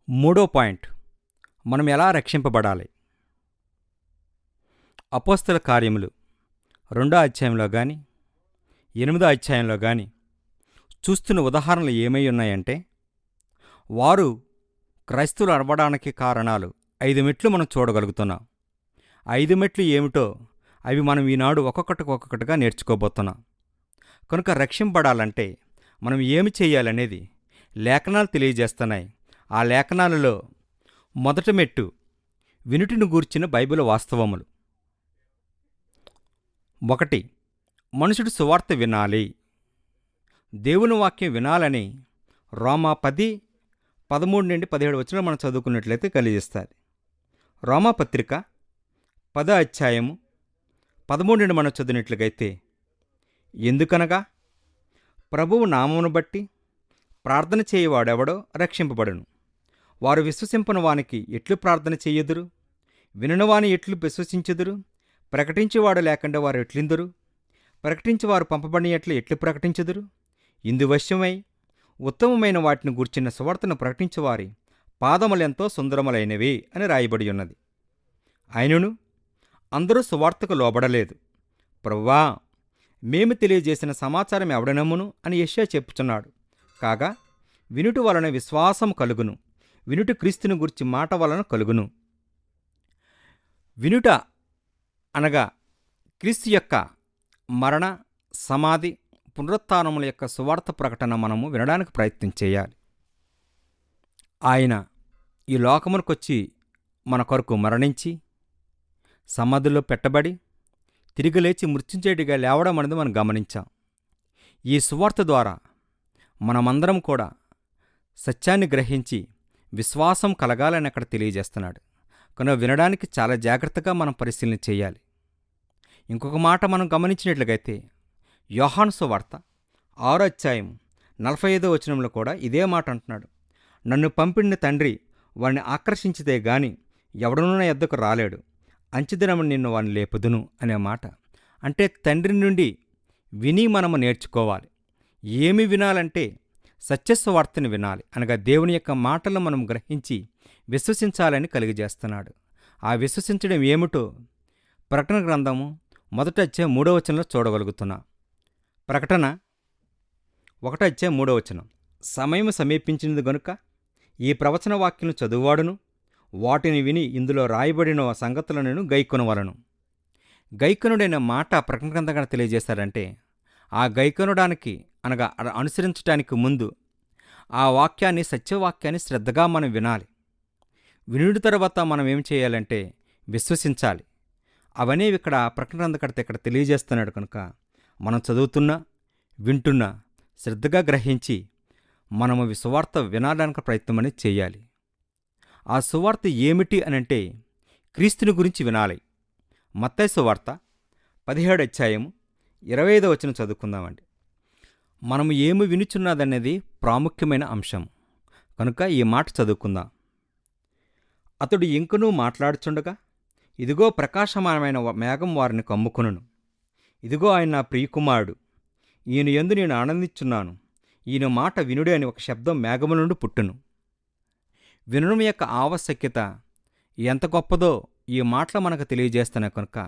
మూడో పాయింట్, మనం ఎలా రక్షింపబడాలి? అపోస్తల కార్యములు 2వ అధ్యాయంలో గాని 8వ అధ్యాయంలో గాని చూస్తున్న ఉదాహరణలు ఏమై ఉన్నాయంటే, వారు క్రైస్తవులు అవ్వడానికి కారణాలు 5 మెట్లు మనం చూడగలుగుతున్నాం. 5 మెట్లు ఏమిటో అవి మనం ఈనాడు ఒక్కొక్కటిగా నేర్చుకోబోతున్నాం. కనుక రక్షింపబడాలంటే మనం ఏమి చేయాలనేది లేఖనాలు తెలియజేస్తున్నాయి. ఆ లేఖనాలలో మొదటి మెట్టు వినుటిని గూర్చిన బైబిల్ వాస్తవములు. 1, మనుషుడు సువార్త వినాలి. దేవుని వాక్యం వినాలని రోమా 10:13-17 మనం చదువుకున్నట్లయితే కలిగిస్తుంది. రోమా పత్రిక 10వ అధ్యాయము 13 నుండి మనం చదివినట్లుగైతే, ఎందుకనగా ప్రభువు నామమును బట్టి ప్రార్థన చేయవాడెవడో రక్షింపబడును. వారు విశ్వసింపని వానికి ఎట్లు ప్రార్థన చెయ్యుదురు? విననివాని ఎట్లు విశ్వసించుదురు? ప్రకటించేవాడు లేకుండా వారు ఎట్లిందురు? ప్రకటించేవారు పంపబడిన ఎట్లు ప్రకటించుదురు? ఇందువశ్యమై ఉత్తమమైన వాటిని గూర్చిన సువార్తను ప్రకటించువారి పాదములెంతో సుందరములైనవి అని రాయబడి ఉన్నది. అయినను అందరూ సువార్తకు లోబడలేదు. ప్రభువా, మేము తెలియజేసిన సమాచారం ఎవడనమ్మును అని యెషయా చెప్పుచున్నాడు. కాగా వినుటి వలన విశ్వాసం కలుగును, వినుటి క్రీస్తుని గురించి మాట వలన కలుగును. వినుట అనగా క్రీస్తు యొక్క మరణ, సమాధి, పునరుత్థానముల యొక్క సువార్త ప్రకటన మనము వినడానికి ప్రయత్నం చేయాలి. ఆయన ఈ లోకమునకొచ్చి మన కొరకు మరణించి సమాధిలో పెట్టబడి తిరిగి లేచి మృత్యుంజయుడిగా లేవడం అనేది మనం గమనించాం. ఈ సువార్త ద్వారా మనమందరం కూడా సత్యాన్ని గ్రహించి విశ్వాసం కలగాలని అక్కడ తెలియజేస్తున్నాడు. కనుక వినడానికి చాలా జాగ్రత్తగా మనం పరిశీలన చేయాలి. ఇంకొక మాట మనం గమనించినట్లుగైతే, యోహాను సువార్త 6వ అధ్యాయం 45 కూడా ఇదే మాట అంటున్నాడు. నన్ను పంపిన తండ్రి వాడిని ఆకర్షించితే గాని ఎవడనూ నా యొద్దకు రాలేడు, అంచెదినమున నిన్ను వాడిని లేపుదును అనే మాట. అంటే తండ్రి నుండి విని మనము నేర్చుకోవాలి. ఏమి వినాలంటే సత్యస్వార్తని వినాలి, అనగా దేవుని యొక్క మాటలను మనం గ్రహించి విశ్వసించాలని కలిగజేస్తున్నాడు. ఆ విశ్వసించడం ఏమిటో ప్రకటన గ్రంథము 1వ అధ్యాయం 3వ చూడగలుగుతున్నా. ప్రకటన 1వ అధ్యాయం 3వ, సమయం సమీపించినది గనుక ఈ ప్రవచన వాక్యం చదువువాడును వాటిని విని ఇందులో రాయబడిన సంగతులను గైకొనవలను. గైకొనుడైన మాట ప్రకటన గ్రంథంగా తెలియజేశారంటే, ఆ గైకొనడానికి అనగా అనుసరించడానికి ముందు ఆ వాక్యాన్ని, సత్యవాక్యాన్ని శ్రద్ధగా మనం వినాలి. వినుడి తర్వాత మనం ఏం చేయాలంటే విశ్వసించాలి. అవన్నీ ఇక్కడ ప్రకటన గ్రంథకర్త ఇక్కడ తెలియజేస్తున్నాడు. కనుక మనం చదువుతున్నా వింటున్నా శ్రద్ధగా గ్రహించి మనము సువార్త వినడానికి ప్రయత్నం అనేది చేయాలి. ఆ సువార్త ఏమిటి అనంటే క్రీస్తుని గురించి వినాలి. మత్తయి సువార్త 17వ అధ్యాయం 25 చదువుకుందామండి. మనము ఏమి వినుచున్నదనేది ప్రాముఖ్యమైన అంశం కనుక ఈ మాట చదువుకుందాం. అతడు ఇంకనూ మాట్లాడుచుండగా, ఇదిగో ప్రకాశమానమైన మేఘం వారిని కమ్ముకొనును. ఇదిగో ఆయన నా ప్రియకుమారుడు, ఈయన యందు నేను ఆనందించున్నాను, ఈయన మాట వినుడే అని ఒక శబ్దం మేఘము నుండి పుట్టును. వినడం యొక్క ఆవశ్యకత ఎంత గొప్పదో ఈ మాటలు మనకు తెలియజేస్తున్నాయి. కనుక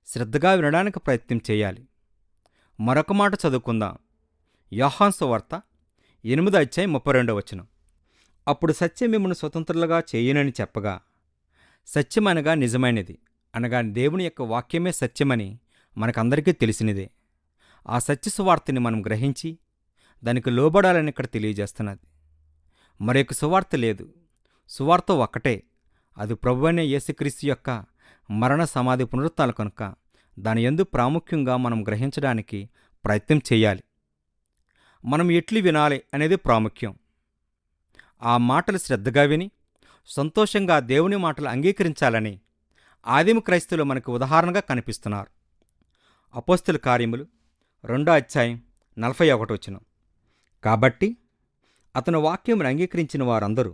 శ్రద్ధగా వినడానికి ప్రయత్నం చేయాలి. మరొక మాట చదువుకుందాం. యోహాను సువార్త 8వ అధ్యాయం 32. అప్పుడు సత్యం మిమ్మల్ని స్వతంత్రులుగా చేయునని చెప్పగా, సత్యమనగా నిజమైనది అనగా దేవుని యొక్క వాక్యమే సత్యమని మనకందరికీ తెలిసినదే. ఆ సత్య సువార్తని మనం గ్రహించి దానికి లోబడాలని ఇక్కడ తెలియజేస్తున్నది. మరొక సువార్త లేదు. సువార్త ఒక్కటే, అది ప్రభువైన యేసుక్రీస్తు యొక్క మరణ, సమాధి, పునరుత్థానాలు. కనుక దాని యందు ప్రాముఖ్యంగా మనం గ్రహించడానికి ప్రయత్నం చేయాలి. మనం ఎట్లు వినాలి అనేది ప్రాముఖ్యం. ఆ మాటలు శ్రద్ధగా విని సంతోషంగా దేవుని మాటలు అంగీకరించాలని ఆదిమ క్రైస్తవులు మనకు ఉదాహరణగా కనిపిస్తున్నారు. అపోస్తల కార్యములు 2వ అధ్యాయం 41. కాబట్టి అతని వాక్యమును అంగీకరించిన వారందరూ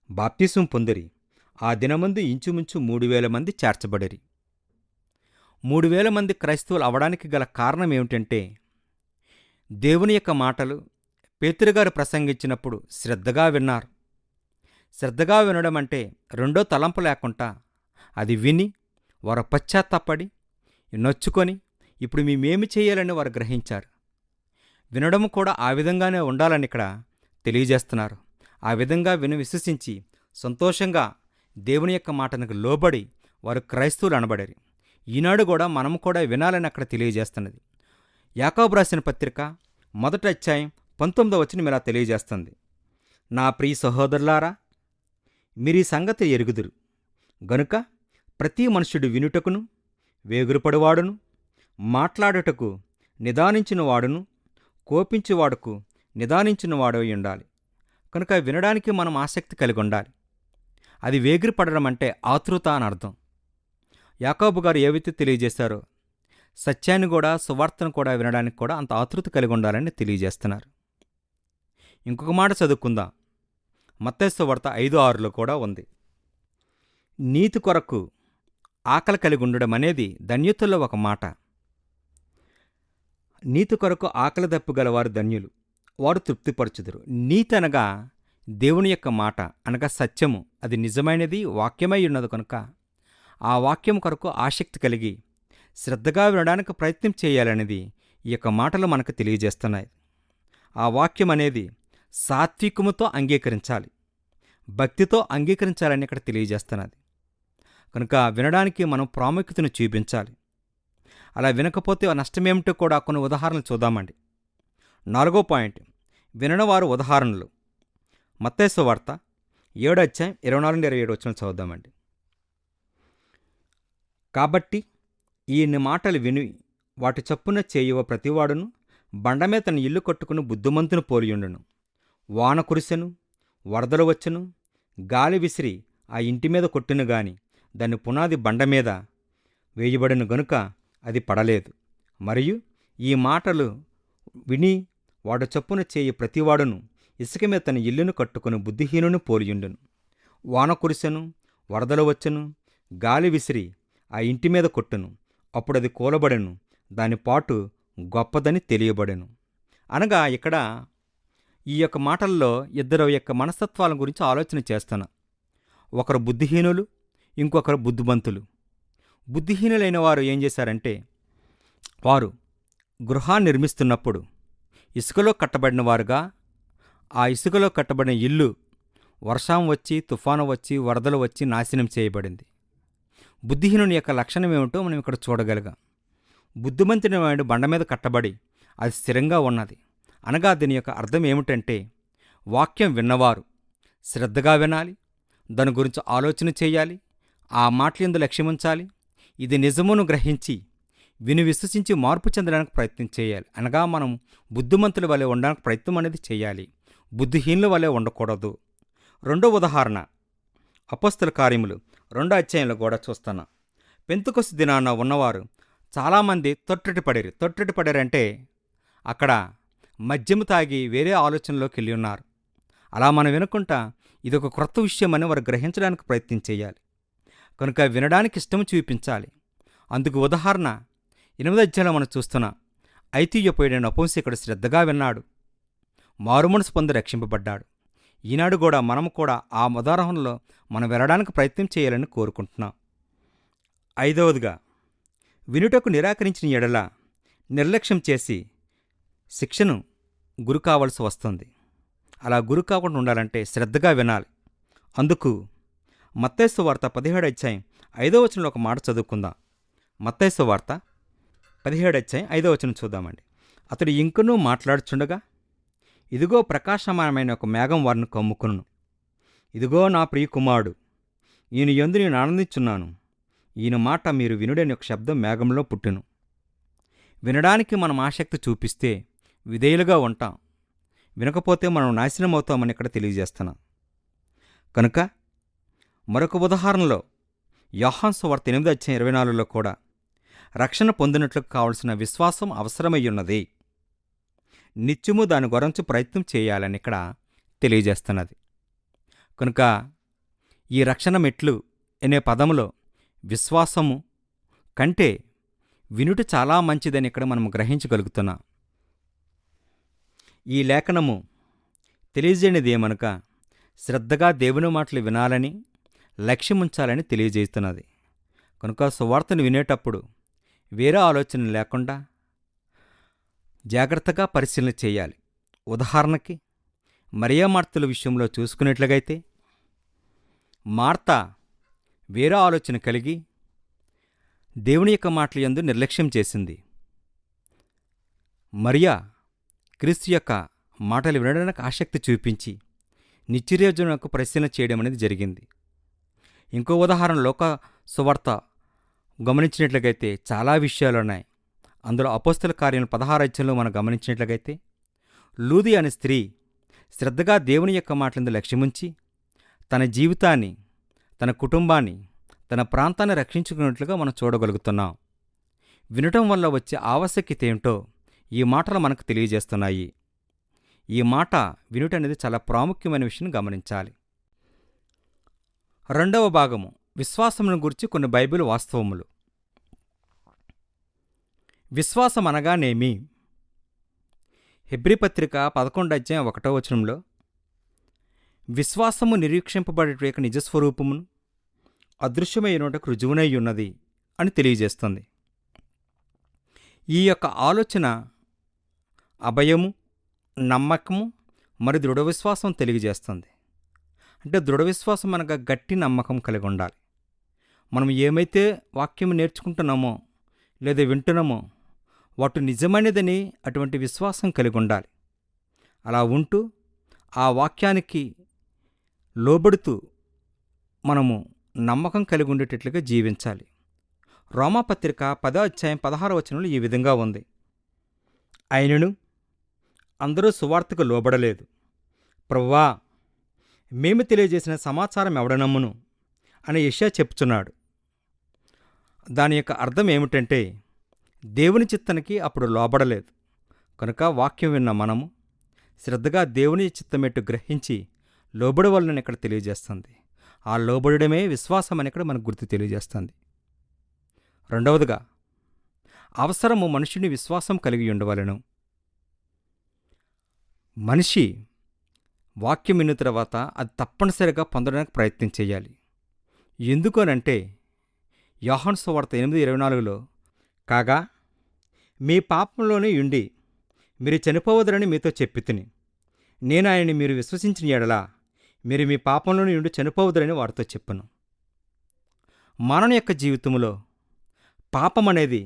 బాప్తిసం పొందిరి. ఆ దినమందు ఇంచుమించు 3,000 మంది చేర్చబడిరి. 3,000 మంది క్రైస్తవులు అవడానికి గల కారణం ఏమిటంటే, దేవుని యొక్క మాటలు పేతురుగారు ప్రసంగించినప్పుడు శ్రద్ధగా విన్నారు. శ్రద్ధగా వినడం అంటే రెండో తలంపు లేకుండా అది విని వారు పశ్చాత్తాపడి నొచ్చుకొని ఇప్పుడు మేమేమి చేయాలని వారు గ్రహించారు. వినడం కూడా ఆ విధంగానే ఉండాలని ఇక్కడ తెలియజేస్తున్నారు. ఆ విధంగా విశ్వసించి సంతోషంగా దేవుని యొక్క మాటనికి లోబడి వారు క్రైస్తవులు అనబడారు. ఈనాడు కూడా మనము కూడా వినాలని అక్కడ తెలియజేస్తున్నది. యాకోబు రాసిన పత్రిక 1వ అధ్యాయం 19వ వచనం ఇలా తెలియజేస్తుంది. నా ప్రియ సహోదరులారా, మీరీ సంగతి ఎరుగుదురు గనుక ప్రతి మనుష్యుడు వినుటకును వేగురుపడువాడును, మాట్లాడుటకు నిదానించినవాడును, కోపించువాడుకు నిదానించినవాడు ఉండాలి. కనుక వినడానికి మనం ఆసక్తి కలిగి ఉండాలి. అది వేగిరపడడం అంటే ఆతృత అని అర్థం. యాకోబు గారు ఏవైతే తెలియజేశారో సత్యాన్ని కూడా సువార్తను కూడా వినడానికి కూడా అంత ఆతృత కలిగి ఉండాలని తెలియజేస్తున్నారు. ఇంకొక మాట చదువుకుందాం. మత్తయి సువార్త 5:6లో కూడా ఉంది. నీతి కొరకు ఆకలి కలిగి ఉండడం అనేది ధన్యతల్లో ఒక మాట. నీతి కొరకు ఆకలి దప్పుగలవారు ధన్యులు, వారు తృప్తిపరచుదురు. నీతి అనగా దేవుని యొక్క మాట అనగా సత్యము, అది నిజమైనది వాక్యమై ఉన్నది కనుక ఆ వాక్యం కొరకు ఆసక్తి కలిగి శ్రద్ధగా వినడానికి ప్రయత్నం చేయాలనేది ఈ యొక్క మాటలు మనకు తెలియజేస్తున్నాయి. ఆ వాక్యం అనేది సాత్వికముతో అంగీకరించాలి, భక్తితో అంగీకరించాలని ఇక్కడ తెలియజేస్తున్నది. కనుక వినడానికి మనం ప్రాముఖ్యతను చూపించాలి. అలా వినకపోతే నష్టమేమిటో కూడా కొన్ని ఉదాహరణలు చూద్దామండి. 4వ పాయింట్, విననివారు ఉదాహరణలు. మత్తయి సువార్త 7వ అధ్యాయం 24-27 వచనం చదువుదామండి. కాబట్టి ఈయన్ని మాటలు విని వాటి చొప్పున చేయువ ప్రతివాడును బండమే తన ఇల్లు కట్టుకుని బుద్ధిమంతును పోలియుండును. వాన కురిసెను, వరదలు వచ్చెను, గాలి విసిరి ఆ ఇంటి మీద కొట్టును గాని దాని పునాది బండ మీద వేయబడిన గనుక అది పడలేదు. మరియు ఈ మాటలు విని వాడు చొప్పున చేయి ప్రతివాడును ఇసుక మీద తన ఇల్లును కట్టుకుని బుద్ధిహీనును పోలియుండును. వాన కురిసెను, వరదలు వచ్చెను, గాలి విసిరి ఆ ఇంటి మీద కొట్టును, అప్పుడు అది కూలబడెను, దాని పాటు గొప్పదని తెలియబడెను. అనగా ఇక్కడ ఈ యొక్క మాటల్లో ఇద్దరు యొక్క మనస్తత్వాల గురించి ఆలోచన చేస్తున్నా. ఒకరు బుద్ధిహీనులు, ఇంకొకరు బుద్ధిమంతులు. బుద్ధిహీనులైన వారు ఏం చేశారంటే, వారు గృహాన్ని నిర్మిస్తున్నప్పుడు ఇసుకలో కట్టబడిన వారుగా ఆ ఇసుకలో కట్టబడిన ఇల్లు వర్షం వచ్చి, తుఫాను వచ్చి, వరదలు వచ్చి నాశనం చేయబడింది. బుద్ధిహీనుని యొక్క లక్షణం ఏమిటో మనం ఇక్కడ చూడగలిగాం. బుద్ధిమంతుని వాడు బండ మీద కట్టబడి అది స్థిరంగా ఉన్నది. అనగా దీని యొక్క అర్థం ఏమిటంటే, వాక్యం విన్నవారు శ్రద్ధగా వినాలి, దాని గురించి ఆలోచన చేయాలి, ఆ మాటలందు లక్ష్యముంచాలి, ఇది నిజమును గ్రహించి విశ్వసించి మార్పు చెందడానికి ప్రయత్నం చేయాలి. అనగా మనం బుద్ధిమంతుల వలె ఉండడానికి ప్రయత్నం అనేది చేయాలి, బుద్ధిహీనుల వలె ఉండకూడదు. రెండో ఉదాహరణ అపోస్తల కార్యములు 2వ అధ్యాయంలో కూడా చూస్తున్నా. పెంతెకొస్తు దినాన ఉన్నవారు చాలామంది తొట్టెటి పడారంటే అక్కడ మద్యము తాగి వేరే ఆలోచనలోకి వెళ్ళి ఉన్నారు. అలా మనం వినకుండా ఇదొక క్రొత్త విషయం అని వారు గ్రహించడానికి ప్రయత్నం చేయాలి. కనుక వినడానికి ఇష్టం చూపించాలి. అందుకు ఉదాహరణ 8వ అధ్యాయంలో మనం చూస్తున్నా. ఐతియోపియుడైన నపుంసకుడు శ్రద్ధగా విన్నాడు, మారుమనసు పొంది రక్షింపబడ్డాడు. ఈనాడు కూడా మనము కూడా ఆ ఉదాహరణలో మనం వెళ్ళడానికి ప్రయత్నం చేయాలని కోరుకుంటున్నాం. 5వదిగా, వినుటకు నిరాకరించిన ఎడల నిర్లక్ష్యం చేసి శిక్షను గురి కావాల్సి వస్తుంది. అలా గురి కాకుండా ఉండాలంటే శ్రద్ధగా వినాలి. అందుకు మత్తయి సువార్త 17వ అధ్యాయం 5వ వచనంలో ఒక మాట చదువుకుందాం. మత్తయి సువార్త 17వ అధ్యాయం 5వ వచనం చూద్దామండి. అతడు ఇంకనూ మాట్లాడుచుండగా, ఇదిగో ప్రకాశమానమైన ఒక మేఘం వారిని కమ్ముకును. ఇదిగో నా ప్రియ కుమారుడు, ఈయన యందు నేను ఆనందించున్నాను, ఈయన మాట మీరు వినుడని ఒక శబ్దం మేఘంలో పుట్టును. వినడానికి మనం ఆసక్తి చూపిస్తే విధేయులుగా ఉంటాం, వినకపోతే మనం నాశనం అవుతామని ఇక్కడ తెలియజేస్తున్నాం. కనుక మరొక ఉదాహరణలో యోహాను సువార్త 8వ అధ్యాయం 24లో కూడా రక్షణ పొందినట్లు కావలసిన విశ్వాసం అవసరమయ్యున్నది, నిత్యము దాని గురించి ప్రయత్నం చేయాలని ఇక్కడ తెలియజేస్తున్నది. కనుక ఈ రక్షణ మెట్లు అనే పదములో విశ్వాసము కంటే వినుట చాలా మంచిదని ఇక్కడ మనం గ్రహించగలుగుతున్నాం. ఈ లేఖనము తెలియజేయనిది ఏమనక, శ్రద్ధగా దేవుని మాటలు వినాలని, లక్ష్యముంచాలని తెలియజేస్తున్నది. కనుక సువార్తను వినేటప్పుడు వేరే ఆలోచన లేకుండా జాగ్రత్తగా పరిశీలన చేయాలి. ఉదాహరణకి మరియా మార్తల విషయంలో చూసుకున్నట్లుగైతే, మార్త వేరే ఆలోచన కలిగి దేవుని యొక్క మాటల యందు నిర్లక్ష్యం చేసింది. మరియా క్రీస్తు యొక్క మాటలు వినడానికి ఆసక్తి చూపించి నిత్యయోజనకు పరిశీలన చేయడం అనేది జరిగింది. ఇంకో ఉదాహరణ లోక సువార్త గమనించినట్లయితే చాలా విషయాలున్నాయి. అందులో అపోస్తల కార్యం 16 అధ్యాయంలో మనం గమనించినట్లయితే, లూది అనే స్త్రీ శ్రద్ధగా దేవుని యొక్క మాటలందు లక్ష్యముంచి తన జీవితాన్ని, తన కుటుంబాన్ని, తన ప్రాంతాన్ని రక్షించుకున్నట్లుగా మనం చూడగలుగుతున్నాం. వినటం వల్ల వచ్చే ఆవశ్యకత ఏమిటో ఈ మాటలు మనకు తెలియజేస్తున్నాయి. ఈ మాట వినుట అనేది చాలా ప్రాముఖ్యమైన విషయం గమనించాలి. రెండవ భాగము, విశ్వాసమును గురించి కొన్ని బైబిల్ వాస్తవములు. విశ్వాసం అనగానేమి? హెబ్రీ పత్రిక 11 అధ్యాయం 1వ వచనంలో విశ్వాసము నిరీక్షింపబడేట యొక్క నిజస్వరూపమును అదృశ్యమైనటకు రుజువునై ఉన్నది అని తెలియజేస్తుంది. ఈ యొక్క ఆలోచన అభయము, నమ్మకము మరియు దృఢ విశ్వాసం తెలియజేస్తుంది. అంటే దృఢ విశ్వాసం అనగా గట్టి నమ్మకం కలిగి ఉండాలి. మనం ఏమైతే వాక్యం నేర్చుకుంటున్నామో లేదా వింటున్నామో వాటి నిజమైనదని అటువంటి విశ్వాసం కలిగి ఉండాలి. అలా ఉంటూ ఆ వాక్యానికి లోబడుతూ మనము నమ్మకం కలిగి ఉండేటట్లుగా జీవించాలి. రోమాపత్రిక 10వ అధ్యాయం 16వ వచనంలో ఈ విధంగా ఉంది. అయినను అందరూ సువార్తకు లోబడలేదు. ప్రభువా, మేము తెలియజేసిన సమాచారం ఎవడనమ్మును అని యెషయా చెప్తున్నాడు. దాని యొక్క అర్థం ఏమిటంటే, దేవుని చిత్తానికి అప్పుడు లోబడలేదు. కనుక వాక్యం విన్న మనము శ్రద్ధగా దేవుని చిత్తమేట్టు గ్రహించి లోబడవలనని ఇక్కడ తెలియజేస్తుంది. ఆ లోబడమే విశ్వాసం అని ఇక్కడ మనకు గుర్తు తెలియజేస్తుంది. రెండవదిగా, అవసరము మనుషుని విశ్వాసం కలిగి ఉండవలెను. మనిషి వాక్యం విన్న తర్వాత అది తప్పనిసరిగా పొందడానికి ప్రయత్నం చేయాలి. ఎందుకనంటే యోహాను సువార్త 8:24లో, కాగా మీ పాపంలోనే ఉండి మీరు చనిపోవద్దని మీతో చెప్పితిని, నేను ఆయనని మీరు విశ్వసించిన యెడల మీరు మీ పాపంలోనే ఉండి చనిపోవద్దని వారితో చెప్పను. మానవుని యొక్క జీవితంలో పాపం అనేది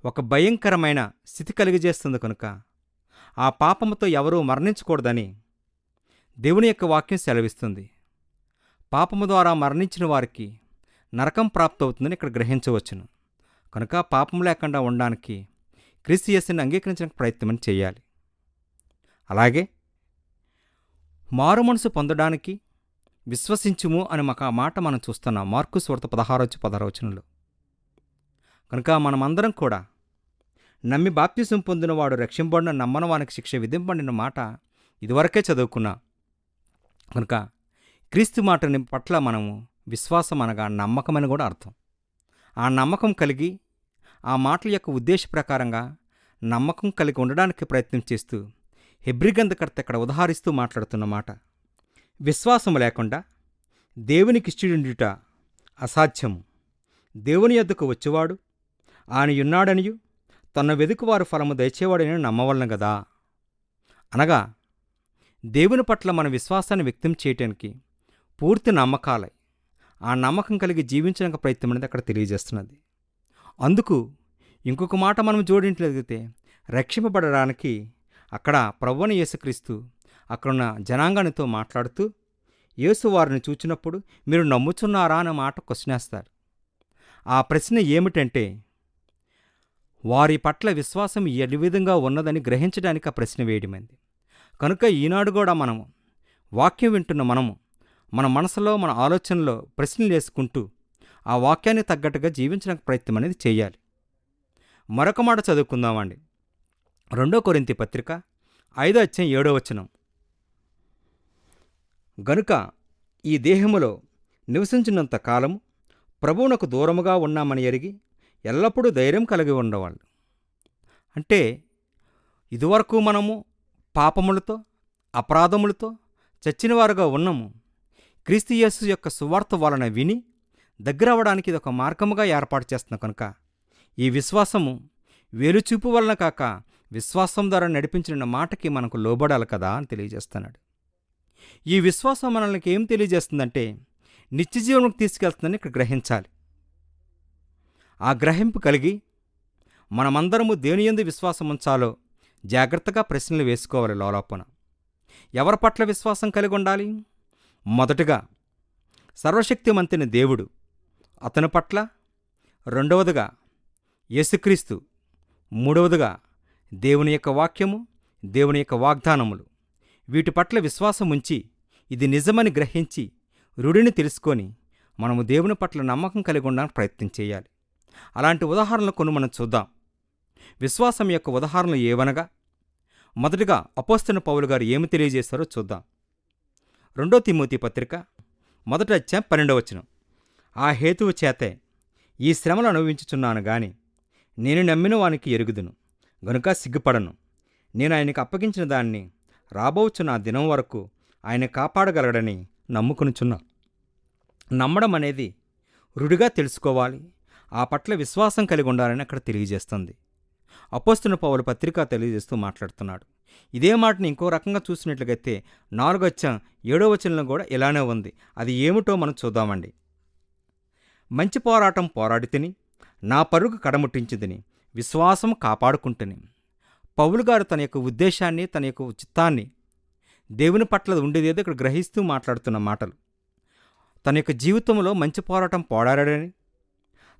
ఒక భయంకరమైన స్థితి కలిగజేస్తుంది. కనుక ఆ పాపముతో ఎవరూ మరణించకూడదని దేవుని యొక్క వాక్యం సెలవిస్తుంది. పాపము ద్వారా మరణించిన వారికి నరకం ప్రాప్తవుతుందని ఇక్కడ గ్రహించవచ్చును. కనుక పాపం లేకుండా ఉండడానికి క్రీస్తు యేసుని అంగీకరించడానికి ప్రయత్నం చేయాలి. అలాగే మారు మనసు పొందడానికి విశ్వసించుము అని ఆ మాట మనం చూస్తున్నాం మార్కు సువార్త 16 వచనంలో. కనుక మనమందరం కూడా నమ్మి బాప్తిసం పొందినవాడు రక్షింపబడిన, నమ్మని వానికి శిక్ష విధింపబడిన మాట ఇదివరకే చదువుకున్నా. కనుక క్రీస్తు మాటని పట్ల మనము విశ్వాసం అనగా నమ్మకమని కూడా అర్థం. ఆ నమ్మకం కలిగి ఆ మాటల యొక్క ఉద్దేశ ప్రకారంగా నమ్మకం కలిగి ఉండడానికి ప్రయత్నం చేస్తూ హెబ్రీ గ్రంథకర్త ఇక్కడ ఉదాహరిస్తూ మాట్లాడుతున్న మాట, విశ్వాసము లేకుండా దేవునికి ఇష్టడుట అసాధ్యము. దేవుని యొద్దకు వచ్చేవాడు ఆయన యున్నాడనియు తన వెదుకువారు ఫలము దయచేవాడని నమ్మవలను గదా. అనగా దేవుని పట్ల మన విశ్వాసాన్ని వ్యక్తం చేయటానికి పూర్తి నమ్మకాలై ఆ నమ్మకం కలిగి జీవించడానికి ప్రయత్నం అనేది అక్కడ తెలియజేస్తున్నది. అందుకు ఇంకొక మాట మనం జోడించగలిగితే, రక్షింపబడడానికి అక్కడ ప్రభువైన యేసుక్రీస్తు అక్కడున్న జనాంగానితో మాట్లాడుతూ యేసు వారిని చూచినప్పుడు మీరు నమ్ముచున్నారా అన్న మాట క్వశ్చనేస్తారు. ఆ ప్రశ్న ఏమిటంటే, వారి పట్ల విశ్వాసం ఏ విధంగా ఉన్నదని గ్రహించడానికి ఆ ప్రశ్న వేయడమైంది. కనుక ఈనాడు కూడా మనము వాక్యం వింటున్న మనము మన మనసులో, మన ఆలోచనలో ప్రశ్నలు వేసుకుంటూ ఆ వాక్యాన్ని తగ్గట్టుగా జీవించడానికి ప్రయత్నం అనేది చేయాలి. మరొక మాట చదువుకుందామండి. 2 కొరింథీ పత్రిక 5వ అధ్యాయం 7వ వచనం, గనుక ఈ దేహములో నివసించినంత కాలము ప్రభువునకు దూరముగా ఉన్నామని ఎరిగి ఎల్లప్పుడూ ధైర్యం కలిగి ఉండేవాళ్ళు. అంటే ఇదివరకు మనము పాపములతో, అపరాధములతో చచ్చినవారుగా ఉన్నాము. క్రీస్తు యేసు యొక్క సువార్త వలన విని దగ్గరవడానికి ఇది ఒక మార్గముగా ఏర్పాటు చేస్తున్న కనుక ఈ విశ్వాసము వేలుచూపు వలన కాక విశ్వాసం ద్వారా నడిపించిన మాటకి మనకు లోబడాలి కదా అని తెలియజేస్తున్నాడు. ఈ విశ్వాసం మనల్ని ఏం తెలియజేస్తుందంటే నిత్య జీవనంకు తీసుకెళ్తుందని ఇక్కడ గ్రహించాలి. ఆ గ్రహింపు కలిగి మనమందరము దేనియందు విశ్వాసం ఉంచాలో జాగ్రత్తగా ప్రశ్నలు వేసుకోవాలి. లోలోపన ఎవరి పట్ల విశ్వాసం కలిగి ఉండాలి? మొదటగా సర్వశక్తిమంతుని దేవుడు, అతని పట్ల. రెండవదిగా యేసుక్రీస్తు. మూడవదిగా దేవుని యొక్క వాక్యము, దేవుని యొక్క వాగ్దానములు. వీటి పట్ల విశ్వాసం ఉంచి ఇది నిజమని గ్రహించి రుడిని తెలుసుకొని మనము దేవుని పట్ల నమ్మకం కలిగి ఉండడానికి ప్రయత్నం చేయాలి. అలాంటి ఉదాహరణలు కొన్ని మనం చూద్దాం. విశ్వాసం యొక్క ఉదాహరణలు ఏవనగా, మొదటిగా అపోస్తలుడైన పౌలు గారు ఏమి తెలియజేస్తారో చూద్దాం. 2 తిమోతి పత్రిక 1వ అధ్యాయం 12వ వచనం. ఆ హేతువు చేతే ఈ శ్రమలు అనుభవించుచున్నాను గాని నేను నమ్మిన వానికి ఎరుగుదును గనుక సిగ్గుపడను. నేను ఆయనకు అప్పగించిన దాన్ని రాబోచున్న ఆ దినం వరకు ఆయన కాపాడగలడని నమ్ముకునుచున్నా. నమ్మడం అనేది రుడిగా తెలుసుకోవాలి. ఆ పట్ల విశ్వాసం కలిగి ఉండాలని అక్కడ తెలియజేస్తుంది. అపోస్తలుడైన పౌలు పత్రిక తెలియజేస్తూ మాట్లాడుతున్నాడు. ఇదే మాటని ఇంకో రకంగా చూసినట్లయితే 4వ అధ్యాయం 7వ వచనంలో కూడా ఇలానే ఉంది. అది ఏమిటో మనం చూద్దామండి. మంచి పోరాటం పోరాడి తిని నా పరుగు కడముట్టించిందని విశ్వాసం కాపాడుకుంటుని. పౌలు గారు తన యొక్క ఉద్దేశాన్ని, తన యొక్క చిత్తాన్ని దేవుని పట్ల ఉండేదేదో ఇక్కడ గ్రహిస్తూ మాట్లాడుతున్న మాటలు. తన యొక్క జీవితంలో మంచి పోరాటం పోరాడాడని,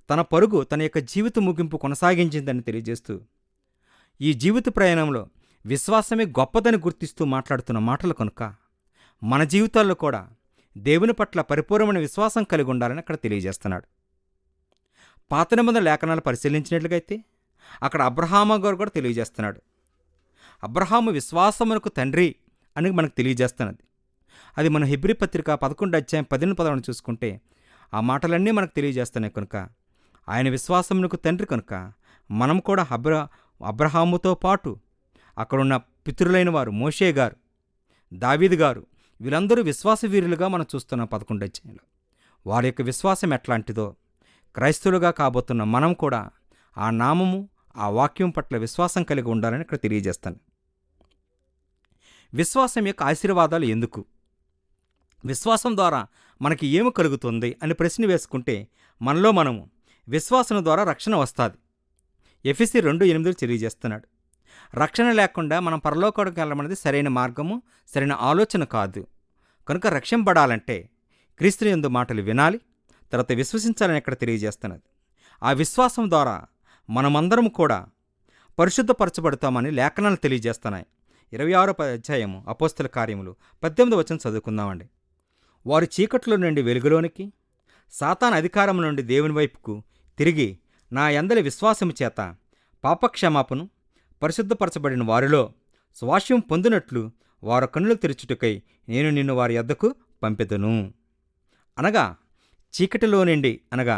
తన పరుగు తన యొక్క జీవిత ముగింపు కొనసాగించిందని తెలియజేస్తూ ఈ జీవిత ప్రయాణంలో విశ్వాసమే గొప్పదని గుర్తిస్తూ మాట్లాడుతున్న మాటలు కనుక మన జీవితాల్లో కూడా దేవుని పట్ల పరిపూర్ణమైన విశ్వాసం కలిగి ఉండాలని అక్కడ తెలియజేస్తున్నాడు. పాత నిబంధన లేఖనాలు పరిశీలించినట్లుగైతే అక్కడ అబ్రహాము గారు కూడా తెలియజేస్తున్నాడు. అబ్రహాము విశ్వాసమునకు తండ్రి అని మనకు తెలియజేస్తున్నది. అది మన హెబ్రీ పత్రిక 11వ అధ్యాయం 10-11 చూసుకుంటే ఆ మాటలన్నీ మనకు తెలియజేస్తున్నాయి. కనుక ఆయన విశ్వాసమునకు తండ్రి కనుక మనం కూడా అబ్రహాముతో పాటు అక్కడున్న పితరులైన వారు మోషే గారు, దావీదు గారు, వీళ్ళందరూ విశ్వాస వీరులుగా మనం చూస్తున్నాం 11వ అధ్యాయంలో. వారి యొక్క విశ్వాసం ఎట్లాంటిదో క్రైస్తవులుగా కాబోతున్న మనం కూడా ఆ నామము, ఆ వాక్యం పట్ల విశ్వాసం కలిగి ఉండాలని ఇక్కడ తెలియజేస్తాను. విశ్వాసం యొక్క ఆశీర్వాదాలు ఎందుకు? విశ్వాసం ద్వారా మనకి ఏమి కలుగుతుంది అని ప్రశ్న వేసుకుంటే మనలో మనము విశ్వాసం ద్వారా రక్షణ వస్తుంది. ఎఫెసీ 2:8 తెలియజేస్తున్నాడు. రక్షణ లేకుండా మనం పరలోకానికి వెళ్ళమనేది సరైన మార్గము, సరైన ఆలోచన కాదు. కనుక రక్షింపబడాలంటే క్రీస్తు యందు మాటలు వినాలి, తర్వాత విశ్వసించాలని ఇక్కడ తెలియజేస్తున్నది. ఆ విశ్వాసం ద్వారా మనమందరం కూడా పరిశుద్ధపరచబడతామని లేఖనాలు తెలియజేస్తున్నాయి. 26వ అధ్యాయము అపోస్తల కార్యములు 18వ వచనం చదువుకుందామండి. వారు చీకట్లో నుండి వెలుగులోనికి, సాతాను అధికారం నుండి దేవుని వైపుకు తిరిగి నా యందలి విశ్వాసము చేత పాపక్షమాపను పరిశుద్ధపరచబడిన వారిలో స్వాస్యం పొందినట్లు వారు కన్నులు తెరుచుటకై నేను నిన్ను వారి యొద్దకు పంపెదను. అనగా చీకటిలో నుండి, అనగా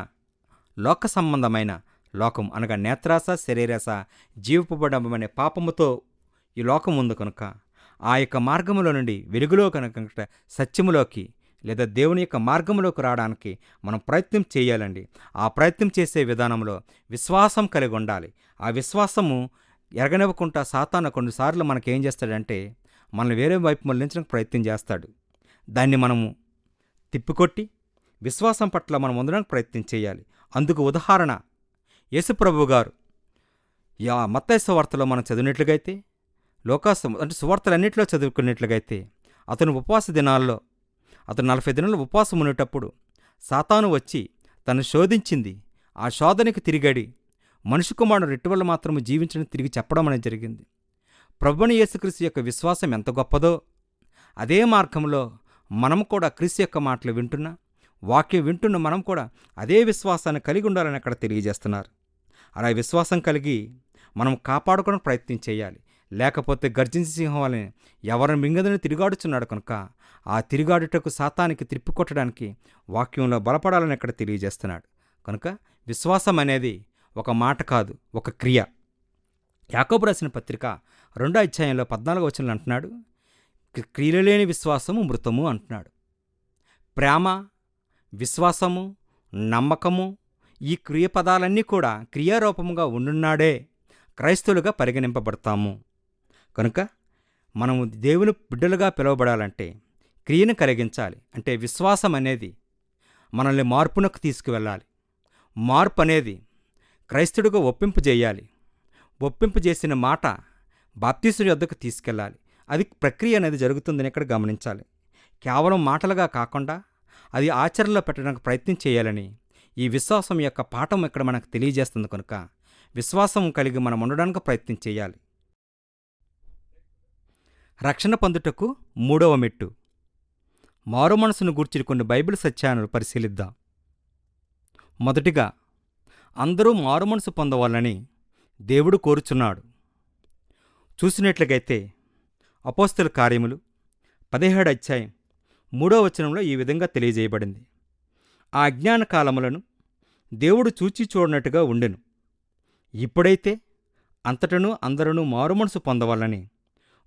లోక సంబంధమైన లోకం, అనగా నేత్రాస, శరీరాస, జీవపబడమనే పాపముతో ఈ లోకం ఉంది కనుక ఆ యొక్క మార్గములో నుండి వెలుగులో కనుక సత్యములోకి లేదా దేవుని యొక్క మార్గంలోకి రావడానికి మనం ప్రయత్నం చేయాలండి. ఆ ప్రయత్నం చేసే విధానంలో విశ్వాసం కలిగి ఉండాలి. ఆ విశ్వాసము ఎరగనివ్వకుండా సాతాను కొన్నిసార్లు మనకేం చేస్తాడంటే మనల్ని వేరే వైపు మళ్ళించడానికి ప్రయత్నం చేస్తాడు. దాన్ని మనము తిప్పికొట్టి విశ్వాసం పట్ల మనం ఉండడానికి ప్రయత్నం చేయాలి. అందుకు ఉదాహరణ యేసుప్రభువు గారు మత్తయి సువార్తలో మనం చదివినట్లుగైతే, అంటే సువార్తలన్నింటిలో చదువుకున్నట్లుగైతే అతను ఉపవాస దినాల్లో అతను 40 దినాలు ఉపవాసం ఉండేటప్పుడు సాతాను వచ్చి తను శోధించింది. ఆ శోధనకి తిరిగడి మనుష్య కుమారుడు రెట్టు వల్ల మాత్రము జీవించడం తిరిగి చెప్పడం అనేది జరిగింది. ప్రభువైన యేసుక్రీస్తు యొక్క విశ్వాసం ఎంత గొప్పదో అదే మార్గంలో మనం కూడా క్రీస్తు యొక్క మాటలు వింటున్నా, వాక్యం వింటున్న మనం కూడా అదే విశ్వాసాన్ని కలిగి ఉండాలని అక్కడ తెలియజేస్తున్నారు. అలా విశ్వాసం కలిగి మనం కాపాడుకోవడానికి ప్రయత్నం చేయాలి. లేకపోతే గర్జించి సింహం వలన ఎవరిని మింగదని తిరిగాడుచున్నాడు కనుక ఆ తిరిగాడుటకు సాతానికి త్రిప్పికొట్టడానికి వాక్యంలో బలపడాలని ఇక్కడ తెలియజేస్తున్నాడు. కనుక విశ్వాసం అనేది ఒక మాట కాదు, ఒక క్రియ. యాకోబు రాసిన పత్రిక 2వ అధ్యాయంలో 14వ వచనంలో అంటున్నాడు, క్రియలు లేని విశ్వాసము మృతము అంటున్నాడు. ప్రేమ, విశ్వాసము, నమ్మకము, ఈ క్రియపదాలన్నీ కూడా క్రియారూపముగా ఉండున్నాడే క్రైస్తవులుగా పరిగణింపబడతాము. కనుక మనము దేవుని బిడ్డలుగా పిలువబడాలంటే క్రియను కలిగించాలి. అంటే విశ్వాసం అనేది మనల్ని మార్పునకు తీసుకువెళ్ళాలి. మార్పు అనేది క్రైస్తవుడిగా ఒప్పింపు చేయాలి. ఒప్పింపు చేసిన మాట బాప్తీసుడి వద్దకు తీసుకెళ్ళాలి. అది ప్రక్రియ అనేది జరుగుతుందని ఇక్కడ గమనించాలి. కేవలం మాటలుగా కాకుండా అది ఆచరణలో పెట్టడానికి ప్రయత్నం చేయాలని ఈ విశ్వాసం యొక్క పాఠం ఇక్కడ మనకు తెలియజేస్తుంది. కనుక విశ్వాసం కలిగి మనం ఉండడానికి ప్రయత్నం చేయాలి. రక్షణ పొందుటకు 3వ మెట్టు. మారు మనసును గూర్చిన కొన్ని బైబిల్ సత్యాలను పరిశీలిద్దాం. మొదటిగా, అందరూ మారు మనసు పొందవాలని దేవుడు కోరుచున్నాడు. చూసినట్లయితే అపోస్తలుల కార్యములు 17వ అధ్యాయం 3వ వచనంలో ఈ విధంగా తెలియజేయబడింది. ఆ అజ్ఞాన కాలములను దేవుడు చూచి చూడనట్టుగా ఉండెను. ఇప్పుడైతే అంతటను అందరూ మారుమనసు పొందవాలని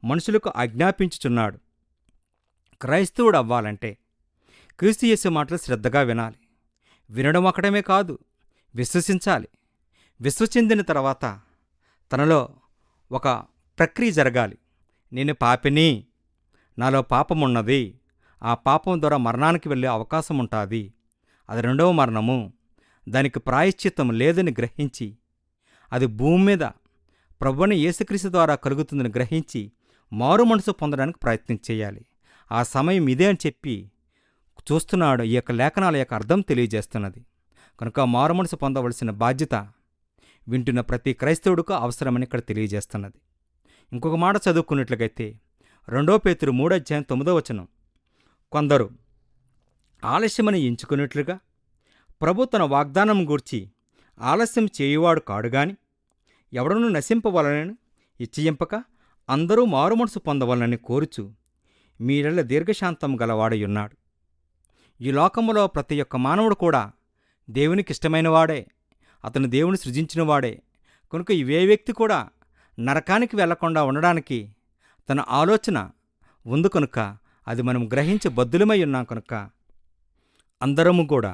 మనుషులకు ఆజ్ఞాపించుచున్నాడు. క్రైస్తవుడు అవ్వాలంటే క్రీస్తు యేసు మాటలు శ్రద్ధగా వినాలి. వినడం ఒకటమే కాదు, విశ్వసించాలి. విశ్వసించిన తర్వాత తనలో ఒక ప్రక్రియ జరగాలి. నేను పాపిని, నాలో పాపమున్నది, ఆ పాపం ద్వారా మరణానికి వెళ్ళే అవకాశం ఉంటుంది, అది 2వ మరణము, దానికి ప్రాయశ్చిత్తం లేదని గ్రహించి అది భూమి మీద ప్రభువుని యేసుక్రీస్తు ద్వారా కలుగుతుందని గ్రహించి మారు మనసు పొందడానికి ప్రయత్నం చేయాలి. ఆ సమయం ఇదే అని చెప్పి చూస్తున్నాడు. ఈ యొక్క లేఖనాల యొక్క అర్థం తెలియజేస్తున్నది. కనుక మారు మనసు పొందవలసిన బాధ్యత వింటున్న ప్రతి క్రైస్తవుడికి అవసరమని ఇక్కడ తెలియజేస్తున్నది. ఇంకొక మాట చదువుకున్నట్లయితే 2 పేతురు 3వ అధ్యాయం 9వ వచనం, కొందరు ఆలస్యమని ఎంచుకున్నట్లుగా ప్రభు తన వాగ్దానం గూర్చి ఆలస్యం చేయువాడు కాడుగాని ఎవడనూ నశింపవలనని ఇచ్చయింపక అందరూ మారుమనసు పొందవలనని కోరుచు మీరెళ్ళ దీర్ఘశాంతం గలవాడయున్నాడు. ఈ లోకములో ప్రతి ఒక్క మానవుడు కూడా దేవునికి ఇష్టమైనవాడే, అతను దేవుని సృజించినవాడే. కనుక ఏ వ్యక్తి కూడా నరకానికి వెళ్లకుండా ఉండడానికి తన ఆలోచన ఉంది. కనుక అది మనం గ్రహించి బద్దులమై ఉన్నాం. కనుక అందరము కూడా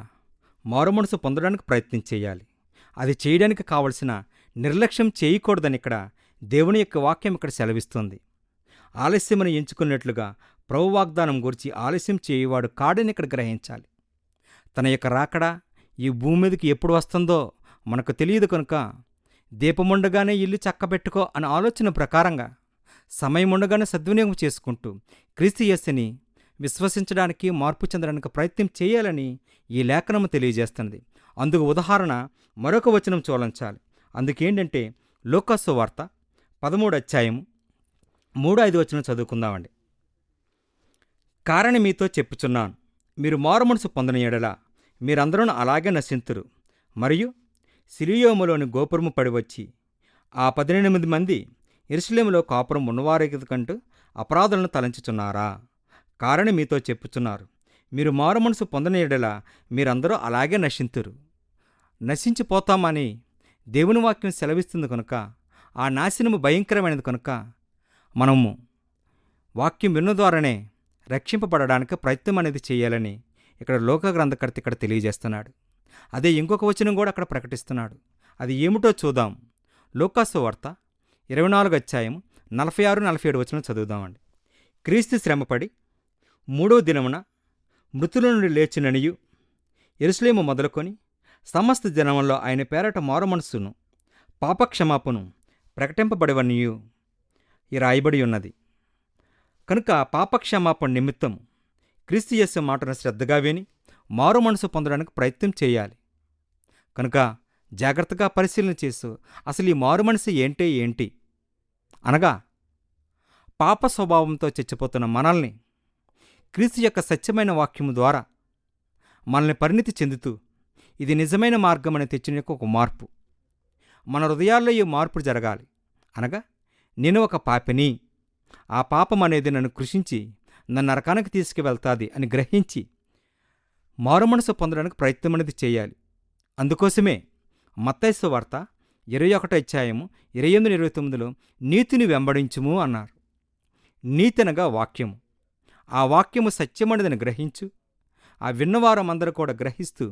మారుమనసు పొందడానికి ప్రయత్నం చేయాలి. అది చేయడానికి కావలసిన నిర్లక్ష్యం చేయకూడదని ఇక్కడ దేవుని యొక్క వాక్యం ఇక్కడ సెలవిస్తుంది. ఆలస్యమని ఎంచుకున్నట్లుగా ప్రభు వాగ్దానం గురించి ఆలస్యం చేయవాడు కాడని ఇక్కడ గ్రహించాలి. తన యొక్క రాకడ ఈ భూమి మీదకి ఎప్పుడు వస్తుందో మనకు తెలియదు. కనుక దీపముండగానే ఇల్లు చక్కబెట్టుకో అనే ఆలోచన ప్రకారంగా సమయం ఉండగానే సద్వినియోగం చేసుకుంటూ క్రీస్తు యేసుని విశ్వసించడానికి, మార్పు చెందడానికి ప్రయత్నం చేయాలని ఈ లేఖనము తెలియజేస్తున్నది. అందుకు ఉదాహరణ మరొక వచనం చూడంచాలి. అందుకేంటంటే లూకా సువార్త 13వ అధ్యాయము 3-5 వచనం చదువుకుందామండి. కారణం మీతో చెప్పుచున్నాను, మీరు మారుమనసు పొందని ఎడల మీరందరూ అలాగే నశింతురు. మరియు సిలియోములోని గోపురము పడివచ్చి ఆ 18 మంది యెరూషలేములో కాపురం ఉన్నవారికంటూ అపరాధులను తలంచుచున్నారా? కారణం మీతో చెప్పుచున్నారు, మీరు మారుమనసు పొందని ఎడల మీరందరూ అలాగే నశింతురు. నశించిపోతామని దేవుని వాక్యం సెలవిస్తుంది. కనుక ఆ నాశనము భయంకరమైనది. కనుక మనము వాక్యం విన్న ద్వారానే రక్షింపబడడానికి ప్రయత్నం అనేది చేయాలని ఇక్కడ లోక గ్రంథకర్త ఇక్కడ తెలియజేస్తున్నాడు. అదే ఇంకొక వచనం కూడా అక్కడ ప్రకటిస్తున్నాడు. అది ఏమిటో చూద్దాం. లూకా సువార్త 24వ అధ్యాయం 46-47 వచనం చదువుదామండి. క్రీస్తు శ్రమపడి 3వ దినమున మృతుల నుండి లేచిననియు యెరూషలేము మొదలుకొని సమస్త జనములో ఆయన పేరట మారుమనస్సును పాపక్షమాపణను ప్రకటింపబడివనియు ఈ రాయబడి ఉన్నది. కనుక పాపక్షమాపణ నిమిత్తం క్రీస్తు యేసు మాటను శ్రద్ధగా విని మారు మనసు పొందడానికి ప్రయత్నం చేయాలి. కనుక జాగ్రత్తగా పరిశీలన చేస్తూ అసలు ఈ మారు మనసు ఏంటి అనగా పాప స్వభావంతో చచ్చిపోతున్న మనల్ని క్రీస్తు యొక్క సత్యమైన వాక్యము ద్వారా మనల్ని పరిణితి చెందుతూ ఇది నిజమైన మార్గం అని తెచ్చిన ఒక మార్పు మన హృదయాల్లో ఈ మార్పు జరగాలి. అనగా నేను ఒక పాపిని, ఆ పాపం అనేది నన్ను కృషించి నన్ను నరకానికి తీసుకువెళ్తాది అని గ్రహించి మారుమనసు పొందడానికి ప్రయత్నం అనేది చేయాలి. అందుకోసమే మత్తయి సువార్త 21వ అధ్యాయము 28-29లో నీతిని వెంబడించుము అన్నారు. నీతి అనగా వాక్యము. ఆ వాక్యము సత్యమనిదని గ్రహించు. ఆ విన్నవారమందరూ కూడా గ్రహిస్తూ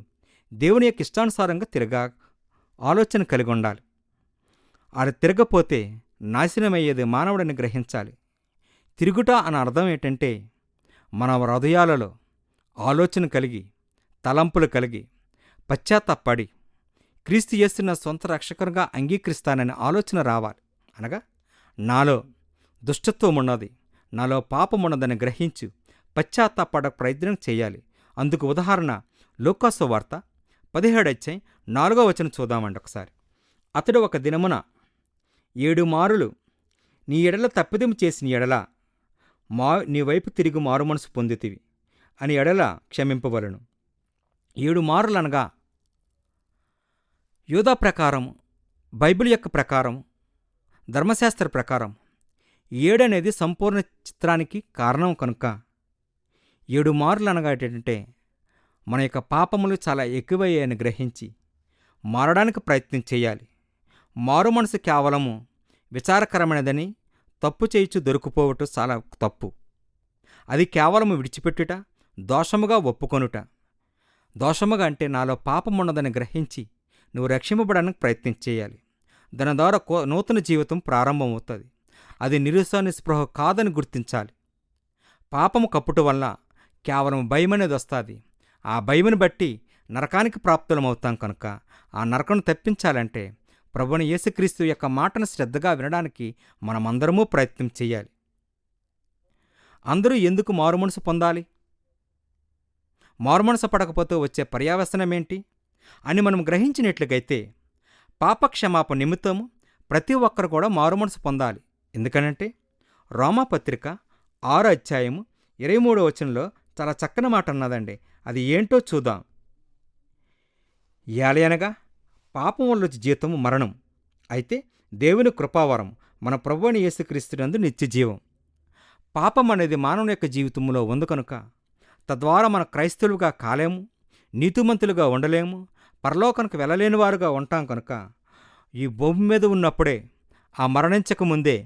దేవుని యొక్క ఇష్టానుసారంగా ఆలోచన కలిగి ఉండాలి. ఆడ తిరగపోతే నాశనమయ్యేది మానవుడిని గ్రహించాలి. తిరుగుట అని అర్థం ఏంటంటే మన హృదయాలలో ఆలోచన కలిగి, తలంపులు కలిగి, పశ్చాత్తాపడి క్రీస్తు యేసుని నా సొంత రక్షకునిగా అంగీకరిస్తానని ఆలోచన రావాలి. అనగా నాలో దుష్టత్వం ఉన్నది, నాలో పాపం ఉన్నదని గ్రహించు పశ్చాత్తాపడ ప్రయత్నం చేయాలి. అందుకు ఉదాహరణ లూకాసు వార్త 17:4 చూద్దామండి ఒకసారి. అతడు ఒక దినమున 7 మారులు నీ ఎడల తప్పిదం చేసిన ఎడల నీ వైపు తిరిగి మారు మనసు పొందితివి అని ఎడల క్షమింపవలను. 7 మారులు అనగా యూదా ప్రకారం, బైబిల్ యొక్క ప్రకారం, ధర్మశాస్త్ర ప్రకారం 7 అనేది సంపూర్ణ చిత్రానికి కారణం కనుక 7 మారులు అనగా ఏంటంటే మన యొక్క పాపములు చాలా ఎక్కువయ్యాయని గ్రహించి మారడానికి ప్రయత్నం చేయాలి. మారు మనసు కేవలము విచారకరమైనదని తప్పు చేయించు దొరికిపోవటం చాలా తప్పు. అది కేవలము విడిచిపెట్టుట, దోషముగా ఒప్పుకొనుట. దోషముగా అంటే నాలో పాపమున్నదని గ్రహించి నువ్వు రక్షింపబడడానికి ప్రయత్నం చేయాలి. దాని ద్వారా నూతన జీవితం ప్రారంభమవుతుంది. అది నిస్పృహ కాదని గుర్తించాలి. పాపము కప్పుట వల్ల కేవలం భయమనేది వస్తుంది. ఆ భయమును బట్టి నరకానికి ప్రాప్తులమవుతాం కనుక ఆ నరకను తప్పించాలంటే ప్రభువైన యేసుక్రీస్తు యొక్క మాటను శ్రద్ధగా వినడానికి మనమందరమూ ప్రయత్నం చేయాలి. అందరూ ఎందుకు మారుమనసు పొందాలి? మారుమనసు పడకపోతే వచ్చే పర్యవసనమేంటి అని మనం గ్రహించినట్లుగైతే పాపక్షమాపణ నిమిత్తము ప్రతి ఒక్కరు కూడా మారుమనసు పొందాలి. ఎందుకనంటే రోమాపత్రిక 6:23 చాలా చక్కని మాట అన్నదండి. అది ఏంటో చూద్దాం. ఏలయనగా పాపం వల్ల జీతము మరణం, అయితే దేవుని కృపావరం మన ప్రభువైన యేసుక్రీస్తునందు నిత్యజీవం. పాపం అనేది మానవుని యొక్క జీవితంలో ఉంది కనుక తద్వారా మన క్రైస్తవులుగా కాలేము, నీతిమంతులుగా ఉండలేము, పరలోకానికి వెళ్ళలేని వారుగా ఉంటాం కనుక ఈ భూమి మీద ఉన్నప్పుడే ఆ మరణించకముందే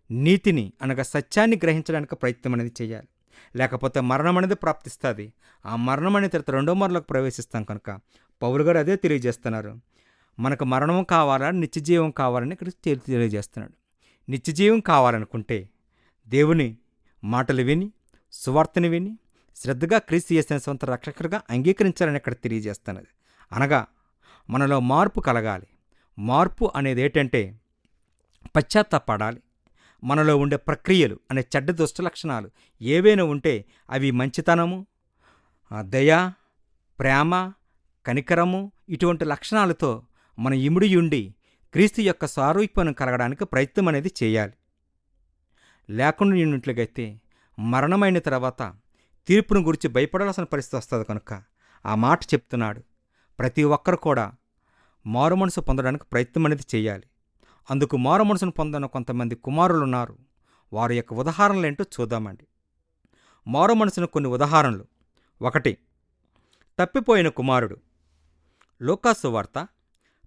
నీతిని అనగా సత్యాన్ని గ్రహించడానికి ప్రయత్నం అనేది చేయాలి. లేకపోతే మరణం అనేది ప్రాప్తిస్తుంది. ఆ మరణం అనేది తర్వాత రెండో మరణంలోకి ప్రవేశిస్తాం కనుక పౌలు గారు అదే తెలియజేస్తున్నారు. మనకు మరణం కావాలా, నిత్యజీవం కావాలని ఇక్కడ తెలియజేస్తున్నాడు. నిత్యజీవం కావాలనుకుంటే దేవుని మాటలు విని, సువార్తని విని శ్రద్ధగా క్రీస్తు చేసిన సొంత రక్షకుడిగా అంగీకరించాలని ఇక్కడ తెలియజేస్తున్నది. అనగా మనలో మార్పు కలగాలి. మార్పు అనేది ఏంటంటే పశ్చాత్తాపడాలి. మనలో ఉండే ప్రక్రియలు అనే చెడ్డ దుష్ట లక్షణాలు ఏవైనా ఉంటే అవి మంచితనము, దయ, ప్రేమ, కనికరము ఇటువంటి లక్షణాలతో మన ఇమిడియుండి క్రీస్తు యొక్క సారూప్యం కలగడానికి ప్రయత్నం అనేది చేయాలి. లేకుండా ఉన్నట్లుగైతే మరణమైన తర్వాత తీర్పును గురించి భయపడాల్సిన పరిస్థితి వస్తుంది కనుక ఆ మాట చెప్తున్నాడు. ప్రతి ఒక్కరు కూడా మారు మనసు పొందడానికి ప్రయత్నం అనేది చేయాలి. అందుకు మారు మనసును పొందిన కొంతమంది కుమారులు ఉన్నారు. వారి యొక్క ఉదాహరణలు ఏంటో చూద్దామండి. మారు మనసును కొన్ని ఉదాహరణలు. 1. తప్పిపోయిన కుమారుడు. లూకాసు వార్త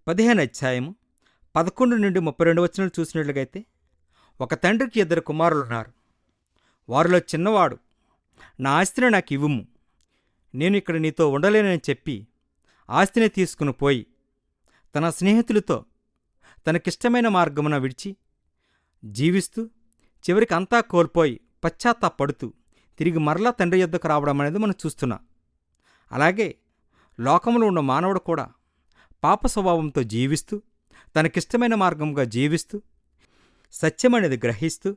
15:11-32 చూసినట్లుగైతే ఒక తండ్రికి 2 కుమారులు ఉన్నారు. వారిలో చిన్నవాడు, నా ఆస్తిని నాకు ఇవ్వుము, నేను ఇక్కడ నీతో ఉండలేనని చెప్పి ఆస్తిని తీసుకుని పోయి తన స్నేహితులతో తనకిష్టమైన మార్గమున విడిచి జీవిస్తూ చివరికి అంతా కోల్పోయి పశ్చాత్తాపడుతూ తిరిగి మరలా తండ్రి యొద్దకు రావడం అనేది మనం చూస్తున్నాం. అలాగే లోకంలో ఉన్న మానవుడు కూడా పాప స్వభావంతో జీవిస్తూ తనకిష్టమైన మార్గంగా జీవిస్తూ సత్యం అనేది గ్రహిస్తూ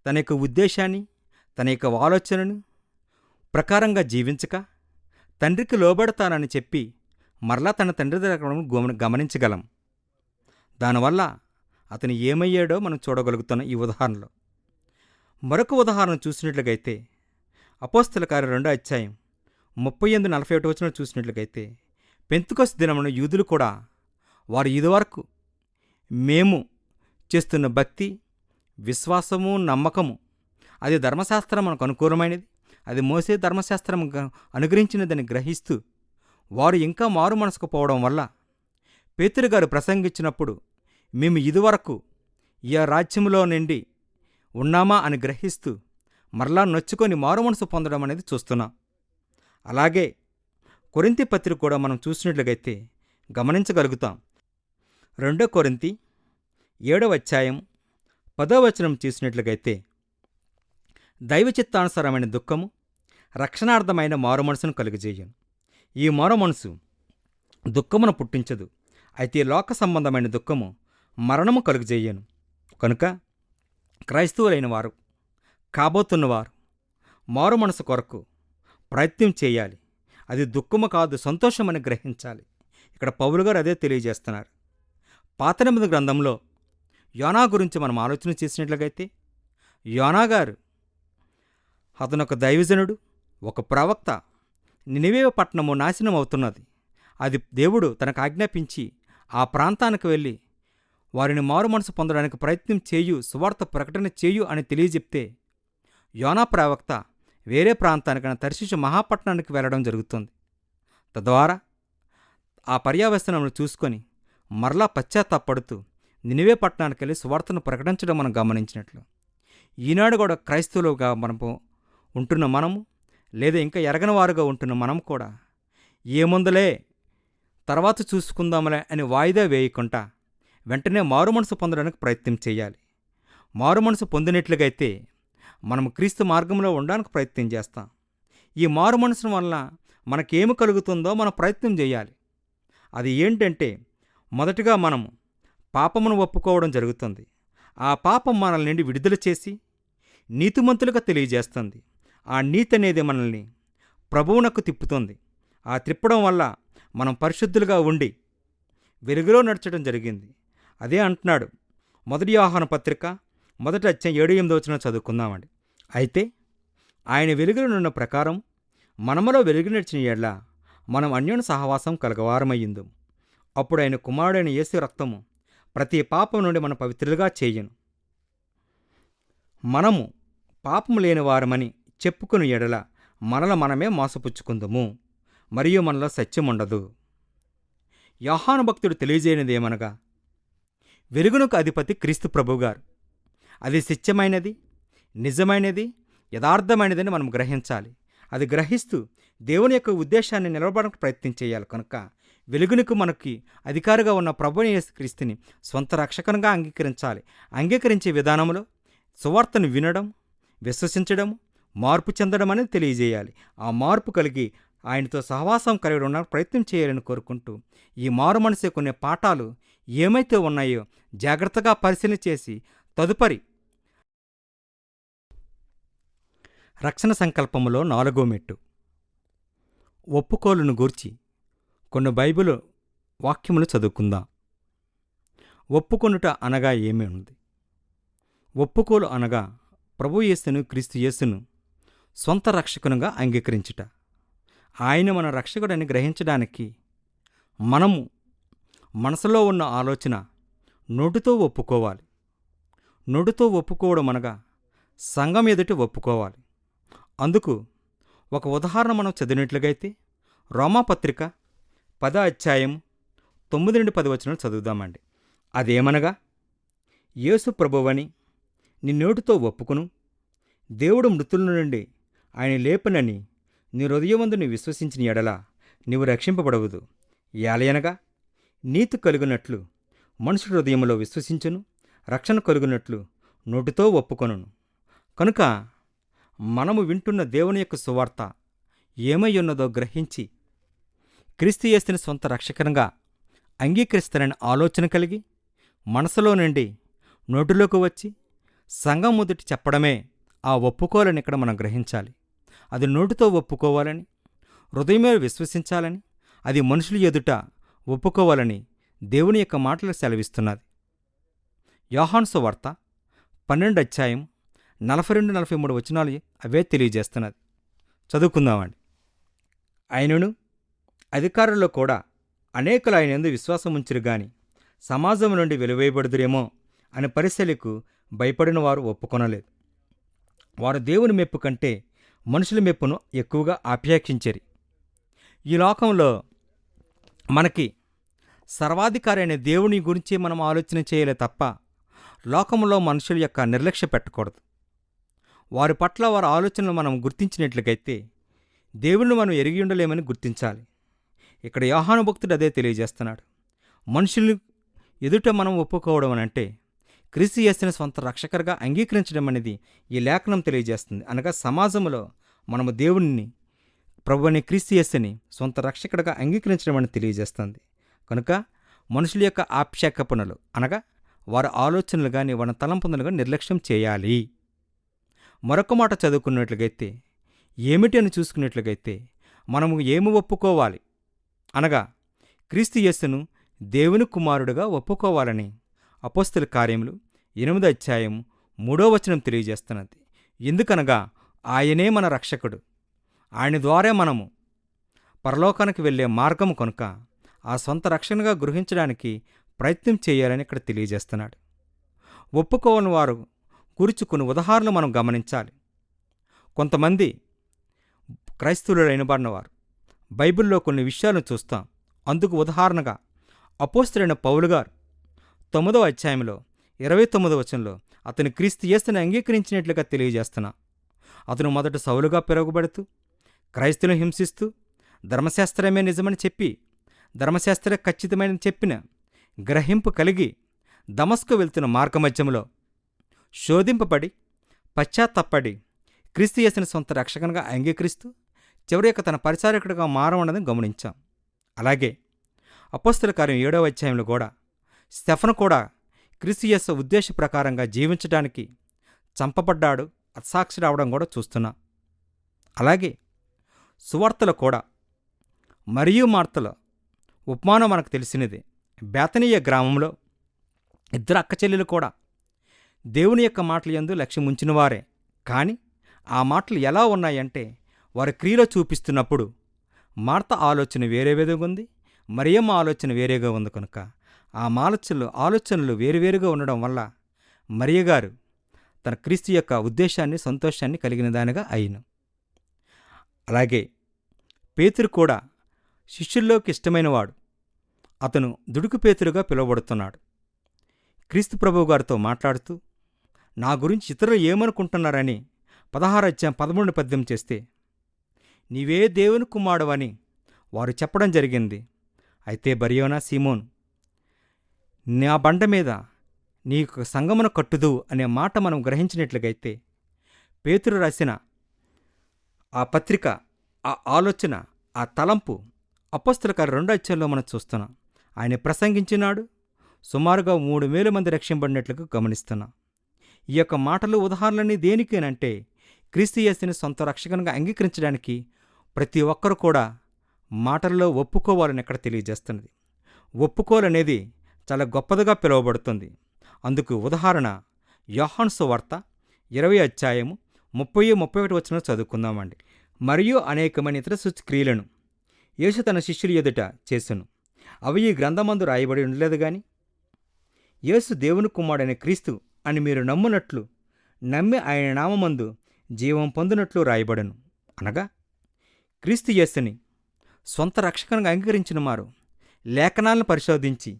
తన యొక్క ఉద్దేశాన్ని, తన యొక్క ఆలోచనను ప్రకారంగా జీవించక తండ్రికి లోబడతానని చెప్పి మరలా తన తండ్రి దగ్గర గమనించగలం. దానివల్ల అతను ఏమయ్యాడో మనం చూడగలుగుతున్నాం ఈ ఉదాహరణలో. మరొక ఉదాహరణ చూసినట్లుగైతే అపోస్తల కార్యం 2:38-41 చూసినట్లుగైతే పెంతెకొస్తు దినమున యూదులు కూడా వారు ఇదివరకు మేము చేస్తున్న భక్తి, విశ్వాసము, నమ్మకము అది ధర్మశాస్త్రం మనకు అనుకూలమైనది, అది మోసే ధర్మశాస్త్రం అనుగ్రహించినదని గ్రహిస్తూ వారు ఇంకా మారు మనసుకు పోవడం వల్ల పేతురు గారు ప్రసంగించినప్పుడు మేము ఇదివరకు ఈ రాజ్యంలో నుండి ఉన్నామా అని గ్రహిస్తూ మరలా నొచ్చుకొని మారుమనసు పొందడం అనేది చూస్తున్నాం. అలాగే కొరింథీ పత్రిక కూడా మనం చూసినట్లుగైతే గమనించగలుగుతాం. 2 కొరింథీ 7వ అధ్యాయం 10వ వచనం చూసినట్లుగైతే దైవ చిత్తానుసారమైన దుఃఖము రక్షణార్థమైన మారుమనసును కలుగజేయను. ఈ మారుమనసు దుఃఖమును పుట్టించదు, అయితే లోక సంబంధమైన దుఃఖము మరణము కలుగజేయను. కనుక క్రైస్తవులైన వారు కాబోతున్నవారు మారుమనసు కొరకు ప్రయత్నం చేయాలి. అది దుఃఖము కాదు, సంతోషమని గ్రహించాలి. ఇక్కడ పౌలు గారు అదే తెలియజేస్తున్నారు. పాత నిబంధన గ్రంథంలో యోనా గురించి మనం ఆలోచన చేసినట్లుగైతే యోనా గారు అతనొక దైవజనుడు, ఒక ప్రవక్త. నినివే పట్టణము నాశనం అవుతున్నది. అది దేవుడు తనకు ఆజ్ఞాపించి ఆ ప్రాంతానికి వెళ్ళి వారిని మారుమనసు పొందడానికి ప్రయత్నం చేయు, సువార్త ప్రకటన చేయు అని తెలియజెప్తే యోనా ప్రవక్త వేరే ప్రాంతానికైనా తర్షీషు మహాపట్టణానికి వెళ్ళడం జరుగుతుంది. తద్వారా ఆ పర్యావసనను చూసుకొని మరలా పశ్చాత్తాపడుతూ నినివే పట్టణానికి వెళ్ళి సువార్తను ప్రకటించడం మనం గమనించినట్లు ఈనాడు కూడా క్రైస్తవులుగా మనము ఉంటున్న మనము, లేదా ఇంకా ఎరగని వారుగా ఉంటున్న మనం కూడా ఏముందలే తర్వాత చూసుకుందాంలే అని వాయిదా వేయకుండా వెంటనే మారుమనసు పొందడానికి ప్రయత్నం చేయాలి. మారుమనసు పొందినట్లుగైతే మనం క్రీస్తు మార్గంలో ఉండడానికి ప్రయత్నం చేస్తాం. ఈ మారుమనసు వల్ల మనకేమి కలుగుతుందో మనం ప్రయత్నం చేయాలి. అది ఏంటంటే మొదటిగా మనము పాపమును ఒప్పుకోవడం జరుగుతుంది. ఆ పాపం మనల్ని నుండి విడుదల చేసి నీతిమంతులుగా తెలియజేస్తుంది. ఆ నీతి అనేది మనల్ని ప్రభువునకు తిప్పుతుంది. ఆ తిప్పడం వల్ల మనం పరిశుద్ధులుగా ఉండి వెలుగులో నడచడం జరిగింది. అదే అంటున్నాడు 1 యోహాను పత్రిక 1వ అధ్యాయం 7-8 వచనం చదువుకుందామండి. అయితే ఆయన వెలుగులో ఉన్న ప్రకారం మనములో వెలుగు నడిచిన యెడల మనం అన్యోన్య సహవాసం కలగవారమయ్యిందు. అప్పుడు ఆయన కుమారుడైన యేసు రక్తము ప్రతి పాపం నుండి మన పవిత్రులుగా చేయను. మనము పాపము లేని వారమని చెప్పుకుని ఎడల మనమే మోసపుచ్చుకుందుము, మరియు మనలో సత్యముండదు. యోహాను భక్తుడు తెలియజేయనిదేమనగా వెలుగునకు అధిపతి క్రీస్తు ప్రభువుగారు. అది సత్యమైనది, నిజమైనది, యథార్థమైనదని మనం గ్రహించాలి. అది గ్రహిస్తూ దేవుని యొక్క ఉద్దేశాన్ని నిలబడడానికి ప్రయత్నం చేయాలి. కనుక వెలుగునకు మనకి అధికారిగా ఉన్న ప్రభువైన యేసుక్రీస్తుని స్వంత రక్షకునిగా అంగీకరించాలి. అంగీకరించే విధానంలో సువార్తను వినడం, విశ్వసించడం, మార్పు చెందడం అనేది తెలియజేయాలి. ఆ మార్పు కలిగి ఆయనతో సహవాసం కలిగి ఉండడానికి ప్రయత్నం చేయాలని కోరుకుంటూ ఈ మారు మనసే కొన్ని పాఠాలు ఏమైతే ఉన్నాయో జాగ్రత్తగా పరిశీలన చేసి తదుపరి రక్షణ సంకల్పములో 4వ మెట్టు ఒప్పుకోలును గూర్చి కొన్ని బైబిలు వాక్యములు చదువుకుందాం. ఒప్పుకొనుట అనగా ఏమి ఉంది? ఒప్పుకోలు అనగా ప్రభు యేసును, క్రీస్తు యేసును సొంత రక్షకునిగా అంగీకరించుట. ఆయన మన రక్షకుడని గ్రహించడానికి మనము మనసులో ఉన్న ఆలోచన నోటితో ఒప్పుకోవాలి. నోటితో ఒప్పుకోవడం అనగా సంఘం ఎదుటి ఒప్పుకోవాలి. అందుకు ఒక ఉదాహరణ మనం చదివినట్లుగైతే రోమాపత్రిక 10వ అధ్యాయం 9-10 వచనాలు చదువుదామండి. అదేమనగా యేసు ప్రభువని నీ నోటితో ఒప్పుకును, దేవుడు మృతుల నుండి ఆయన లేపనని నీ హృదయమందు నీ విశ్వసించిన ఎడల నీవు రక్షింపబడవదు. ఏలయనగా నీతి కలుగునట్లు మనుషుల హృదయంలో విశ్వసించును, రక్షణ కలుగునట్లు నోటితో ఒప్పుకొనును. కనుక మనము వింటున్న దేవుని యొక్క సువార్త ఏమై ఉన్నదో గ్రహించి క్రీస్తు యేసుని సొంత రక్షకునిగా అంగీకరిస్తారని ఆలోచన కలిగి మనసులో నుండి నోటిలోకి వచ్చి సంఘం మొదటి చెప్పడమే ఆ ఒప్పుకోవాలని ఇక్కడ మనం గ్రహించాలి. అది నోటితో ఒప్పుకోవాలని, హృదయమే విశ్వసించాలని, అది మనుషుల ఎదుట ఒప్పుకోవాలని దేవుని యొక్క మాటలు సెలవిస్తున్నది. యోహాను సువార్త 12వ అధ్యాయం 42-43 వచనాలు అవే తెలియజేస్తున్నది. చదువుకుందామండి. ఆయనను అధికారుల్లో కూడా అనేకులు ఆయన యందు విశ్వాసం ఉంచిరు గాని సమాజం నుండి వెలువేయబడుదురేమో అని పరిశీలకు భయపడిన వారు ఒప్పుకొనలేదు. వారు దేవుని మెప్పు కంటే మనుషుల మెప్పును ఎక్కువగా ఆపేక్షించరి. ఈ లోకంలో మనకి సర్వాధికారి అయిన దేవుని గురించి మనం ఆలోచన చేయలే తప్ప లోకంలో మనుషుల యొక్క నిర్లక్ష్య పెట్టకూడదు. వారి పట్ల వారి ఆలోచనలు మనం గుర్తించినట్లయితే దేవుణ్ణి మనం ఎరిగి ఉండలేమని గుర్తించాలి. ఇక్కడ యోహాను భక్తుడు అదే తెలియజేస్తున్నాడు. మనుషులు ఎదుట మనం ఒప్పుకోవడం అని అంటే క్రీస్తు యేసుని సొంత రక్షకుడిగా అంగీకరించడం అనేది ఈ లేఖనం తెలియజేస్తుంది. అనగా సమాజంలో మనము దేవుణ్ణి ప్రభువుని క్రీస్తు యేసుని సొంత రక్షకుడిగా అంగీకరించడం అని తెలియజేస్తుంది. కనుక మనుషుల యొక్క ఆక్షేపణలు అనగా వారి ఆలోచనలు కానీ వారి తలంపులను కానీ నిర్లక్ష్యం చేయాలి. మరొక మాట చదువుకున్నట్లుగైతే ఏమిటి అని చూసుకున్నట్లుగైతే మనము ఏమి ఒప్పుకోవాలి అనగా క్రీస్తు యేసును దేవుని కుమారుడుగా ఒప్పుకోవాలని అపోస్తల కార్యములు 8వ అధ్యాయం 3వ వచనం తెలియజేస్తున్నది. ఎందుకనగా ఆయనే మన రక్షకుడు, ఆయన ద్వారా మనము పరలోకానికి వెళ్ళే మార్గము కనుక ఆ సొంత రక్షణగా గ్రహించడానికి ప్రయత్నం చేయాలని ఇక్కడ తెలియజేస్తున్నాడు. ఒప్పుకోని వారు గురించి కొన్ని ఉదాహరణలు మనం గమనించాలి. కొంతమంది క్రైస్తవులు అయినబడినవారు బైబిల్లో కొన్ని విషయాలను చూస్తాం. అందుకు ఉదాహరణగా అపోస్తలుడైన పౌలు గారు 9వ అధ్యాయంలో 29వ వచనంలో అతను క్రీస్తు యేసుని అంగీకరించినట్లుగా తెలియజేస్తున్నా. అతను మొదట సౌలుగా పిలువబడుతూ క్రైస్తులను హింసిస్తూ ధర్మశాస్త్రమే నిజమని చెప్పి ధర్మశాస్త్ర ఖచ్చితమైన చెప్పిన గ్రహింపు కలిగి దమస్కు వెళ్తున్న మార్గమధ్యంలో శోధింపబడి పశ్చాత్తపడి క్రీస్తు యేసుని సొంత రక్షకునిగా అంగీకరిస్తూ చివరి యొక్క తన పరిచారకుడిగా మారవన్నది గమనించాం. అలాగే అపోస్తల కార్యం 7వ అధ్యాయంలో కూడా స్టెఫను కూడా క్రీస్తు యేసు ఉద్దేశ ప్రకారంగా జీవించడానికి చంపబడ్డాడు, అసాక్షి రావడం కూడా చూస్తున్నాం. అలాగే సువార్తలు కూడా మరియు మార్తల ఉపమానం మనకు తెలిసినదే. బేతనీయ గ్రామంలో ఇద్దరు అక్కచెల్లెలు కూడా దేవుని యొక్క మాటలు యందు లక్ష్యం ఉంచినవారే. కానీ ఆ మాటలు ఎలా ఉన్నాయంటే వారి క్రియలో చూపిస్తున్నప్పుడు మార్త ఆలోచన వేరే విధంగా ఉంది, మరియమ్మ ఆలోచన వేరేగా ఉంది. కనుక ఆ ఆలోచనలు వేరువేరుగా ఉండడం వల్ల మరియగారు తన క్రీస్తు యొక్క ఉద్దేశాన్ని సంతోషాన్ని కలిగిన దానిగా అయిను. అలాగే పేతురు కూడా శిష్యుల్లోకి ఇష్టమైనవాడు. అతను దుడుకు పేతురుగా పిలువబడుతున్నాడు. క్రీస్తు ప్రభువు గారితో మాట్లాడుతూ నా గురించి ఇతరులు ఏమనుకుంటున్నారని 16 అధ్యాయం 13-18 చేస్తే నీవే దేవుని కుమారుడవని వారు చెప్పడం జరిగింది. అయితే బర్యోనా సీమోను, నా బండ మీద నీకు సంగమును కట్టుదు అనే మాట మనం గ్రహించినట్లుగైతే పేతురు రాసిన ఆ పత్రిక, ఆ ఆలోచన, ఆ తలంపు అపోస్తల కార్యం 2వ అధ్యాయంలో మనం చూస్తున్నాం. ఆయన ప్రసంగించినాడు, సుమారుగా 3,000 మంది రక్షింపబడినట్లుగా గమనిస్తున్నాం. ఈ యొక్క మాటలు ఉదాహరణలన్నీ దేనికేనంటే క్రీస్తు యేసుని సొంత రక్షకునిగా అంగీకరించడానికి ప్రతి ఒక్కరు కూడా మాటల్లో ఒప్పుకోవాలని ఎక్కడ తెలియజేస్తున్నది. ఒప్పుకోవాలనేది చాలా గొప్పదిగా పిలువబడుతుంది. అందుకు ఉదాహరణ యోహాను సువార్త 20వ అధ్యాయం 30-31 వచనం చదువుకుందామండి. మరియు అనేకమైన ఇతర సూచక్రియలను యేసు తన శిష్యుల ఎదుట చేసెను. అవి ఈ గ్రంథమందు రాయబడి ఉండలేదు గాని యేసు దేవుని కుమారుడైన క్రీస్తు అని మీరు నమ్మునట్లు నమ్మి ఆయన నామమందు జీవం పొందినట్లు రాయబడను. అనగా క్రీస్తు యేసుని సొంత రక్షకునిగా అంగీకరించిన వారు లేఖనాలను పరిశోధించి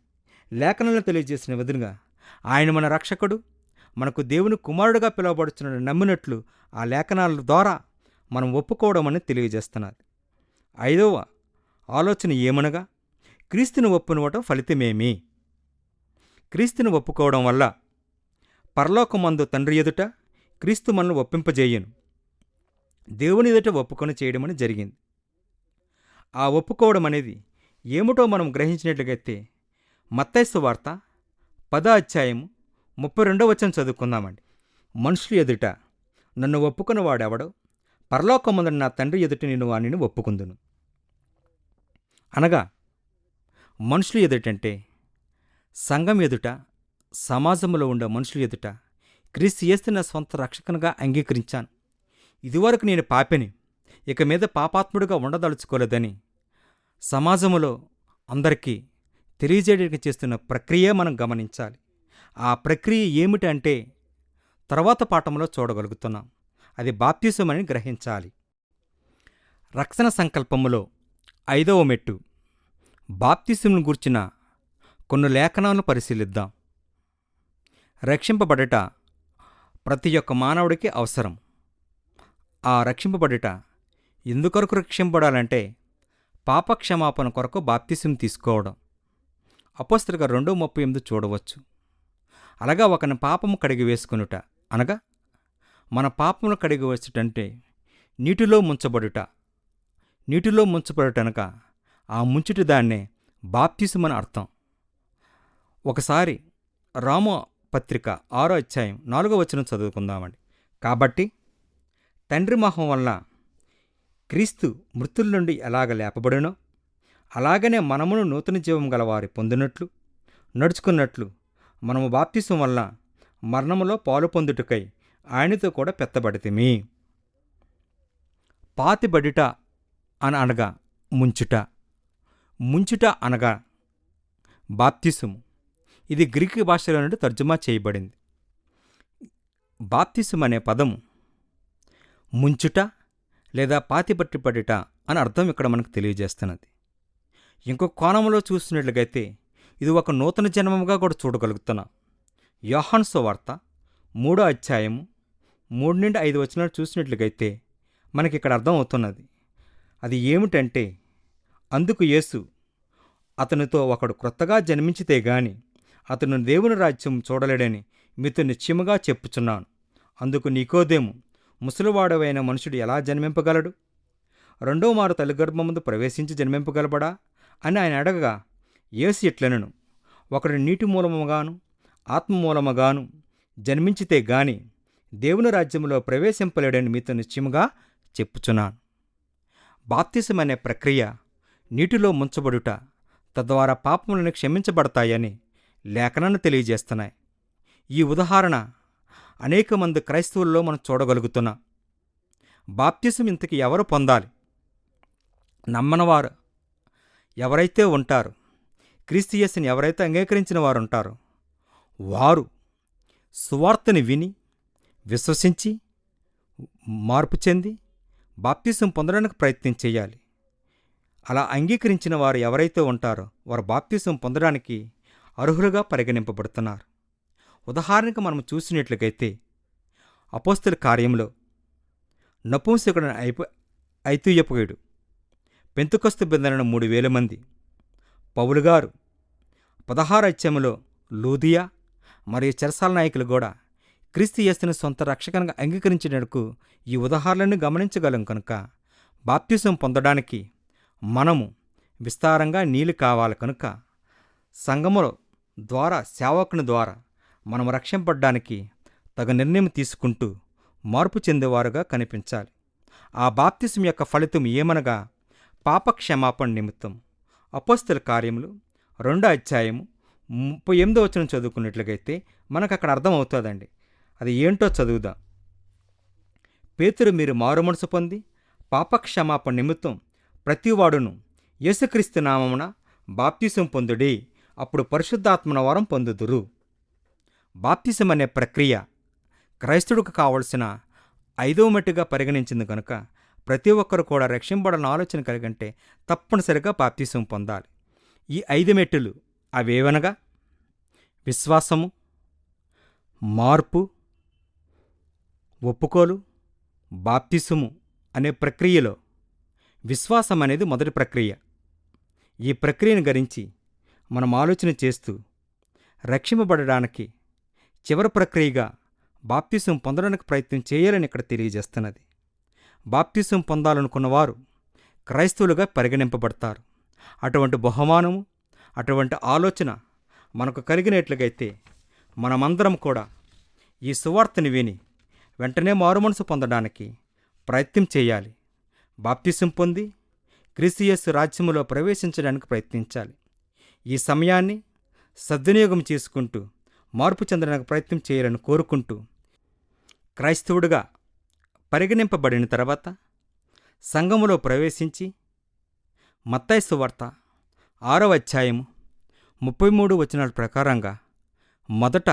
లేఖనాలను తెలియజేసిన విధంగా ఆయన మన రక్షకుడు, మనకు దేవుని కుమారుడుగా పిలువబడుచున్న నమ్మినట్లు ఆ లేఖనాల ద్వారా మనం ఒప్పుకోవడం అని తెలియజేస్తున్నారు. 5వ ఆలోచన ఏమనగా క్రీస్తుని ఒప్పుకోవడం ఫలితమేమి? క్రీస్తుని ఒప్పుకోవడం వల్ల పరలోకమందు తండ్రి ఎదుట క్రీస్తు మనల్ని ఒప్పింపజేయను, దేవుని ఎదుట ఒప్పుకొని చేయడం అని జరిగింది. ఆ ఒప్పుకోవడం అనేది ఏమిటో మనం గ్రహించినట్లుగైతే మత్తయి సువార్త 10వ అధ్యాయం 32వ వచనం చదువుకుందామండి. మనుషుల ఎదుట నన్ను ఒప్పుకున్న వాడెవడో పరలోకమందున నా తండ్రి ఎదుట నేను వానిని ఒప్పుకుందును. అనగా మనుషులు ఎదుటంటే సంఘం ఎదుట, సమాజంలో ఉండే మనుషుల ఎదుట క్రీస్తు యేసుని నా స్వంత రక్షకునిగా అంగీకరించాను, ఇదివరకు నేను పాపిని, ఇక మీద పాపాత్ముడిగా ఉండదలుచుకోలేదని సమాజంలో అందరికీ తెలియజేయడానికి చేస్తున్న ప్రక్రియ మనం గమనించాలి. ఆ ప్రక్రియ ఏమిటంటే తర్వాత పాఠంలో చూడగలుగుతున్నాం. అది బాప్తిసమని గ్రహించాలి. రక్షణ సంకల్పములో 5వ మెట్టు బాప్తిసమును గూర్చిన కొన్ని లేఖనాలను పరిశీలిద్దాం. రక్షింపబడట ప్రతి ఒక్క మానవుడికి అవసరం. ఆ రక్షింపబడుట ఎందుకొరకు రక్షింపబడాలంటే పాపక్షమాపణ కొరకు బాప్తిసం తీసుకోవడం. అపోస్తలుగా 2:38 చూడవచ్చు. అలాగా ఒకని పాపము కడిగి వేసుకొనుట అనగా మన పాపమును కడిగి వచ్చుటంటే నీటిలో ముంచబడుట. నీటిలో ముంచబడుటనక ఆ ముంచుటి దాన్నే బాప్తిసమని అర్థం. ఒకసారి రామ పత్రిక 6వ అధ్యాయం 4వ వచనం చదువుకుందామండి. కాబట్టి తండ్రి మోహం వలన క్రీస్తు మృతుల నుండి ఎలాగ లేపబడినో అలాగనే మనమును నూతన జీవం గలవారి పొందినట్లు నడుచుకున్నట్లు మనము బాప్తిసం వల్ల మరణములో పాలు పొందుటకై ఆయనతో కూడా పెత్తబడితిమి. పాతిబడిట అని అనగా ముంచుట, ముంచుట అనగా బాప్తిసము. ఇది గ్రీకు భాషలో నుండి తర్జుమా చేయబడింది. బాప్తిసం అనే పదము ముంచుట లేదా పాతిపట్టిపడుట అని అర్థం ఇక్కడ మనకు తెలియజేస్తున్నది. ఇంకొక కోణంలో చూసినట్లుగైతే ఇది ఒక నూతన జన్మముగా కూడా చూడగలుగుతున్నాం. యోహాను సువార్త 3వ అధ్యాయము 3-5 వచనాలు చూసినట్లుగైతే మనకి ఇక్కడ అర్థం అవుతున్నది. అది ఏమిటంటే, అందుకు యేసు అతనితో ఒకడు క్రొత్తగా జన్మించితే గాని అతను దేవుని రాజ్యం చూడలేడని మీతో నిశ్చయముగా చెప్పుచున్నాను. అందుకు నికోదేము, ముసలివాడవైన మనుషుడు ఎలా జన్మింపగలడు? రెండో మారు తల్లి గర్భమందు ప్రవేశించి జన్మింపగలబడా అని ఆయన అడగగా యేసు ఇట్లనెను, ఒకడు నీటి మూలముగాను ఆత్మ మూలముగాను జన్మించితే గాని దేవుని రాజ్యంలో ప్రవేశింపలేడని మీతో నిశ్చయముగా చెప్పుచున్నాను. బాప్తిసం అనే ప్రక్రియ నీటిలో ముంచబడుట, తద్వారా పాపములను క్షమించబడతాయని లేఖనాన్ని తెలియజేస్తున్నాయి. ఈ ఉదాహరణ అనేక మంది క్రైస్తవుల్లో మనం చూడగలుగుతున్నాం. బాప్తిసం ఇంతకీ ఎవరు పొందాలి? నమ్మనవారు ఎవరైతే ఉంటారో, క్రీస్తు యేసుని ఎవరైతే అంగీకరించిన వారు ఉంటారో వారు సువార్తని విని విశ్వసించి మార్పు చెంది బాప్తిసం పొందడానికి ప్రయత్నం చేయాలి. అలా అంగీకరించిన వారు ఎవరైతే ఉంటారో వారు బాప్తిసం పొందడానికి అర్హులుగా పరిగణింపబడుతున్నారు. ఉదాహరణకు మనం చూసినట్లయితే అపోస్తల కార్యంలో నపుంసకుడైన ఐతుయపుయుడు పెంతుకొస్తు బెందలను 3,000 మంది, పౌలుగారు 16వ అధ్యాయంలో లూదియా మరియు చెరసాల నాయకులు కూడా క్రీస్తు యేసుని సొంత రక్షకనగా అంగీకరించినందుకు ఈ ఉదాహరణను గమనించగలం. కనుక బాప్తిసం పొందడానికి మనము విస్తారంగా నీళ్లు కావాలి. కనుక సంఘముల ద్వారా, సేవకుని ద్వారా మనం రక్షింపబడ్డానికి తగు నిర్ణయం తీసుకుంటూ మార్పు చెందేవారుగా కనిపించాలి. ఆ బాప్తిసం యొక్క ఫలితం ఏమనగా పాపక్షమాపణ నిమిత్తం. అపోస్తల కార్యములు 2వ అధ్యాయము 38వ వచనం చదువుకున్నట్లయితే మనకు అక్కడ అర్థమవుతుందండి. అది ఏంటో చదువుదాం. పేతురు, మీరు మారుమనసు పొంది పాపక్షమాపణ నిమిత్తం ప్రతివాడును యేసుక్రీస్తు నామమున బాప్తిసం పొందుడి, అప్పుడు పరిశుద్ధాత్మన వరం పొందుదురు. బాప్తిసం అనే ప్రక్రియ క్రైస్తవుడికి కావలసిన 5వ మెట్టుగా పరిగణించింది. కనుక ప్రతి ఒక్కరు కూడా రక్షింపబడాలని ఆలోచన కలిగంటే తప్పనిసరిగా బాప్తిసం పొందాలి. ఈ 5 మెట్టులు అవేవనగా విశ్వాసము, మార్పు, ఒప్పుకోలు, బాప్తిసము అనే ప్రక్రియలో విశ్వాసం అనేది మొదటి ప్రక్రియ. ఈ ప్రక్రియను గురించి మనం ఆలోచన చేస్తూ రక్షింపబడడానికి చివరి ప్రక్రియగా బాప్తిసం పొందడానికి ప్రయత్నం చేయాలని ఇక్కడ తెలియజేస్తున్నది. బాప్తిసం పొందాలనుకున్నవారు క్రైస్తవులుగా పరిగణింపబడతారు. అటువంటి బహుమానము, అటువంటి ఆలోచన మనకు కలిగినట్లుగైతే మనమందరం కూడా ఈ సువార్తని విని వెంటనే మారుమనసు పొందడానికి ప్రయత్నం చేయాలి. బాప్తిసం పొంది క్రీస్తు యేసు రాజ్యములో ప్రవేశించడానికి ప్రయత్నించాలి. ఈ సమయాన్ని సద్వినియోగం చేసుకుంటూ మార్పు చెందడానికి ప్రయత్నం చేయాలని కోరుకుంటూ, క్రైస్తవుడిగా పరిగణింపబడిన తర్వాత సంఘములో ప్రవేశించి మత్తయి సువార్త 6వ అధ్యాయము 33 వచనాల ప్రకారంగా మొదట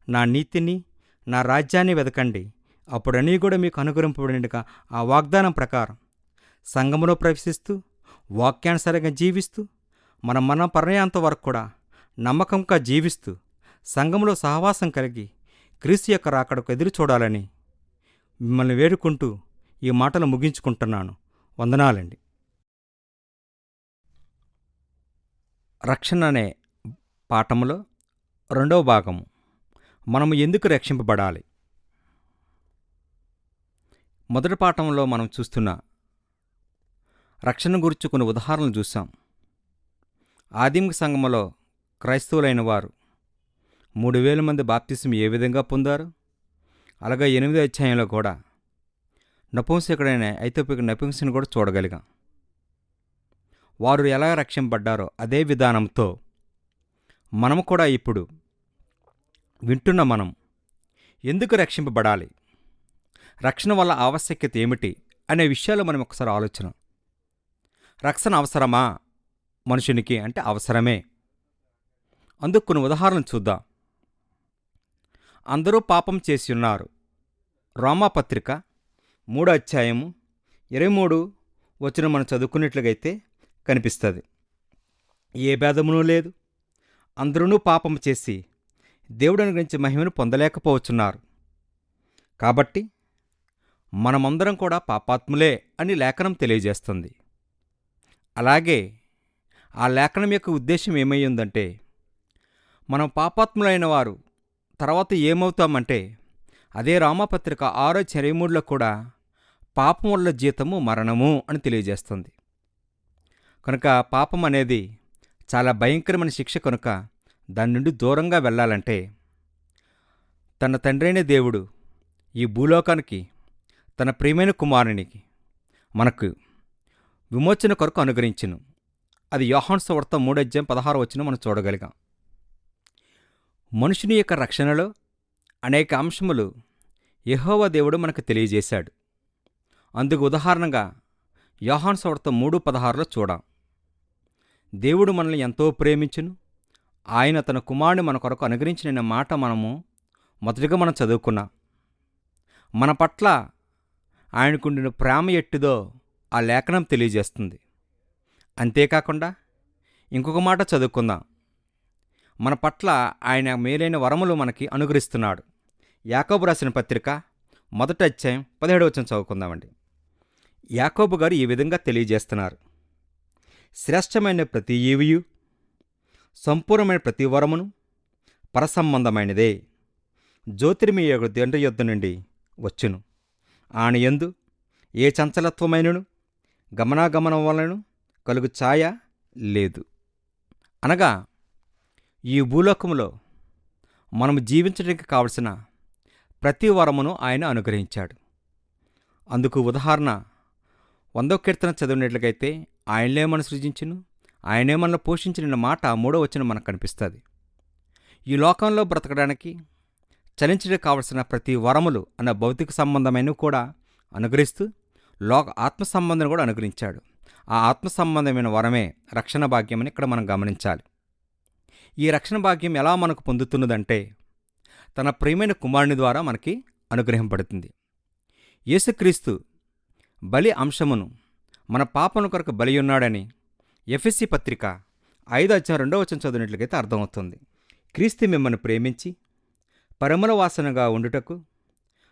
నా నీతిని, నా రాజ్యాన్ని వెదకండి, అప్పుడన్నీ కూడా మీకు అనుగ్రహింపబడినట్టుగా ఆ వాగ్దానం ప్రకారం సంఘములో ప్రవేశిస్తూ వాక్యానుసారంగా జీవిస్తూ మన పర్యాయంత వరకు కూడా నమ్మకంగా జీవిస్తూ సంఘంలో సహవాసం కలిగి క్రీస్తు యొక్క రాకడకు ఎదురు చూడాలని మిమ్మల్ని వేడుకుంటూ ఈ మాటలు ముగించుకుంటున్నాను. వందనాలండి. రక్షణ అనే పాఠములో రెండవ భాగము, మనము ఎందుకు రక్షింపబడాలి. మొదటి పాఠంలో మనం చూస్తున్న రక్షణ గురించి కొన్ని ఉదాహరణలు చూసాం. ఆదిమ సంఘములో క్రైస్తవులైన వారు 3,000 మంది బాప్తిసం ఏ విధంగా పొందారు, అలాగే 8వ అధ్యాయంలో కూడా నపుంసకుడైన ఐథియోపియా నపుంసకుని కూడా చూడగలిగాం. వారు ఎలా రక్షింపబడ్డారో అదే విధానంతో మనము కూడా ఇప్పుడు వింటున్న మనం ఎందుకు రక్షింపబడాలి, రక్షణ వల్ల ఆవశ్యకత ఏమిటి అనే విషయాలు మనం ఒకసారి ఆలోచన. రక్షణ అవసరమా మనుషునికి అంటే అవసరమే. అందుకు కొన్ని ఉదాహరణలు చూద్దాం. అందరూ పాపం చేసి ఉన్నారు. రోమాపత్రిక 3వ అధ్యాయము 23 వచనం మనం చదువుకున్నట్లుగైతే కనిపిస్తుంది. ఏ భేదమునూ లేదు, అందరూ పాపం చేసి దేవుడిని గురించి మహిమను పొందలేకపోవచ్చున్నారు. కాబట్టి మనమందరం కూడా పాపాత్ములే అని లేఖనం తెలియజేస్తుంది. అలాగే ఆ లేఖనం యొక్క ఉద్దేశం ఏమయ్యిందంటే, మనం పాపాత్ములైన వారు తర్వాత ఏమవుతామంటే, అదే రామపత్రిక 6:23లో కూడా పాపం వల్ల జీతము మరణము అని తెలియజేస్తుంది. కనుక పాపం అనేది చాలా భయంకరమైన శిక్ష. కనుక దాని నుండి దూరంగా వెళ్ళాలంటే తన తండ్రైన దేవుడు ఈ భూలోకానికి తన ప్రియమైన కుమారునికి మనకు విమోచన కొరకు అనుగ్రహించును. అది యోహాను సువార్త 3:16 మనం చూడగలిగాం. మనుషుని యొక్క రక్షణలో అనేక అంశములు యెహోవా దేవుడు మనకు తెలియజేశాడు. అందుకు ఉదాహరణగా యోహాను సువార్త 3:16లో చూడాం. దేవుడు మనల్ని ఎంతో ప్రేమించును, ఆయన తన కుమారుని మన కొరకు అనుగ్రహించిన మాట మనము మొదటిగా మనం చదువుకున్నాం. మన పట్ల ఆయనకుండిన ప్రేమ ఎట్టిదో ఆ లేఖనం తెలియజేస్తుంది. అంతేకాకుండా ఇంకొక మాట చదువుకుందాం. మన పట్ల ఆయన మేలైన వరములు మనకి అనుగ్రహిస్తున్నాడు. యాకోబు రాసిన పత్రిక 1వ అధ్యాయం 17వ వచనం చదువుకుందామండి. యాకోబు గారు ఈ విధంగా తెలియజేస్తున్నారు. శ్రేష్టమైన ప్రతి ఈవియు సంపూర్ణమైన ప్రతి వరమును పరసంబంధమైనదే, జ్యోతిర్మయ తండ్రి యొద్ద నుండి వచ్చును. ఆయన యందు ఏ చంచలత్వమైనను గమనాగమనం వలన కలుగు ఛాయ లేదు. అనగా ఈ భూలోకములో మనము జీవించడానికి కావలసిన ప్రతి వరమును ఆయన అనుగ్రహించాడు. అందుకు ఉదాహరణ 100వ కీర్తన చదివినట్లయితే ఆయనలే మనం సృజించును, ఆయనే మనల్ని పోషించిన మాట 3వ వచనం మనకు కనిపిస్తుంది. ఈ లోకంలో బ్రతకడానికి చలించడానికి కావలసిన ప్రతి వరములు అన్న భౌతిక సంబంధమైనవి కూడా అనుగ్రహిస్తూ ఆత్మ సంబంధం కూడా అనుగ్రహించాడు. ఆ ఆత్మ సంబంధమైన వరమే రక్షణ భాగ్యమని ఇక్కడ మనం గమనించాలి. ఈ రక్షణ భాగ్యం ఎలా మనకు పొందుతున్నదంటే తన ప్రియమైన కుమారుని ద్వారా మనకి అనుగ్రహింపబడుతుంది. యేసుక్రీస్తు బలి అంశమును మన పాపను కొరకు బలి ఉన్నాడని ఎఫెసీ పత్రిక 5:2 చదివినట్లయితే అర్థమవుతుంది. క్రీస్తు మిమ్మల్ని ప్రేమించి పరిమళ వాసనగా ఉండుటకు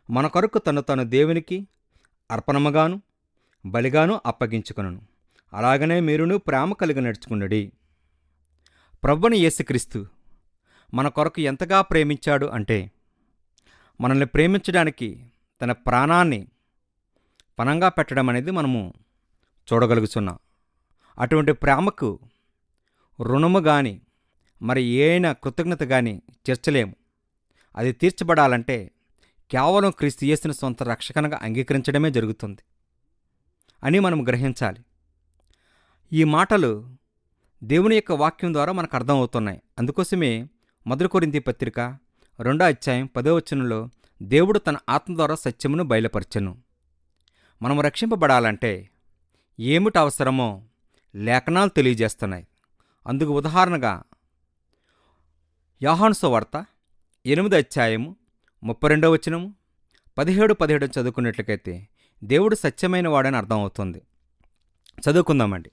మన కొరకు తను దేవునికి అర్పణముగాను బలిగాను అప్పగించుకొనును. అలాగనే మీరును ప్రేమ కలిగి నడుచుకున్నడి. ప్రభువైన యేసుక్రీస్తు మన కొరకు ఎంతగా ప్రేమించాడు అంటే మనల్ని ప్రేమించడానికి తన ప్రాణాన్ని పణంగా పెట్టడం అనేది మనము చూడగలుగుతున్నాం. అటువంటి ప్రేమకు రుణము కానీ మరి ఏమైనా కృతజ్ఞత కానీ తీర్చలేము. అది తీర్చబడాలంటే కేవలం క్రీస్తు యేసుని సొంత రక్షకనగా అంగీకరించడమే జరుగుతుంది అని మనం గ్రహించాలి. ఈ మాటలు దేవుని యొక్క వాక్యం ద్వారా మనకు అర్థమవుతున్నాయి. అందుకోసమే 1 కొరింథీ పత్రిక 2వ అధ్యాయం 10వ వచనంలో దేవుడు తన ఆత్మ ద్వారా సత్యమును బయలుపరచెను. మనం రక్షింపబడాలంటే ఏమిటి అవసరమో లేఖనాలు తెలియజేస్తున్నాయి. అందుకు ఉదాహరణగా యోహాను సువార్త 8వ అధ్యాయము 32వ వచనము 17 చదువుకున్నట్లయితే దేవుడు సత్యమైన వాడని అర్థమవుతుంది. చదువుకుందామండి.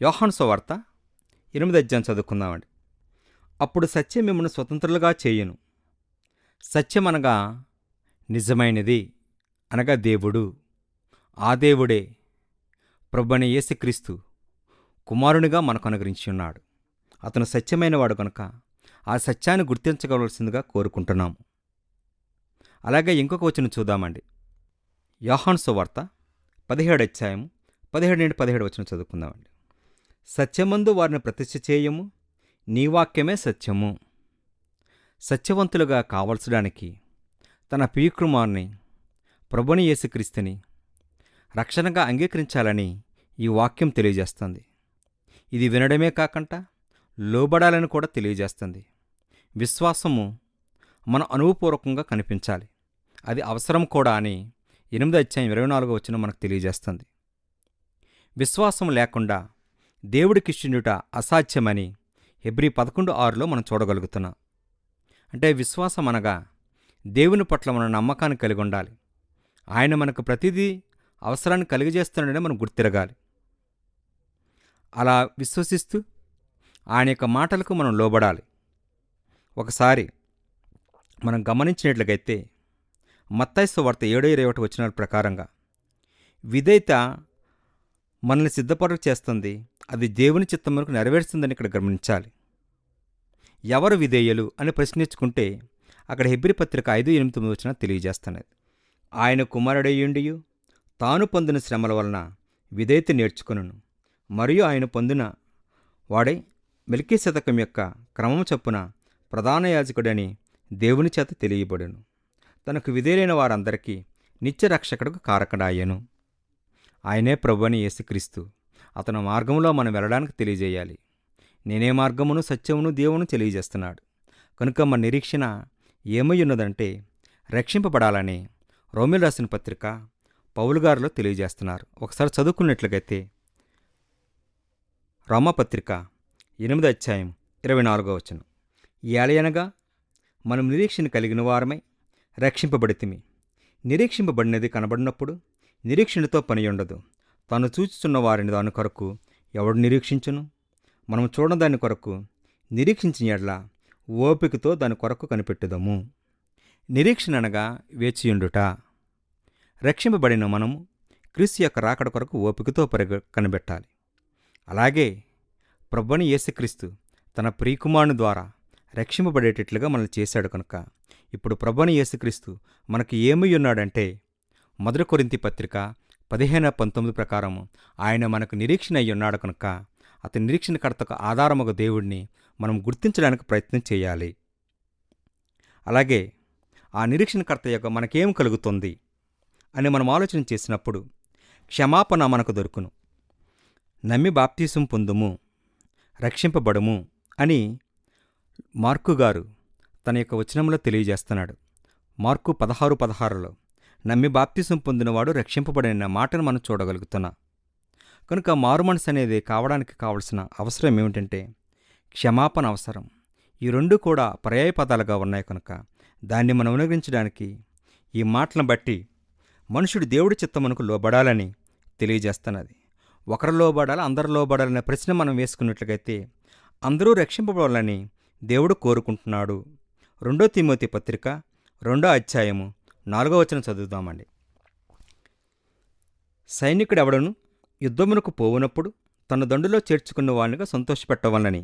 యోహాను సువార్త 8వ అధ్యాయం చదువుకుందామండి. అప్పుడు సత్యం మిమ్మల్ని స్వతంత్రులుగా చేయును. సత్యమనగా నిజమైనది అనగా దేవుడు. ఆ దేవుడే ప్రభువైన యేసుక్రీస్తు కుమారునిగా మనకు అనుగ్రహించి ఉన్నాడు. అతను సత్యమైన వాడు కనుక ఆ సత్యాన్ని గుర్తించగలవలసిందిగా కోరుకుంటున్నాము. అలాగే ఇంకొక వచనం చూద్దామండి. యోహాను సువార్త 17 అధ్యాయము 17 వచనం చదువుకుందామండి. సత్యమందు వారిని ప్రతిష్ఠ చేయము, నీ వాక్యమే సత్యము. సత్యవంతులుగా కావలసడానికి తన ప్రియకుమారుని ప్రభుని యేసుక్రీస్తుని రక్షణగా అంగీకరించాలని ఈ వాక్యం తెలియజేస్తుంది. ఇది వినడమే కాకుండా లోబడాలని కూడా తెలియజేస్తుంది. విశ్వాసము మన అనుభవపూర్వకంగా కనిపించాలి, అది అవసరం కూడా అని 8 అధ్యాయం 24 వచనం మనకు తెలియజేస్తుంది. విశ్వాసం లేకుండా దేవుడికిష్టునుట అసాధ్యమని హెబ్రీ 11:6లో మనం చూడగలుగుతున్నాం. అంటే విశ్వాసం అనగా దేవుని పట్ల మన నమ్మకాన్ని కలిగి ఉండాలి. ఆయన మనకు ప్రతిదీ అవసరాన్ని కలిగజేస్తున్నాడని మనం గుర్తిరగాలి. అలా విశ్వసిస్తూ ఆయన యొక్క మాటలకు మనం లోబడాలి. ఒకసారి మనం గమనించినట్లయితే మత్తయి సువార్త 7:21 వచనాల ప్రకారంగా విధేయత మనల్ని సిద్ధపరచ చేస్తుంది, అది దేవుని చిత్తం మనకు నెరవేరుస్తుందని ఇక్కడ గమనించాలి. ఎవరు విధేయులు అని ప్రశ్నించుకుంటే అక్కడ హెబ్రీ పత్రిక 5:8 వచనం తెలియజేస్తున్నది. ఆయన కుమారుడయ్యుండియు తాను పొందిన శ్రమల వలన విధేయత నేర్చుకొనును, మరియు ఆయన పొందిన వాడే మెల్కీసెదెకు యొక్క క్రమం చొప్పున ప్రధాన యాజకుడని దేవుని చేత తెలియబడును. తనకు విధేయులైన వారందరికీ నిత్య రక్షకుడుకు కారకుడాయెను. ఆయనే ప్రభువైన యేసుక్రీస్తు. అతని మార్గంలో మనం వెళ్ళడానికి తెలియజేయాలి. నేనే మార్గమును సత్యమును దేవుని తెలియజేస్తున్నాడు. కనుక మన నిరీక్షణ ఏమై ఉన్నదంటే రక్షింపబడాలని రోమీయులకు రాసిన పత్రిక పౌలు గారిలో తెలియజేస్తున్నారు. ఒకసారి చదువుకున్నట్లయితే రోమాపత్రిక 8 అధ్యాయం 24 వచనం. ఏలయనగా మనం నిరీక్షణ కలిగిన వారమై రక్షింపబడితిమి. నిరీక్షింపబడినది కనబడినప్పుడు నిరీక్షణతో పని ఉండదు. తాను చూచుచున్న వారిని దాని కొరకు ఎవడు నిరీక్షించును? మనం చూడని దాని కొరకు నిరీక్షించిన యెడల ఓపికతో దాని కొరకు కనిపెట్టుదము. నిరీక్షణ అనగా వేచియుండుట. రక్షింపబడిన మనము క్రీస్తు యొక్క రాకడ కొరకు ఓపికతో కనిపెట్టాలి. అలాగే ప్రభువైన యేసుక్రీస్తు తన ప్రియకుమారుని ద్వారా రక్షింపబడేటట్లుగా మనల్ని చేశాడు కనుక ఇప్పుడు ప్రభువైన యేసుక్రీస్తు మనకి ఏమై ఉన్నాడంటే 1 కొరింథీ పత్రిక 15:19 ప్రకారం ఆయన మనకు నిరీక్షణ అయి ఉన్నాడు కనుక అతని నిరీక్షణకర్తకు ఆధారముగా దేవుడిని మనం గుర్తించడానికి ప్రయత్నం చేయాలి. అలాగే ఆ నిరీక్షణకర్త యొక్క మనకేం కలుగుతుంది అని మనం ఆలోచన చేసినప్పుడు క్షమాపణ మనకు దొరుకును. నమ్మి బాప్తీసం పొందుము, రక్షింపబడుము అని మార్కు గారు తన యొక్క వచనంలో తెలియజేస్తున్నాడు. మార్కు 16:16లో నమ్మి బాప్తీసం పొందినవాడు రక్షింపబడిన మాటను మనం చూడగలుగుతున్నాం. కనుక మారుమనసు అనేది కావడానికి కావలసిన అవసరం ఏమిటంటే క్షమాపణ అవసరం. ఈ రెండు కూడా పర్యాయ పదాలుగా ఉన్నాయి కనుక దాన్ని మనం అనుగ్రహించడానికి ఈ మాటలను బట్టి మనుషుడు దేవుడి చిత్తమునకు లోబడాలని తెలియజేస్తున్నది. ఒకరు లోబడాలి, అందరు లోబడాలనే ప్రశ్న మనం వేసుకున్నట్లయితే అందరూ రక్షింపబడాలని దేవుడు కోరుకుంటున్నాడు. 2 తిమోతి పత్రిక 2వ అధ్యాయము 4వ వచనం చదువుదామండి. సైనికుడెవడను యుద్ధమునకు పోవునప్పుడు తన దండులో చేర్చుకున్న వానిగా సంతోషపెట్టవాలని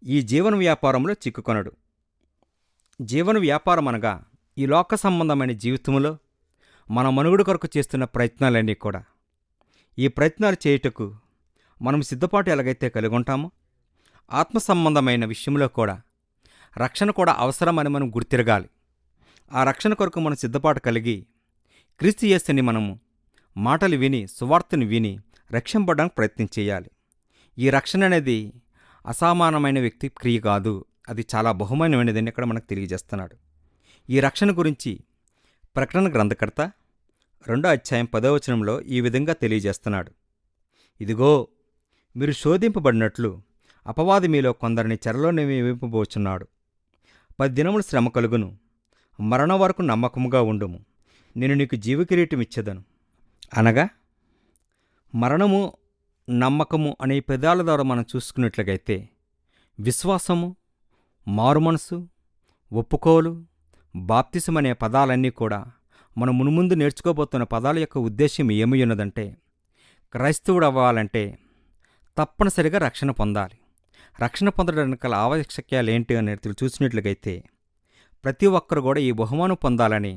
ఈ జీవన వ్యాపారంలో చిక్కుకొనడు. జీవన వ్యాపారం అనగా ఈ లోక సంబంధమైన జీవితంలో మన మనుగడ కొరకు చేస్తున్న ప్రయత్నాలన్నీ కూడా, ఈ ప్రయత్నాలు చేయుటకు మనం సిద్ధపాటు ఎలాగైతే కలిగి ఉంటామో ఆత్మ సంబంధమైన విషయంలో కూడా రక్షణ కూడా అవసరమని మనం గుర్తిరగాలి. ఆ రక్షణ కొరకు మనం సిద్ధపాటు కలిగి క్రీస్తు యేసుని మనము మాటలు విని సువార్తను విని రక్షింపడానికి ప్రయత్నం చేయాలి. ఈ రక్షణ అనేది అసామాన్యమైన వ్యక్తి క్రియ కాదు, అది చాలా బహుమానమైనదని ఇక్కడ మనకు తెలియజేస్తున్నాడు. ఈ రక్షణ గురించి ప్రకటన గ్రంథకర్త 2వ అధ్యాయం 10వ వచనంలో ఈ విధంగా తెలియజేస్తున్నాడు. ఇదిగో మీరు శోధింపబడినట్లు అపవాది మీలో కొందరిని చెరలో వేయింపబోచున్నాడు. 10 దినములు శ్రమ కలుగును, మరణం వరకు నమ్మకముగా ఉండుము, నేను నీకు జీవకిరీటం ఇచ్చేదను. అనగా మరణము, నమ్మకము అనే పదాల ద్వారా మనం చూసుకున్నట్లయితే విశ్వాసము, మారుమనసు, ఒప్పుకోలు, బాప్తిసం అనే పదాలన్నీ కూడా మనం మునుముందు నేర్చుకోబోతున్న పదాల యొక్క ఉద్దేశ్యం ఏమై ఉన్నదంటే, క్రైస్తవుడు అవ్వాలంటే తప్పనిసరిగా రక్షణ పొందాలి. రక్షణ పొందడానికి గల ఆవశ్యకతలు ఏంటి అనేది చూసినట్లుగైతే, ప్రతి ఒక్కరు కూడా ఈ బహుమానం పొందాలని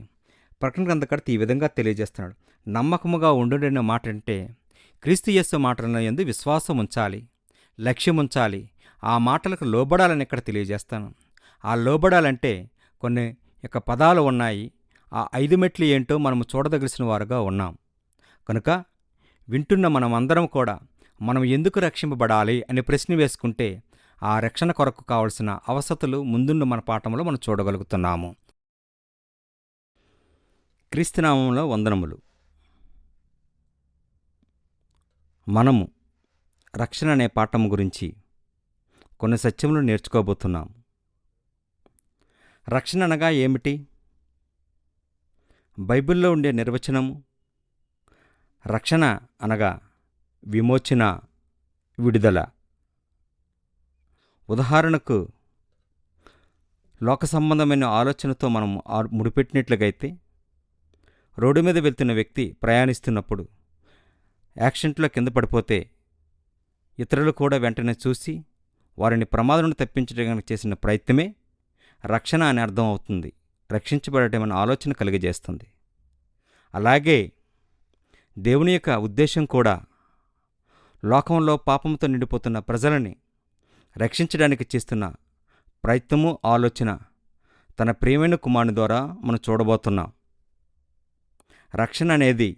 ప్రకటన గ్రంథకర్త ఈ విధంగా తెలియజేస్తున్నాడు. నమ్మకముగా ఉండుడనే మాట అంటే క్రీస్తు యేసు మాటల యందు విశ్వాసం ఉంచాలి, లక్ష్యం ఉంచాలి, ఆ మాటలకు లోబడాలని ఇక్కడ తెలియజేస్తాను. ఆ లోబడాలంటే కొన్ని యొక్క పదాలు ఉన్నాయి. ఆ 5 మెట్లు ఏంటో మనము చూడదగిసిన వారుగా ఉన్నాం. కనుక వింటున్న మనమందరం కూడా మనం ఎందుకు రక్షింపబడాలి అనే ప్రశ్న వేసుకుంటే ఆ రక్షణ కొరకు కావలసిన అవసరతలు ముందున్న మన పాఠంలో మనం చూడగలుగుతున్నాము. క్రీస్తునామంలో వందనములు. మనము రక్షణ అనే పాఠం గురించి కొన్ని సత్యములు నేర్చుకోబోతున్నాం. రక్షణ అనగా ఏమిటి? బైబిల్లో ఉండే నిర్వచనము, రక్షణ అనగా విమోచన, విడుదల. ఉదాహరణకు లోక సంబంధమైన ఆలోచనతో మనం ముడిపెట్టినట్లుగైతే, రోడ్డు మీద వెళ్తున్న వ్యక్తి ప్రయాణిస్తున్నప్పుడు యాక్సిడెంట్లో కింద పడిపోతే ఇతరులు కూడా వెంటనే చూసి వారిని ప్రమాదం నుండి తప్పించడానికి చేసిన ప్రయత్నమే రక్షణ అని అర్థం అవుతుంది. రక్షించబడటం అనే ఆలోచన కలిగజేస్తుంది. అలాగే దేవుని యొక్క ఉద్దేశం కూడా లోకంలో పాపంతో నిండిపోతున్న ప్రజలని రక్షించడానికి చేస్తున్న ప్రయత్నము, ఆలోచన తన ప్రియమైన కుమారుని ద్వారా మనం చూడబోతున్నాం. రక్షణ అనేది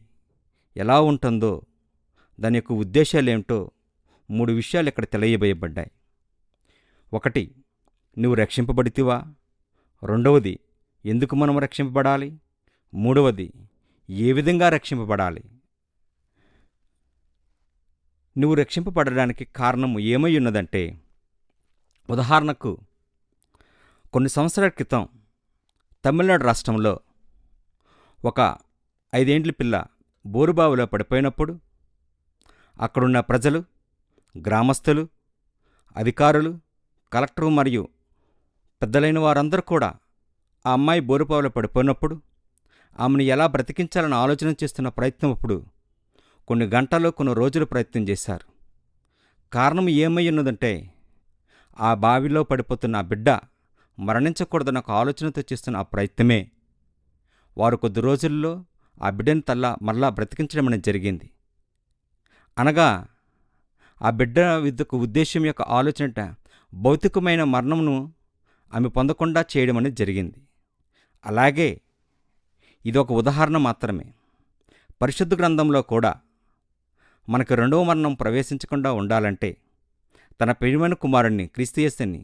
ఎలా ఉంటుందో, దాని యొక్క ఉద్దేశాలు ఏమిటో 3 విషయాలు ఇక్కడ తెలియబోయబడ్డాయి. 1, నువ్వు రక్షింపబడితివా? 2, ఎందుకు మనం రక్షింపబడాలి? 3, ఏ విధంగా రక్షింపబడాలి? నువ్వు రక్షింపబడడానికి కారణం ఏమై ఉన్నదంటే, ఉదాహరణకు కొన్ని సంవత్సరాల క్రితం తమిళనాడు రాష్ట్రంలో ఒక 5 ఏండ్ల పిల్ల బోరుబావిలో పడిపోయినప్పుడు అక్కడున్న ప్రజలు, గ్రామస్తులు, అధికారులు, కలెక్టరు మరియు పెద్దలైన వారందరూ కూడా ఆ అమ్మాయి బోరుబావిలో పడిపోయినప్పుడు ఆమెను ఎలా బ్రతికించాలని ఆలోచన చేస్తున్న ప్రయత్నం అప్పుడు కొన్ని గంటలు, కొన్ని రోజులు ప్రయత్నం చేశారు. కారణం ఏమై ఉన్నదంటే, ఆ బావిలో పడిపోతున్న ఆ బిడ్డ మరణించకూడదన్న ఒక ఆలోచనతో చేస్తున్న ఆ ప్రయత్నమే వారు కొద్ది రోజుల్లో ఆ బిడ్డని మళ్ళా బ్రతికించడం అనేది జరిగింది. అనగా ఆ బిడ్డ విద్యకు ఉద్దేశం యొక్క ఆలోచన భౌతికమైన మరణమును ఆమె పొందకుండా చేయడం అనేది జరిగింది. అలాగే ఇదొక ఉదాహరణ మాత్రమే. పరిశుద్ధ గ్రంథంలో కూడా మనకు రెండవ మరణం ప్రవేశించకుండా ఉండాలంటే తన ప్రియమైన కుమారుణ్ణి క్రీస్తు యేసుని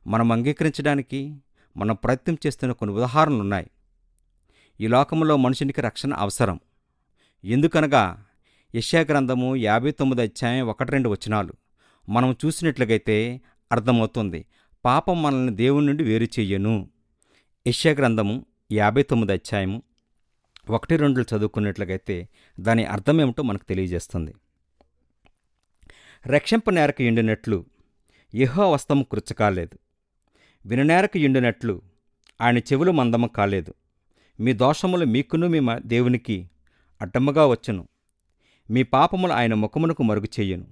మనం అంగీకరించడానికి మనం ప్రయత్నం చేస్తున్న కొన్ని ఉదాహరణలు ఉన్నాయి. ఈ లోకంలో మనుషునికి రక్షణ అవసరం. ఎందుకనగా యెషయా గ్రంథము 59 అధ్యాయం 1-2 వచనాలు మనం చూసినట్లుగైతే అర్థమవుతుంది. పాపం మనల్ని దేవుని నుండి వేరు చెయ్యను. యెషయా గ్రంథము 59 అధ్యాయము 1-2 చదువుకున్నట్లుగైతే దాని అర్థం ఏమిటో మనకు తెలియజేస్తుంది. రక్షింపనేరకు ఎండినట్లు యెహోవా హస్తము కృచ్చకాలేదు, విననేరకు ఎండినట్లు ఆయన చెవులు మందము కాలేదు. మీ దోషములు మీకును మీ దేవునికి అడ్డముగా వచ్చును, మీ పాపములు ఆయన ముఖమునకు మరుగు చెయ్యను,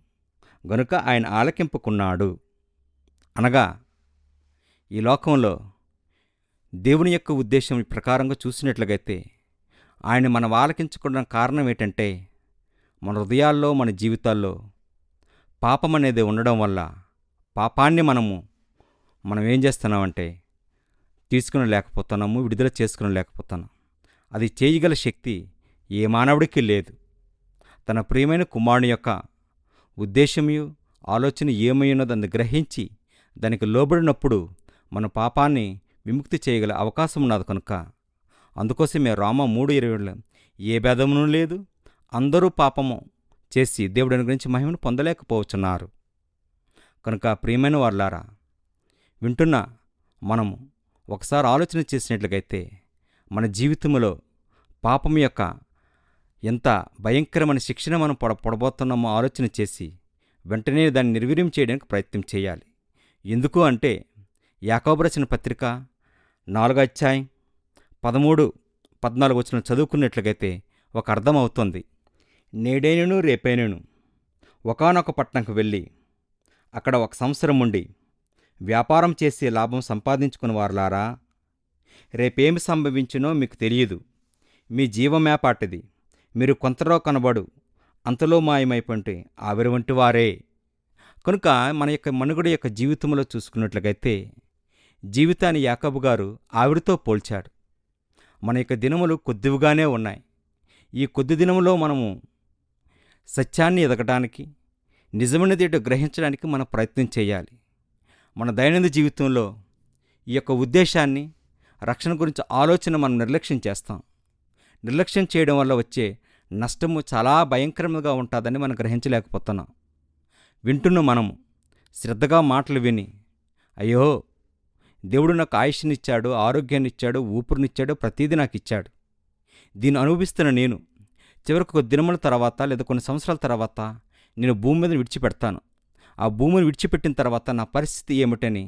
గనుక ఆయన ఆలకింపుకున్నాడు. అనగా ఈ లోకంలో దేవుని యొక్క ఉద్దేశం ప్రకారంగా చూసినట్లుగైతే ఆయన మనం ఆలకించుకోవడం కారణం ఏంటంటే, మన హృదయాల్లో, మన జీవితాల్లో పాపం అనేది ఉండడం వల్ల పాపాన్ని మనం ఏం చేస్తున్నామంటే తీసుకుని లేకపోతున్నాము, విడుదల చేసుకుని లేకపోతున్నాం. అది చేయగల శక్తి ఏ మానవుడికి లేదు. తన ప్రియమైన కుమారుని యొక్క ఉద్దేశము, ఆలోచన ఏమైనదని గ్రహించి దానికి లోబడినప్పుడు మన పాపాన్ని విముక్తి చేయగల అవకాశం ఉన్నది. కనుక అందుకోసమే రోమా 3:20 ఏ భేదమును లేదు, అందరూ పాపము చేసి దేవుడిని గురించి మహిమను పొందలేకపోవచ్చున్నారు. కనుక ప్రియమైన వారులారా, వింటున్న మనము ఒకసారి ఆలోచన చేసినట్లుగైతే మన జీవితంలో పాపం యొక్క ఎంత భయంకరమైన శిక్షణ మనం పొడబోతున్నామో ఆలోచన చేసి వెంటనే దాన్ని నిర్వీర్యం చేయడానికి ప్రయత్నం చేయాలి. ఎందుకు అంటే యాకోబు రాసిన పత్రిక 4వ అధ్యాయం 13, 14 వచనం చదువుకున్నట్లుగైతే ఒక అర్థం అవుతుంది. నేడైనను రేపైనను ఒకానొక పట్టణంకు వెళ్ళి అక్కడ 1 సంవత్సరం ఉండి వ్యాపారం చేసి లాభం సంపాదించుకుని వారులారా, రేపేమి సంభవించునో మీకు తెలియదు. మీ జీవమేపాటిది. మీరు కొంతలో కనబడు అంతలో మాయమైపోంటే ఆవిరి వంటి వారే. కనుక మన యొక్క మనుగడ యొక్క జీవితంలో చూసుకున్నట్లుగైతే జీవితాన్ని యాకోబు గారు ఆవిరితో పోల్చాడు. మన యొక్క దినములు కొద్దివిగానే ఉన్నాయి. ఈ కొద్ది దినములో మనము సత్యాన్ని ఎదగడానికి, నిజమైనదేటో గ్రహించడానికి మనం ప్రయత్నం చేయాలి. మన దైనందిన జీవితంలో ఈ యొక్క ఉద్దేశాన్ని, రక్షణ గురించి ఆలోచన మనం నిర్లక్ష్యం చేస్తాం. నిర్లక్ష్యం చేయడం వల్ల వచ్చే నష్టము చాలా భయంకరంగా ఉంటుందని మనం గ్రహించలేకపోతున్నాం. వింటున్న మనము శ్రద్ధగా మాటలు విని, అయ్యో దేవుడు నాకు ఆయుష్నిచ్చాడు, ఆరోగ్యాన్నిచ్చాడు, ఊపిరినిచ్చాడు, ప్రతీది నాకు ఇచ్చాడు. దీన్ని అనుభవిస్తున్న నేను చివరికి ఒక దినముల తర్వాత లేదా కొన్ని సంవత్సరాల తర్వాత నేను భూమి మీద విడిచిపెడతాను. ఆ భూమిని విడిచిపెట్టిన తర్వాత నా పరిస్థితి ఏమిటని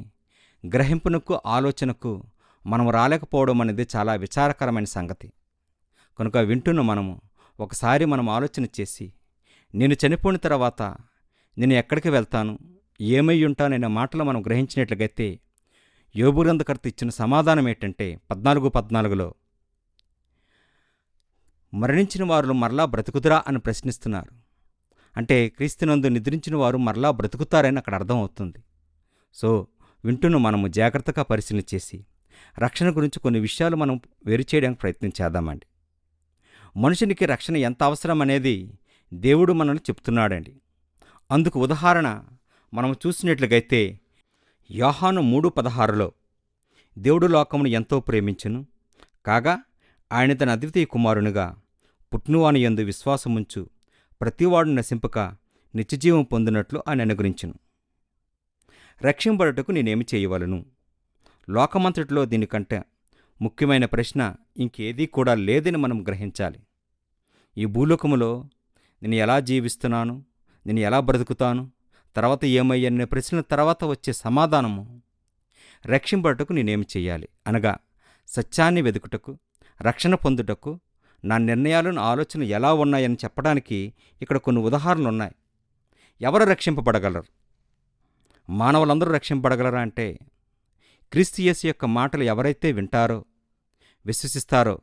గ్రహింపునకు, ఆలోచనకు మనం రాలేకపోవడం అనేది చాలా విచారకరమైన సంగతి. కనుక వింటున్న మనము ఒకసారి మనం ఆలోచన చేసి, నేను చనిపోయిన తర్వాత నేను ఎక్కడికి వెళ్తాను, ఏమై ఉంటాననే మాటలు మనం గ్రహించినట్లుగైతే యోబు గ్రంథకర్త ఇచ్చిన సమాధానం ఏంటంటే 14:14లో మరణించిన వారు మరలా బ్రతుకుదురా అని ప్రశ్నిస్తున్నారు. అంటే క్రీస్తునందు నిద్రించిన వారు మరలా బ్రతుకుతారని అక్కడ అర్థమవుతుంది. సో వింటున్న మనము జాగ్రత్తగా పరిశీలన చేసి రక్షణ గురించి కొన్ని విషయాలు మనం వేరు చేయడానికి ప్రయత్నం చేద్దామండి. మనుషునికి రక్షణ ఎంత అవసరం అనేది దేవుడు మనల్ని చెప్తున్నాడండి. అందుకు ఉదాహరణ మనం చూసినట్లుగైతే యోహాను 3:16లో దేవుడు లోకమును ఎంతో ప్రేమించును, కాగా ఆయన తన అద్వితీయ కుమారునిగా పుట్నువాని యందు విశ్వాసముంచు ప్రతివాడు నశింపక నిత్యజీవం పొందినట్లు ఆయన అనుగ్రహించును. రక్షింపబడుటకు నేనేమి చేయవలను? లోకమంతటిలో దీనికంటే ముఖ్యమైన ప్రశ్న ఇంకేదీ కూడా లేదని మనం గ్రహించాలి. ఈ భూలోకములో నేను ఎలా జీవిస్తున్నాను, నేను ఎలా బ్రతుకుతాను, తర్వాత ఏమయ్యనే ప్రశ్నల తర్వాత వచ్చే సమాధానము రక్షింపబడుటకు నేనేమి చెయ్యాలి అనగా సత్యాన్ని వెతుకుటకు, రక్షణ పొందుటకు నా నిర్ణయాలను, ఆలోచనలు ఎలా ఉన్నాయని చెప్పడానికి ఇక్కడ కొన్ని ఉదాహరణలు ఉన్నాయి. ఎవరు రక్షింపబడగలరు? మానవులందరూ రక్షింపబడగలరా అంటే క్రీస్తు యేసు యొక్క మాటలు ఎవరైతే వింటారో, విశ్వసిస్తారో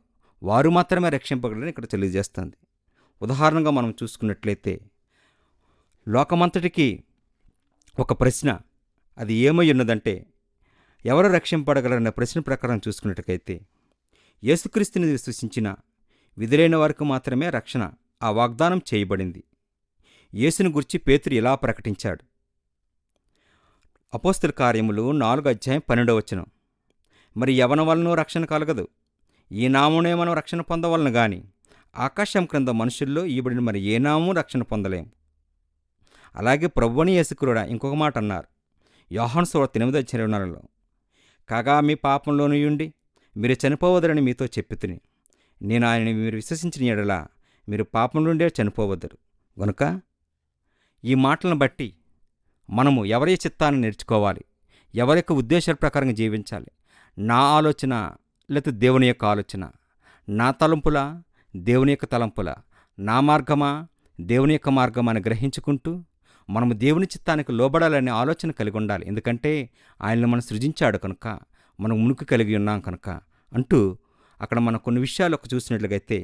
వారు మాత్రమే రక్షింపగలరని ఇక్కడ తెలియజేస్తుంది. ఉదాహరణగా మనం చూసుకున్నట్లయితే లోకమంతటికి ఒక ప్రశ్న, అది ఏమై ఉన్నదంటే ఎవరు రక్షింపబడగలరన్న ప్రశ్న ప్రకారం చూసుకున్నట్టుకైతే యేసుక్రీస్తుని విశ్వసించిన విధులైన వారికి మాత్రమే రక్షణ ఆ వాగ్దానం చేయబడింది. యేసుని గురించి పేతురు ఇలా ప్రకటించాడు. అపోస్తల కార్యములు 4:12 మరి ఎవని వలనో రక్షణ కలగదు, ఈ నామమునే మనం రక్షణ పొందవలను గాని ఆకాశం క్రింద మనుషుల్లో ఈబడిన మరి ఏ నామము రక్షణ పొందలేము. అలాగే ప్రభువని యేసు కూడా ఇంకొక మాట అన్నారు. యోహాను సువార్త 8:24లో కాగా మీ పాపంలోనుండి మీరు చనిపోవద్దని మీతో చెప్పితిని, నేను ఆయనని మీరు విశ్వసించిన యెడల మీరు పాపం నుండే చనిపోవద్దురు. గనుక ఈ మాటలను బట్టి మనము ఎవరి చిత్తాన్ని నేర్చుకోవాలి, ఎవరి యొక్క ఉద్దేశాల ప్రకారంగా జీవించాలి. నా ఆలోచన లేకపోతే దేవుని యొక్క ఆలోచన, నా తలంపుల దేవుని యొక్క తలంపుల, నా మార్గమా దేవుని యొక్క మార్గమా అని గ్రహించుకుంటూ మనము దేవుని చిత్తానికి లోబడాలనే ఆలోచన కలిగి ఉండాలి. ఎందుకంటే ఆయనను మనం సృజించాడు కనుక, మనం ఉనికి కలిగి ఉన్నాం కనుక అంటూ అక్కడ మనం కొన్ని విషయాలు ఒక చూసినట్లుగైతే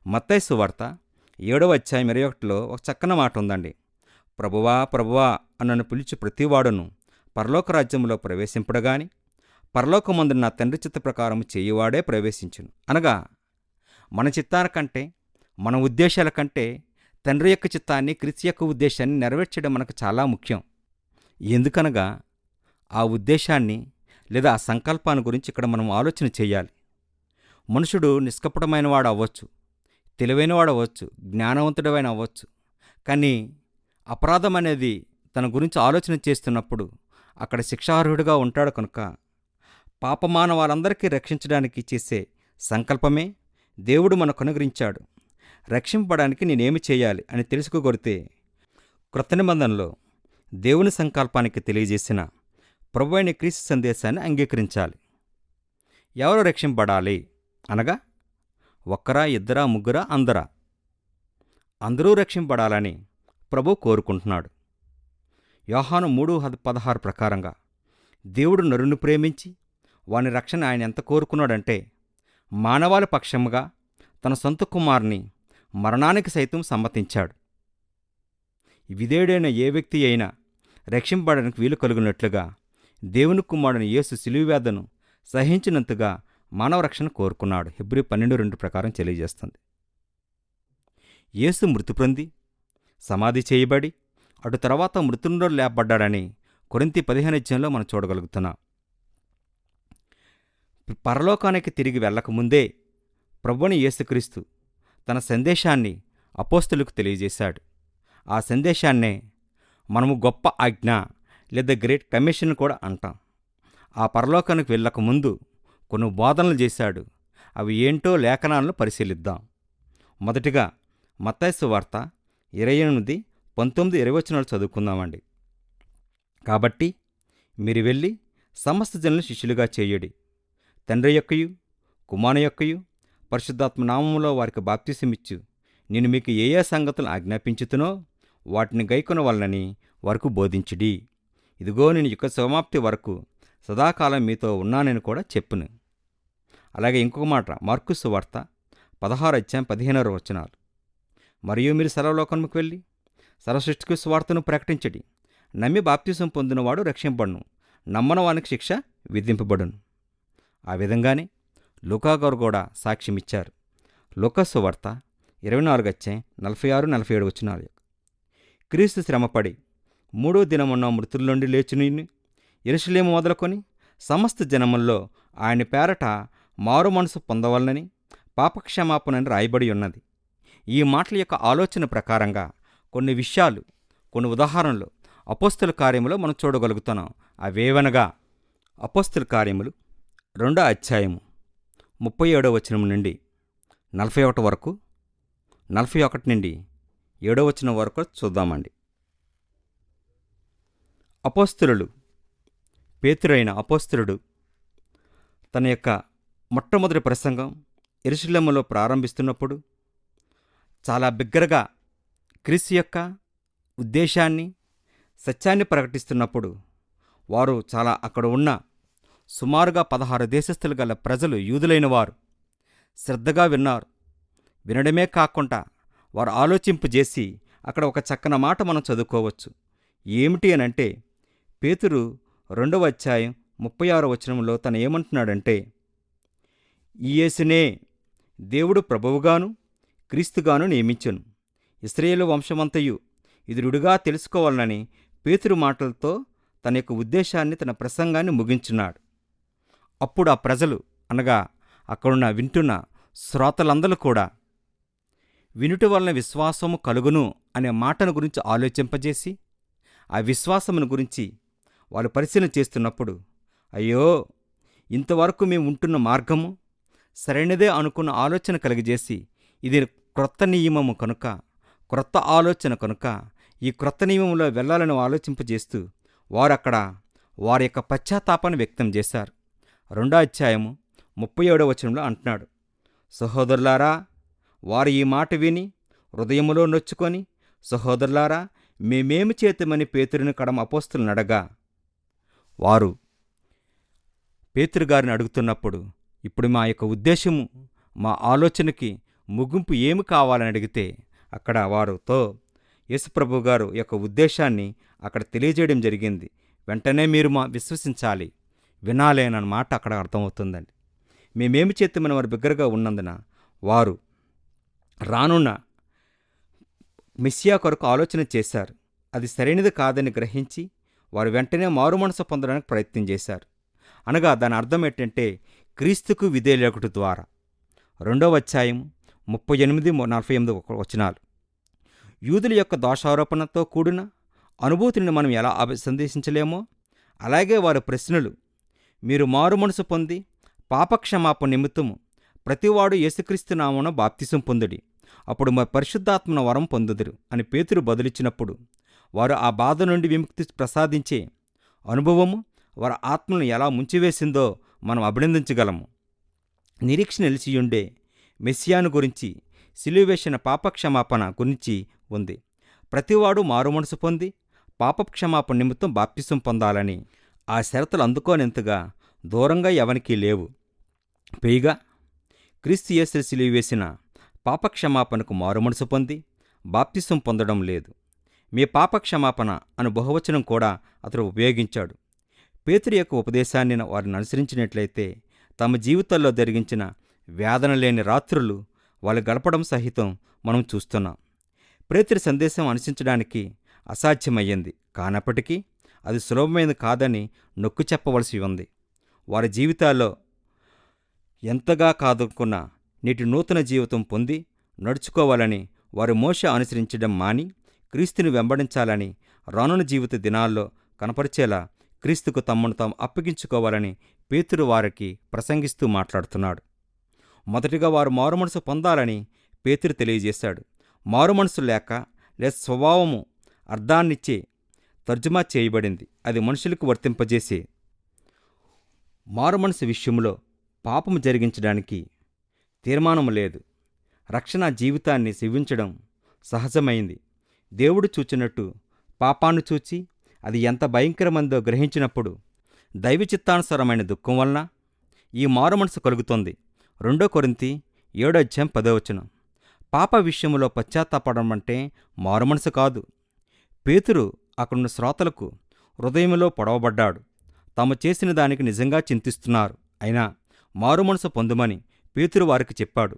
మత్తయి సువార్త 7:21లో ఒక చక్కని మాట ఉందండి. ప్రభువా ప్రభువా అన్నను పిలిచి ప్రతివాడును పరలోక రాజ్యంలో ప్రవేశింపడగాని పరలోకమందు నా తండ్రి చిత్త ప్రకారం చేయువాడే ప్రవేశించును. అనగా మన చిత్తాల కంటే, మన ఉద్దేశాల కంటే తండ్రి యొక్క చిత్తాన్ని, క్రీస్తు యొక్క ఉద్దేశాన్ని నెరవేర్చడం మనకు చాలా ముఖ్యం. ఎందుకనగా ఆ ఉద్దేశాన్ని లేదా ఆ సంకల్పాన్ని గురించి ఇక్కడ మనం ఆలోచన చేయాలి. మనుషుడు నిష్కపటమైన వాడు అవ్వచ్చు, తెలివైనవాడు అవ్వచ్చు, జ్ఞానవంతుడమైన అవ్వచ్చు. కానీ అపరాధం అనేది తన గురించి ఆలోచన చేస్తున్నప్పుడు అక్కడ శిక్షార్హుడిగా ఉంటాడు కనుక పాపమాన వారందరికీ రక్షించడానికి చేసే సంకల్పమే దేవుడు మనకు అనుగ్రహించాడు. రక్షింపడానికి నేనేమి చేయాలి అని తెలుసుకోగొరితే క్రొత్త నిబంధనలో దేవుని సంకల్పానికి తెలియజేసిన ప్రభువైన క్రీస్తు సందేశాన్ని అంగీకరించాలి. ఎవరు రక్షింపబడాలి అనగా ఒక్కరా, ఇద్దరా, ముగ్గురా, అందరా? అందరూ రక్షింపబడాలని ప్రభు కోరుకుంటున్నాడు. యోహాను 3:16 ప్రకారంగా దేవుడు నరుని ప్రేమించి వాని రక్షణ ఆయన ఎంత కోరుకున్నాడంటే మానవాళి పక్షముగా తన సొంత కుమారుని మరణానికి సైతం సమ్మతించాడు. విధేయుడైన ఏ వ్యక్తి అయినా రక్షింపబడడానికి వీలు కలుగునట్లుగా దేవుని కుమారుని యేసు శిలువ వేదను సహించినంతగా మానవ రక్షణ కోరుకున్నాడు. హెబ్రీ 12:2 ప్రకారం తెలియజేస్తుంది. యేసు మృతి పొంది సమాధి చేయబడి అటు తర్వాత మృతుల్లో లేపబడ్డాడని కొరింథీ 15 మనం చూడగలుగుతున్నాం. పరలోకానికి తిరిగి వెళ్ళకముందే ప్రభువుని యేసుక్రీస్తు తన సందేశాన్ని అపోస్తలులకు తెలియజేశాడు. ఆ సందేశాన్నే మనము గొప్ప ఆజ్ఞ లేదా గ్రేట్ కమిషన్ కూడా అంటాం. ఆ పరలోకానికి వెళ్ళకముందు కొన్ని బోధనలు చేశాడు. అవి ఏంటో లేఖనాలను పరిశీలిద్దాం. మొదటిగా మత్తయి సువార్త 28, 19, 20 చదువుకుందామండి. కాబట్టి మీరు వెళ్ళి సమస్త జనులను శిష్యులుగా చేయుడి, తండ్రి యొక్కయు కుమారుని యొక్కయు పరిశుద్ధాత్మ నామములో వారికి బాప్తిసమిచ్చు నేను మీకు ఏ ఏ సంగతులు ఆజ్ఞాపించుతునో వాటిని గైకొనవలనని వారికి బోధించుడి. ఇదిగో నేను యుగ సమాప్తి వరకు సదాకాలం మీతో ఉన్నానని కూడా చెప్పును. అలాగే ఇంకొక మాట మార్కు సువార్త 16:15 మరియు మీరు సర్వలోకముకు వెళ్ళి సర్వసృష్టికి సువార్తను ప్రకటించడి. నమ్మి బాప్తిసం పొందినవాడు రక్షింపబడును, నమ్మని వానికి శిక్ష విధింపబడును. ఆ విధంగానే లూకా గారు కూడా సాక్ష్యమిచ్చారు. లూకా సువార్త 24:46-47 క్రీస్తు శ్రమపడి 3వ దినమున్న మృతుల నుండి లేచుని యెరూషలేము మొదలుకొని సమస్త జనముల్లో ఆయన పేరట మారు మనసు పొందవలనని పాపక్షమాపణని రాయబడి ఉన్నది. ఈ మాటల యొక్క ఆలోచన ప్రకారంగా కొన్ని విషయాలు, కొన్ని ఉదాహరణలు అపోస్తల కార్యములో మనం చూడగలుగుతున్నాం. అవేవనగా అపోస్తల కార్యములు 2వ అధ్యాయము 37 నుండి 41 వరకు, 41 నుండి 7 వరకు చూద్దామండి. అపోస్తలుడు పేతురైన అపోస్తలుడు తన యొక్క మొట్టమొదటి ప్రసంగం యెరూషలేములో ప్రారంభిస్తున్నప్పుడు చాలా బిగ్గరగా క్రీస్తు యొక్క ఉద్దేశాన్ని, సత్యాన్ని ప్రకటిస్తున్నప్పుడు వారు చాలా అక్కడ ఉన్న సుమారుగా 16 దేశస్థులు గల ప్రజలు, యూదులైన వారు శ్రద్ధగా విన్నారు. వినడమే కాకుండా వారు ఆలోచింపజేసి అక్కడ ఒక చక్కన మాట మనం చదువుకోవచ్చు. ఏమిటి అనంటే పేతురు 2వ అధ్యాయం 36 తను ఏమంటున్నాడంటే, ఈ యేసునే దేవుడు ప్రభువుగాను క్రీస్తుగాను నియమించెను, ఇశ్రాయేలు వంశమంతయు ఇది రుడిగా తెలుసుకోవాలని పేతురు మాటలతో తన యొక్క ఉద్దేశాన్ని, తన ప్రసంగాన్ని ముగించున్నాడు. అప్పుడు ఆ ప్రజలు అనగా అక్కడున్న వింటున్న శ్రోతలందరూ కూడా వినుట వలన విశ్వాసము కలుగును అనే మాటను గురించి ఆలోచింపజేసి ఆ విశ్వాసమును గురించి వాళ్ళు పరిశీలన చేస్తున్నప్పుడు, అయ్యో ఇంతవరకు మేము ఉంటున్న మార్గము సరైనదే అనుకున్న ఆలోచన కలిగజేసి ఇది క్రొత్త నియమము కనుక, క్రొత్త ఆలోచన కనుక ఈ క్రొత్త నియమంలో వెళ్ళాలని ఆలోచింపజేస్తూ వారు అక్కడ వారి యొక్క పశ్చాత్తాపాన్ని వ్యక్తం చేశారు. 2వ అధ్యాయము 37 అంటున్నాడు, సహోదరులారా వారు ఈ మాట విని హృదయములో నొచ్చుకొని, సహోదరులారా మేమేమి చేతమని పేతురుని కడమ అపోస్తలుని అడగా, వారు పేతురుగారిని అడుగుతున్నప్పుడు ఇప్పుడు మా యొక్క ఉద్దేశము, మా ఆలోచనకి ముగింపు ఏమి కావాలని అడిగితే అక్కడ వారితో యేసుప్రభు గారు యొక్క ఉద్దేశాన్ని అక్కడ తెలియజేయడం జరిగింది. వెంటనే మీరు విశ్వసించాలి, వినాలి అన్న మాట అక్కడ అర్థమవుతుందండి. మేమేమి చేద్దామని వారు బిగ్గరగా ఉన్నందున వారు రానున్న మెస్సియా కొరకు ఆలోచన చేశారు. అది సరైనది కాదని గ్రహించి వారు వెంటనే మారు మనసు పొందడానికి ప్రయత్నం చేశారు. అనగా దాని అర్థం ఏంటంటే క్రీస్తుకు విధేయులగుట ద్వారా. 2వ అధ్యాయం 38-48 యూదుల యొక్క దోషారోపణతో కూడిన అనుభూతిని మనం ఎలా సందేశించలేమో అలాగే వారి ప్రశ్నలు, మీరు మారు మనసు పొంది పాపక్షమాపణ నిమిత్తము ప్రతివాడు యేసుక్రీస్తు నామమున బాప్తిసం పొందుడి, అప్పుడు మా పరిశుద్ధాత్మన వరం పొందుదురు అని పేతురు బదులిచ్చినప్పుడు వారు ఆ బాధ నుండి విముక్తి ప్రసాదించే అనుభవము వారి ఆత్మను ఎలా ముంచివేసిందో మనం అభినందించగలము. నిరీక్షణ నిలిచియుండే మెస్సియాను గురించి, సిలువ వేసిన పాపక్షమాపణ గురించి ఉంది. ప్రతివాడు మారుమనసు పొంది పాపక్షమాపణ నిమిత్తం బాప్తిసం పొందాలని ఆ షరతులు అందుకోనేంతగా దూరంగా ఎవరికీ లేవు. పైగా క్రీస్తు యేసు సిలువ వేసిన పాపక్షమాపణకు మారుమనసు పొంది బాప్తిసం పొందడం లేదు. మీ పాపక్షమాపణ అను బహువచనం కూడా అతడు ఉపయోగించాడు. పేతురు యొక్క ఉపదేశాన్ని వారిని అనుసరించినట్లయితే తమ జీవితాల్లో జరిగించిన వేదన లేని రాత్రులు వాళ్ళు గడపడం సహితం మనం చూస్తున్నాం. పేతురు సందేశం అనుసరించడానికి అసాధ్యమయ్యింది. కానప్పటికీ అది సులభమైనది కాదని నొక్కి చెప్పవలసి ఉంది. వారి జీవితాల్లో ఎంతగా కాదనుకున్నా నేటి నూతన జీవితం పొంది నడుచుకోవాలని వారు మోషే అనుసరించడం మాని క్రీస్తుని వెంబడించాలని, రానున్న జీవిత దినాల్లో కనపరిచేలా క్రీస్తుకు తమను తాము అప్పగించుకోవాలని పేతురు వారికి ప్రసంగిస్తూ మాట్లాడుతున్నాడు. మొదటిగా వారు మారుమనసు పొందాలని పేతురు తెలియజేశాడు. మారుమనసు లేక లేదా స్వభావము అర్థాన్నిచ్చే తర్జుమా చేయబడింది. అది మనుషులకు వర్తింపజేసే మారుమనసు విషయంలో పాపము జరిగించడానికి తీర్మానం లేదు. రక్షణ జీవితాన్ని సేవించడం సహజమైంది. దేవుడు చూచినట్టు పాపాన్ని చూచి అది ఎంత భయంకరమందో గ్రహించినప్పుడు దైవచిత్తానుసారమైన దుఃఖం వలన ఈ మారుమనసు కలుగుతుంది. 2 కొరింథీ 7:10. పాప విషయంలో పశ్చాత్తాపడడం అంటే మారుమనసు కాదు. పేతురు అక్కడున్న శ్రోతలకు హృదయంలో పొడవబడ్డాడు. తాము చేసిన దానికి నిజంగా చింతిస్తున్నారు. అయినా మారుమనసు పొందుమని పేతురు వారికి చెప్పాడు.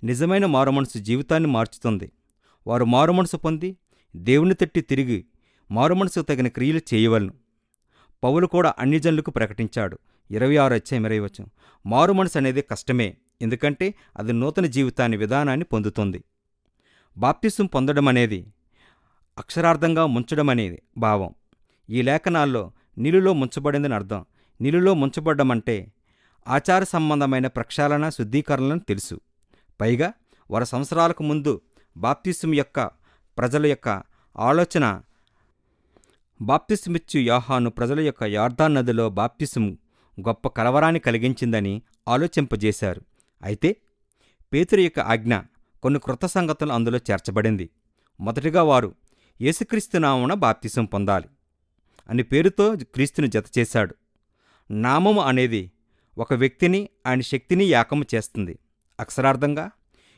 నిజమైన మారుమనసు జీవితాన్ని మార్చుతుంది. వారు మారుమనసు పొంది దేవుని తట్టి తిరిగి మారుమనసుకు తగిన క్రియలు చేయవలను. పౌలు కూడా అన్యజనులకు ప్రకటించాడు. 26:20. మారుమనసు అనేది కష్టమే, ఎందుకంటే అది నూతన జీవితాన్ని విధానాన్ని పొందుతుంది. బాప్తిసం పొందడం అనేది అక్షరార్థంగా ముంచడం అనేది భావం. ఈ లేఖనాల్లో నీళ్ళలో ముంచబడిందని అర్థం. నీళ్ళలో ముంచబడ్డం అంటే ఆచార సంబంధమైన ప్రక్షాళన, శుద్ధీకరణలను తెలుసు. పైగా వారి సంవత్సరాలకు ముందు బాప్తిసం యొక్క ప్రజల యొక్క ఆలోచన బాప్తిసమిచ్చు యోహాను ప్రజల యొక్క యొర్దాను నదిలో బాప్తిసం గొప్ప కలవరాన్ని కలిగించిందని ఆలోచింపజేశారు. అయితే పేతురు యొక్క ఆజ్ఞ కొన్ని క్రొత్త సంగతులు అందులో చేర్చబడింది. మొదటిగా వారు యేసుక్రీస్తు నామమున బాప్తిసం పొందాలి అని పేరుతో క్రీస్తుని జతచేశాడు. నామము అనేది ఒక వ్యక్తిని, ఆయన శక్తిని ఏకము చేస్తుంది. అక్షరార్థంగా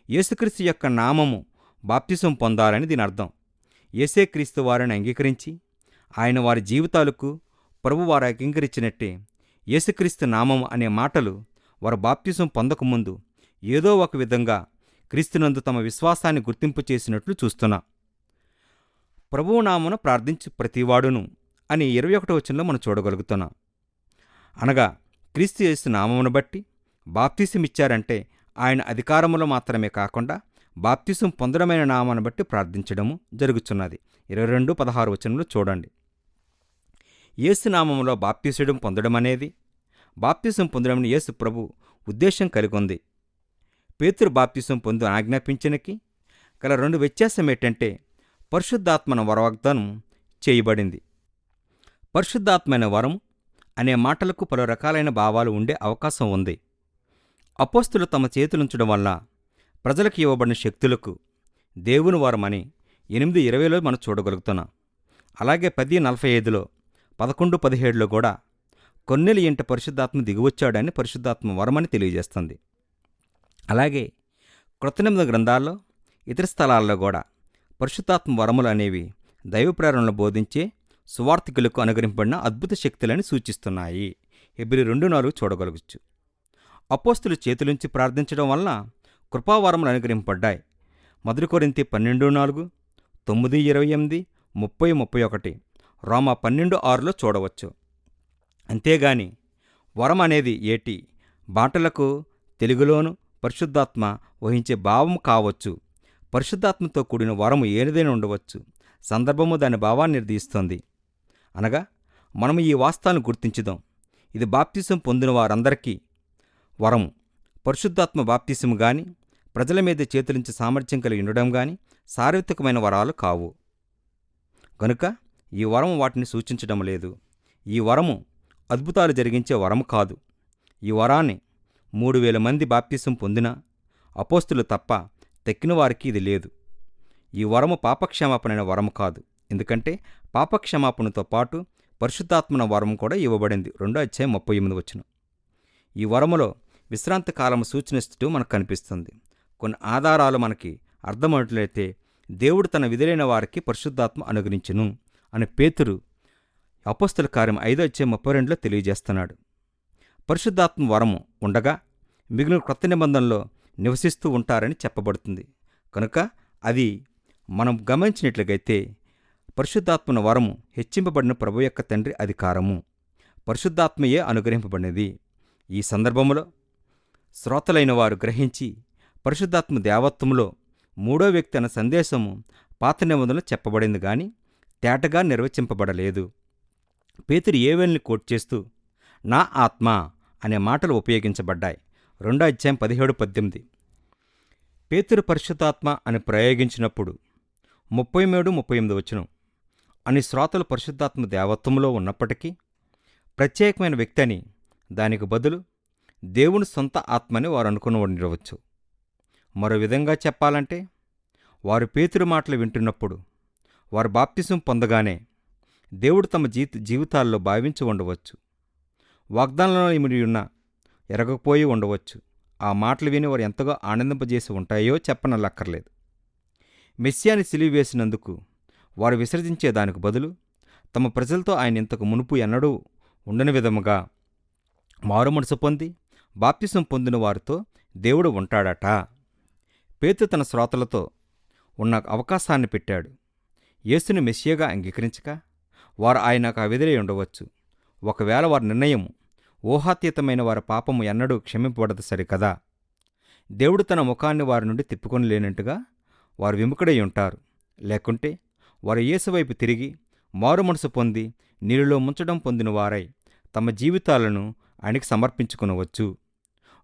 యేసుక్రీస్తు యొక్క నామము బాప్తిసం పొందాలని దీని అర్థం. యేసే క్రీస్తు వారిని అంగీకరించి ఆయన వారి జీవితాలకు ప్రభు వారు అంగీకరించినట్టే యేసుక్రీస్తు నామము అనే మాటలు వారు బాప్తిసం పొందకముందు ఏదో ఒక విధంగా క్రీస్తునందు తమ విశ్వాసాన్ని గుర్తింపు చేసినట్లు చూస్తున్నాం. ప్రభువు నామమున ప్రార్థించు ప్రతివాడును అని 21వ వచనంలో మనం చూడగలుగుతున్నాం. అనగా క్రీస్తు యేసు నామమును బట్టి బాప్తిసమిచ్చారంటే ఆయన అధికారములో మాత్రమే కాకుండా బాప్తిసం పొందడమైన నామాన్ని బట్టి ప్రార్థించడము జరుగుతున్నది. 22:16 వచనంలో చూడండి. యేసు నామములో బాప్తిసం పొందడం అనేది బాప్తిసం పొందడం యేసు ప్రభు ఉద్దేశం కలిగి ఉంది. పేతురు బాప్తిసం పొందు ఆజ్ఞాపించనికి గల 2 వ్యత్యాసం ఏంటంటే పరిశుద్ధాత్మన వరవాగ్దానం చేయబడింది. పరిశుద్ధాత్మైన వరం అనే మాటలకు పలు రకాలైన భావాలు ఉండే అవకాశం ఉంది. అపోస్తులు తమ చేతులుంచడం వల్ల ప్రజలకు ఇవ్వబడిన శక్తులకు దేవుని వరమని 8:20లో మనం చూడగలుగుతున్నాం. అలాగే 10:45లో 11:17లో కూడా కొన్నెల ఇంట పరిశుద్ధాత్మ దిగివచ్చాడని పరిశుద్ధాత్మ వరమని తెలియజేస్తుంది. అలాగే క్రొత్త నిబంధన గ్రంథాల్లో ఇతర స్థలాల్లో కూడా పరిశుద్ధాత్మ వరములు అనేవి దైవ ప్రేరణలు బోధించే సువార్థికులకు అనుగ్రహింపబడిన అద్భుత శక్తులని సూచిస్తున్నాయి. హెబ్రీ 2:4 చూడగలగచ్చు. అపోస్తులు చేతులుంచి ప్రార్థించడం వలన కృపావరములు అనుగ్రహింపబడ్డాయి. 1 కొరింథీ 12:4, 9:28, 30:31, రోమా 12:6లో చూడవచ్చు. అంతేగాని వరం అనేది ఏటి బాటలకు తెలుగులోను పరిశుద్ధాత్మ వహించే భావం కావచ్చు. పరిశుద్ధాత్మతో కూడిన వరము ఏదైనా ఉండవచ్చు. సందర్భము దాని భావాన్ని నిర్దేశిస్తుంది. అనగా మనము ఈ వాస్తవాన్ని గుర్తించుదాం. ఇది బాప్తిసం పొందిన వారందరికీ వరము. పరిశుద్ధాత్మ బాప్తిసము గాని ప్రజల మీద చేతులించి సామర్థ్యం కలిగి ఉండడం గాని సార్వత్రికమైన వరాలు కావు. కనుక ఈ వరము వాటిని సూచించడం లేదు. ఈ వరము అద్భుతాలు జరిగించే వరము కాదు. ఈ వరాన్ని 3,000 మంది బాప్తిసం పొందినా అపోస్తులు తప్ప తక్కిన వారికి ఇది లేదు. ఈ వరము పాపక్షమాపణైన వరము కాదు, ఎందుకంటే పాపక్షమాపణతో పాటు పరిశుద్ధాత్మన వరం కూడా ఇవ్వబడింది. 2:38 ఈ వరములో విశ్రాంతి కాలము సూచనిస్తూ మనకు కనిపిస్తుంది. కొన్ని ఆధారాలు మనకి అర్థమైనట్లయితే దేవుడు తన విధులైన వారికి పరిశుద్ధాత్మ అనుగ్రహించును అని పేతురు అపోస్తల కార్యం 5:32 తెలియజేస్తున్నాడు. పరిశుద్ధాత్మ వరము ఉండగా మిగిలిన క్రొత్త నిబంధనలో నివసిస్తూ ఉంటారని చెప్పబడుతుంది. కనుక అది మనం గమనించినట్లయితే పరిశుద్ధాత్మన వరము హెచ్చింపబడిన ప్రభు యొక్క తండ్రి అధికారము, పరిశుద్ధాత్మయే అనుగ్రహింపబడినది. ఈ సందర్భంలో శ్రోతలైన వారు గ్రహించి పరిశుద్ధాత్మ దేవత్వంలో మూడో వ్యక్తి అన్న సందేశము పాత నిబంధనలో చెప్పబడింది గాని తేటగా నిర్వచింపబడలేదు. పేతురు ఏవేల్ని కోట్ చేస్తూ నా ఆత్మ అనే మాటలు ఉపయోగించబడ్డాయి. 2:17-18 పేతురు పరిశుద్ధాత్మ అని ప్రయోగించినప్పుడు 33-38 అని శ్రోతలు పరిశుద్ధాత్మ దేవత్వంలో ఉన్నప్పటికీ ప్రత్యేకమైన వ్యక్తి అని, దానికి బదులు దేవుని సొంత ఆత్మని వారు అనుకుని ఉండవచ్చు. మరో విధంగా చెప్పాలంటే వారు పేతురు మాటలు వింటున్నప్పుడు వారు బాప్తిసం పొందగానే దేవుడు తమ జీవితాల్లో భావించి ఉండవచ్చు. వాగ్దానంలో ఇమిడి ఉన్న ఎరగకపోయి ఉండవచ్చు. ఆ మాటలు విని వారు ఎంతగా ఆనందింపజేసి ఉంటాయో చెప్పనల్లక్కర్లేదు. మెస్సియాని సిలువ వేసినందుకు వారు విసర్జించే దానికి బదులు తమ ప్రజలతో ఆయన ఇంతకు మునుపు ఎన్నడూ ఉండని విధముగా మారుమనసు పొంది బాప్తిసం పొందిన వారితో దేవుడు ఉంటాడట. పేతురు తన శ్రోతలతో ఉన్న అవకాశాన్ని పెట్టాడు. యేసుని మెస్సియాగా అంగీకరించక వారు ఆయనకు అవిధులై ఉండవచ్చు. ఒకవేళ వారి నిర్ణయం ఊహాతీతమైన వారి పాపము ఎన్నడూ క్షమింపబడదు సరికదా. దేవుడు తన ముఖాన్ని వారి నుండి తిప్పుకొని లేనట్టుగా వారు విముఖుడై ఉంటారు. లేకుంటే వారు యేసువైపు తిరిగి మారుమనసు పొంది నీళ్ళలో ముంచడం పొందిన వారై తమ జీవితాలను ఆయనకి సమర్పించుకొనవచ్చు.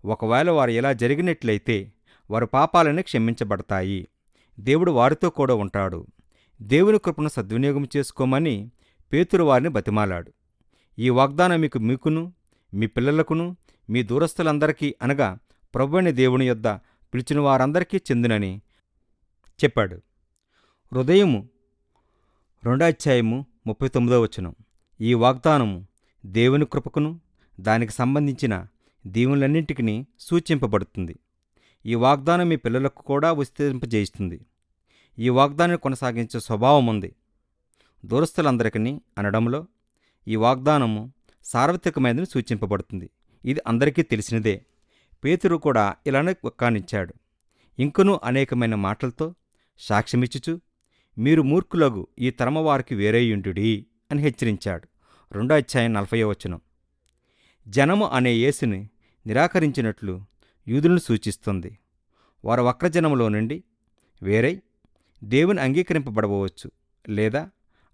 ఒకవేళ వారు ఇలా జరిగినట్లయితే వారి పాపాలని క్షమించబడతాయి. దేవుడు వారితో కూడా ఉంటాడు. దేవుని కృపను సద్వినియోగం చేసుకోమని పేతురు వారిని బతిమాలాడు. ఈ వాగ్దానం మీకును మీ పిల్లలకును మీ దూరస్తులందరికీ అనగా ప్రభువైన దేవుని యొద్ద పిలిచిన వారందరికీ చెందునని చెప్పాడు. హృదయము 2:39 ఈ వాగ్దానము దేవుని కృపకును దానికి సంబంధించిన దీవులన్నింటికి సూచింపబడుతుంది. ఈ వాగ్దానం మీ పిల్లలకు కూడా విస్తరింపజేస్తుంది. ఈ వాగ్దానాన్ని కొనసాగించే స్వభావం ఉంది. దూరస్తులందరికీ అనడంలో ఈ వాగ్దానము సార్వత్రికమైనదని సూచింపబడుతుంది. ఇది అందరికీ తెలిసినదే. పేతురు కూడా ఇలానే వ్యాఖ్యానించాడు. ఇంకనూ అనేకమైన మాటలతో సాక్ష్యమిచ్చుచు మీరు మూర్ఖులగు ఈ తరమవారికి వేరేయుండుడి అని హెచ్చరించాడు. 2:40 జనము అనే యేసుని నిరాకరించినట్లు యూదులను సూచిస్తుంది. వారు వక్రజనములో నుండి వేరై దేవుని అంగీకరింపబడవచ్చు, లేదా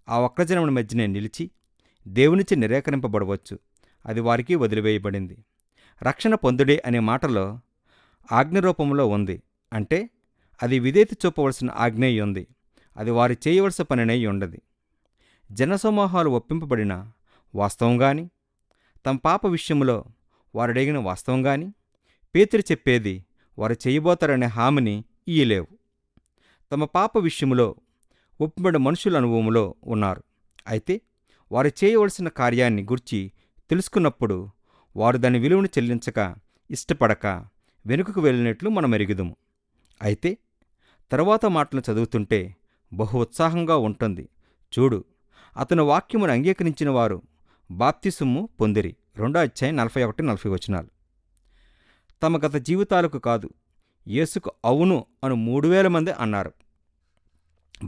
ఆ వక్రజనముల మధ్యనే నిలిచి దేవునిచే నిరాకరింపబడవచ్చు. అది వారికి వదిలివేయబడింది. రక్షణ పొందుడే అనే మాటలో ఆజ్ఞ రూపంలో ఉంది. అంటే అది విధేయత చూపవలసిన ఆజ్ఞయి ఉంది. అది వారు చేయవలసిన పనినై ఉండదు. జనసమూహాలు ఒప్పింపబడిన వాస్తవం గాని తమ పాప విషయంలో వారు అడిగిన వాస్తవం గాని పేతురు చెప్పేది వారు చేయబోతారనే హామీని ఇయ్యలేవు. తమ పాప విషయంలో ఒప్పింపబడిన మనుషుల అనుభవంలో ఉన్నారు. అయితే వారు చేయవలసిన కార్యాన్ని గురించి తెలుసుకున్నప్పుడు వారు దాని విలువను చెల్లించక ఇష్టపడక వెనుకకు వెళ్ళినట్లు మనం ఎరుగుదుము. అయితే తరువాత మాటలను చదువుతుంటే బహు ఉత్సాహంగా ఉంటుంది. చూడు, అతను వాక్యమును అంగీకరించిన వారు బాప్తిసము పొందిరి. 2:41-40 తమ గత జీవితాలకు కాదు, యేసుకు అవును అను 3,000 మంది అన్నారు.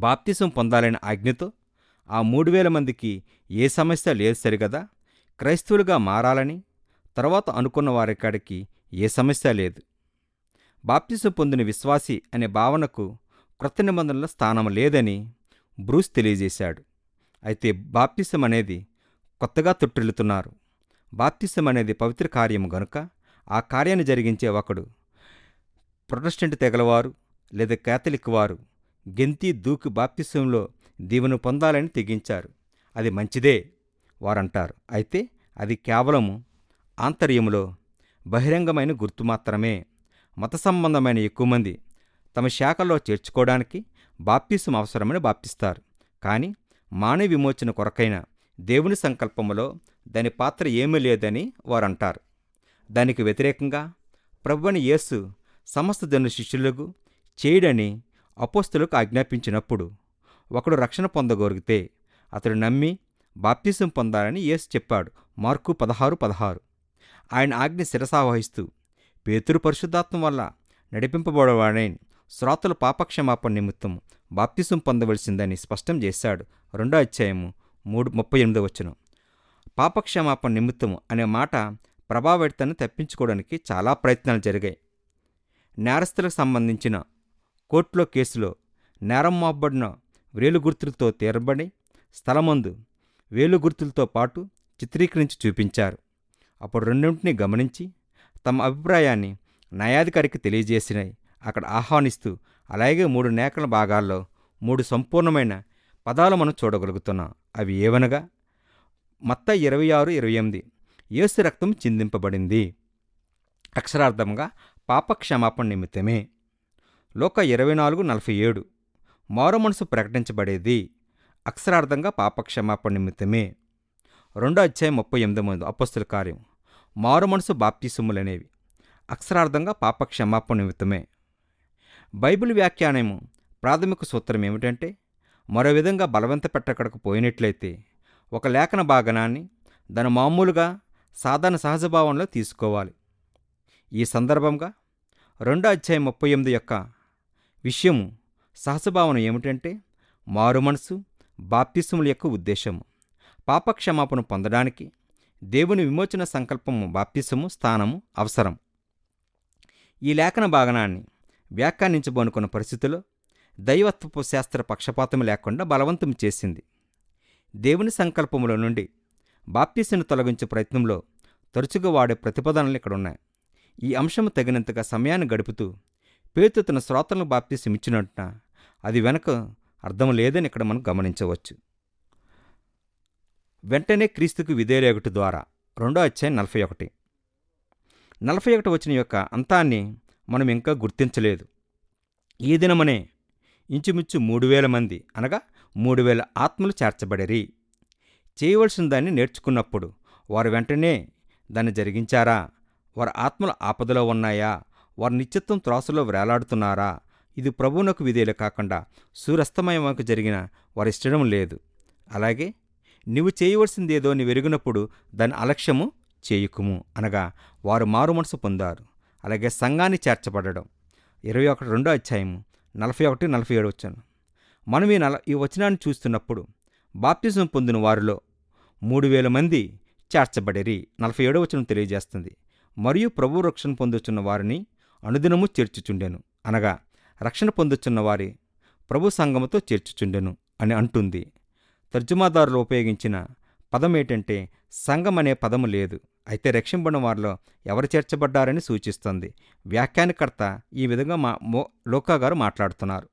బాప్తిసం పొందాలనే ఆజ్ఞతో ఆ 3,000 మందికి ఏ సమస్య లేదు సరిగదా. క్రైస్తవులుగా మారాలని తర్వాత అనుకున్న వారికాడికి ఏ సమస్య లేదు. బాప్తిసం పొందిన విశ్వాసి అనే భావనకు క్రొత్త నిబంధనలో స్థానం లేదని బ్రూస్ తెలియజేశాడు. అయితే బాప్తిసం అనేది కొత్తగా తొట్టిల్లుతున్నారు. బాప్తిసం అనేది పవిత్ర కార్యము గనుక ఆ కార్యాన్ని జరిగించే ఒకడు ప్రొటెస్టెంట్ తెగలవారు లేదా కేథలిక్ వారు గెంతి దూకి బాప్తిసంలో దీవెను పొందాలని తెగించారు. అది మంచిదే వారంటారు. అయితే అది కేవలము ఆంతర్యములో బహిరంగమైన గుర్తు మాత్రమే. మత సంబంధమైన ఎక్కువ మంది తమ శాఖల్లో చేర్చుకోవడానికి బాప్తిసం అవసరమని బాప్తిస్తారు. కానీ మానవ విమోచన కొరకైన దేవుని సంకల్పములో దాని పాత్ర ఏమీ లేదని వారంటారు. దానికి వ్యతిరేకంగా ప్రభువైన యేసు సమస్త జనుల శిష్యులకు చేయడని అపోస్తలులకు ఆజ్ఞాపించినప్పుడు ఒకడు రక్షణ పొందగోరిగితే అతడు నమ్మి బాప్తిసం పొందాలని యేసు చెప్పాడు. మార్కు 16:16. ఆయన ఆజ్ఞ శిరసావహిస్తూ పేతురు పరిశుద్ధాత్మ వల్ల నడిపింపబడేవాడని శ్రోతలు పాపక్షమాపణ నిమిత్తం బాప్తిసం పొందవలసిందని స్పష్టం చేశాడు. 2వ అధ్యాయము 38 పాపక్షమాపణ నిమిత్తము అనే మాట ప్రభావితాన్ని తప్పించుకోవడానికి చాలా ప్రయత్నాలు జరిగాయి. నేరస్తులకు సంబంధించిన కోర్టులో కేసులో నేరం మోపబడిన వేలు గుర్తులతో తీరబడి స్థలమందు వేలు గుర్తులతో పాటు చిత్రీకరించి చూపించారు. అప్పుడు రెండింటినీ గమనించి తమ అభిప్రాయాన్ని న్యాయాధికారికి తెలియజేసినాయి. అక్కడ ఆహ్వానిస్తూ అలాగే 3 నేకల భాగాల్లో 3 సంపూర్ణమైన పదాలు మనం చూడగలుగుతున్నాం. అవి ఏవనగా మత్తయి 26:28 యేసు రక్తం చిందింపబడింది, అక్షరార్థంగా పాపక్షమాపణ నిమిత్తమే. లూకా 24:47 మారు మనసు ప్రకటించబడేది, అక్షరార్థంగా పాపక్షమాపణ నిమిత్తమే. 2వ అధ్యాయం 38 అపొస్తలుల కార్యం మారు మనసు బాప్తిసములనేవి అక్షరార్థంగా పాపక్షమాపణ నిమిత్తమే. బైబిల్ వ్యాఖ్యానము ప్రాథమిక సూత్రం ఏమిటంటే, మరో విధంగా బలవంత పెట్టకపోయినట్లయితే ఒక లేఖన భాగనాన్ని దాని మామూలుగా సాధారణ సహజభావంలో తీసుకోవాలి. ఈ సందర్భంగా 2వ అధ్యాయం 38 యొక్క విషయము సహజభావన ఏమిటంటే, మారు మనసు బాప్తిసముల యొక్క ఉద్దేశము. పాపక్షమాపణ పొందడానికి దేవుని విమోచన సంకల్పము బాప్తిసము స్థానము అవసరం. ఈ లేఖన భాగనాన్ని వ్యాఖ్యానించబోనుకున్న పరిస్థితుల్లో దైవత్వపు శాస్త్ర పక్షపాతం లేకుండా బలవంతం చేసింది. దేవుని సంకల్పముల నుండి బాప్తిసను తొలగించే ప్రయత్నంలో తరచుగా వాడే ప్రతిపాదనలు ఇక్కడున్నాయి. ఈ అంశము తగినంతగా సమయాన్ని గడుపుతూ పేతురు తన శ్రోతలను బాప్తిసం ఇచ్చినట్టున అది వెనక అర్థం లేదని ఇక్కడ మనం గమనించవచ్చు. వెంటనే క్రీస్తుకు విధేయులగుట ద్వారా 2వ అధ్యాయం 41 వచనం యొక్క అంతాన్ని మనం ఇంకా గుర్తించలేదు. ఈ దినమనే ఇంచుమించు 3,000 మంది అనగా 3,000 ఆత్మలు చేర్చబడిరి. చేయవలసిన దాన్ని నేర్చుకున్నప్పుడు వారు వెంటనే దాన్ని జరిగించారా? వారి ఆత్మల ఆపదలో ఉన్నాయా? వారి నిత్యత్వం త్రాసులో వేలాడుతున్నారా? ఇది ప్రభువునకు విధేయులు కాకుండా సూర్యాస్తమయంకు జరిగిన వారి ఇష్టం లేదు. అలాగే నీవు చేయవలసిందేదో నీ వెరిగినప్పుడు దాని అలక్ష్యము చేయుకుము అనగా వారు మారు మనసు పొందారు. అలాగే సంఘాన్ని చేర్చబడడం 2వ అధ్యాయము 41-47 వచ్చాను. మనం ఈ వచనాన్ని చూస్తున్నప్పుడు బాప్తిజం పొందిన వారిలో 3,000 మంది చేర్చబడిరి 47వ వచనం తెలియజేస్తుంది. మరియు ప్రభు రక్షణ పొందుచున్న వారిని అనుదినము చేర్చుచుండెను అనగా రక్షణ పొందుచున్న వారి ప్రభు సంఘముతో చేర్చుచుండెను అని అంటుంది. తర్జుమాదారులు ఉపయోగించిన పదం ఏంటంటే సంఘం అనే పదము లేదు, అయితే రక్షింపబడిన వారిలో ఎవరు చేర్చబడ్డారని సూచిస్తుంది. వ్యాఖ్యానకర్త ఈ విధంగా లూకా గారు మాట్లాడుతున్నారు.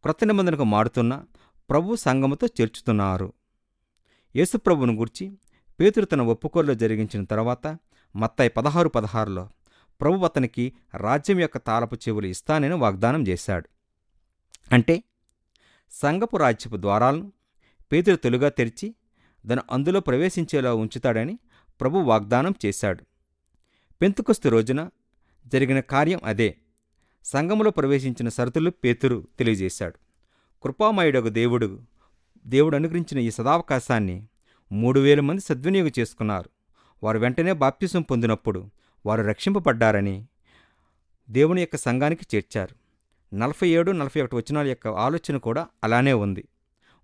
క్రొత్త నిబంధనకు మారుతున్న ప్రభు సంఘముతో చేర్చుతున్నారు. యేసుప్రభును గూర్చి పేతురు తన ఒప్పుకోల్లో జరిగించిన తర్వాత మత్తయి 16:16లో ప్రభు అతనికి రాజ్యం యొక్క తాళపు చెవులు ఇస్తానని వాగ్దానం చేశాడు. అంటే సంఘపు రాజ్యపు ద్వారాలను పేతురు తెలుగా తెరిచి దాన్ని అందులో ప్రవేశించేలా ఉంచుతాడని ప్రభు వాగ్దానం చేశాడు. పెంతెకొస్తు రోజున జరిగిన కార్యం అదే. సంఘములో ప్రవేశించిన షరతులు పేతురు తెలియజేశాడు. కృపామయుడగు దేవుడు అనుగ్రహించిన ఈ సదావకాశాన్ని 3,000 మంది సద్వినియోగం చేసుకున్నారు. వారు వెంటనే బాప్తిసం పొందినప్పుడు వారు రక్షింపబడ్డారని దేవుని యొక్క సంఘానికి చేర్చారు. 47-41 వచనాల యొక్క ఆలోచన కూడా అలానే ఉంది.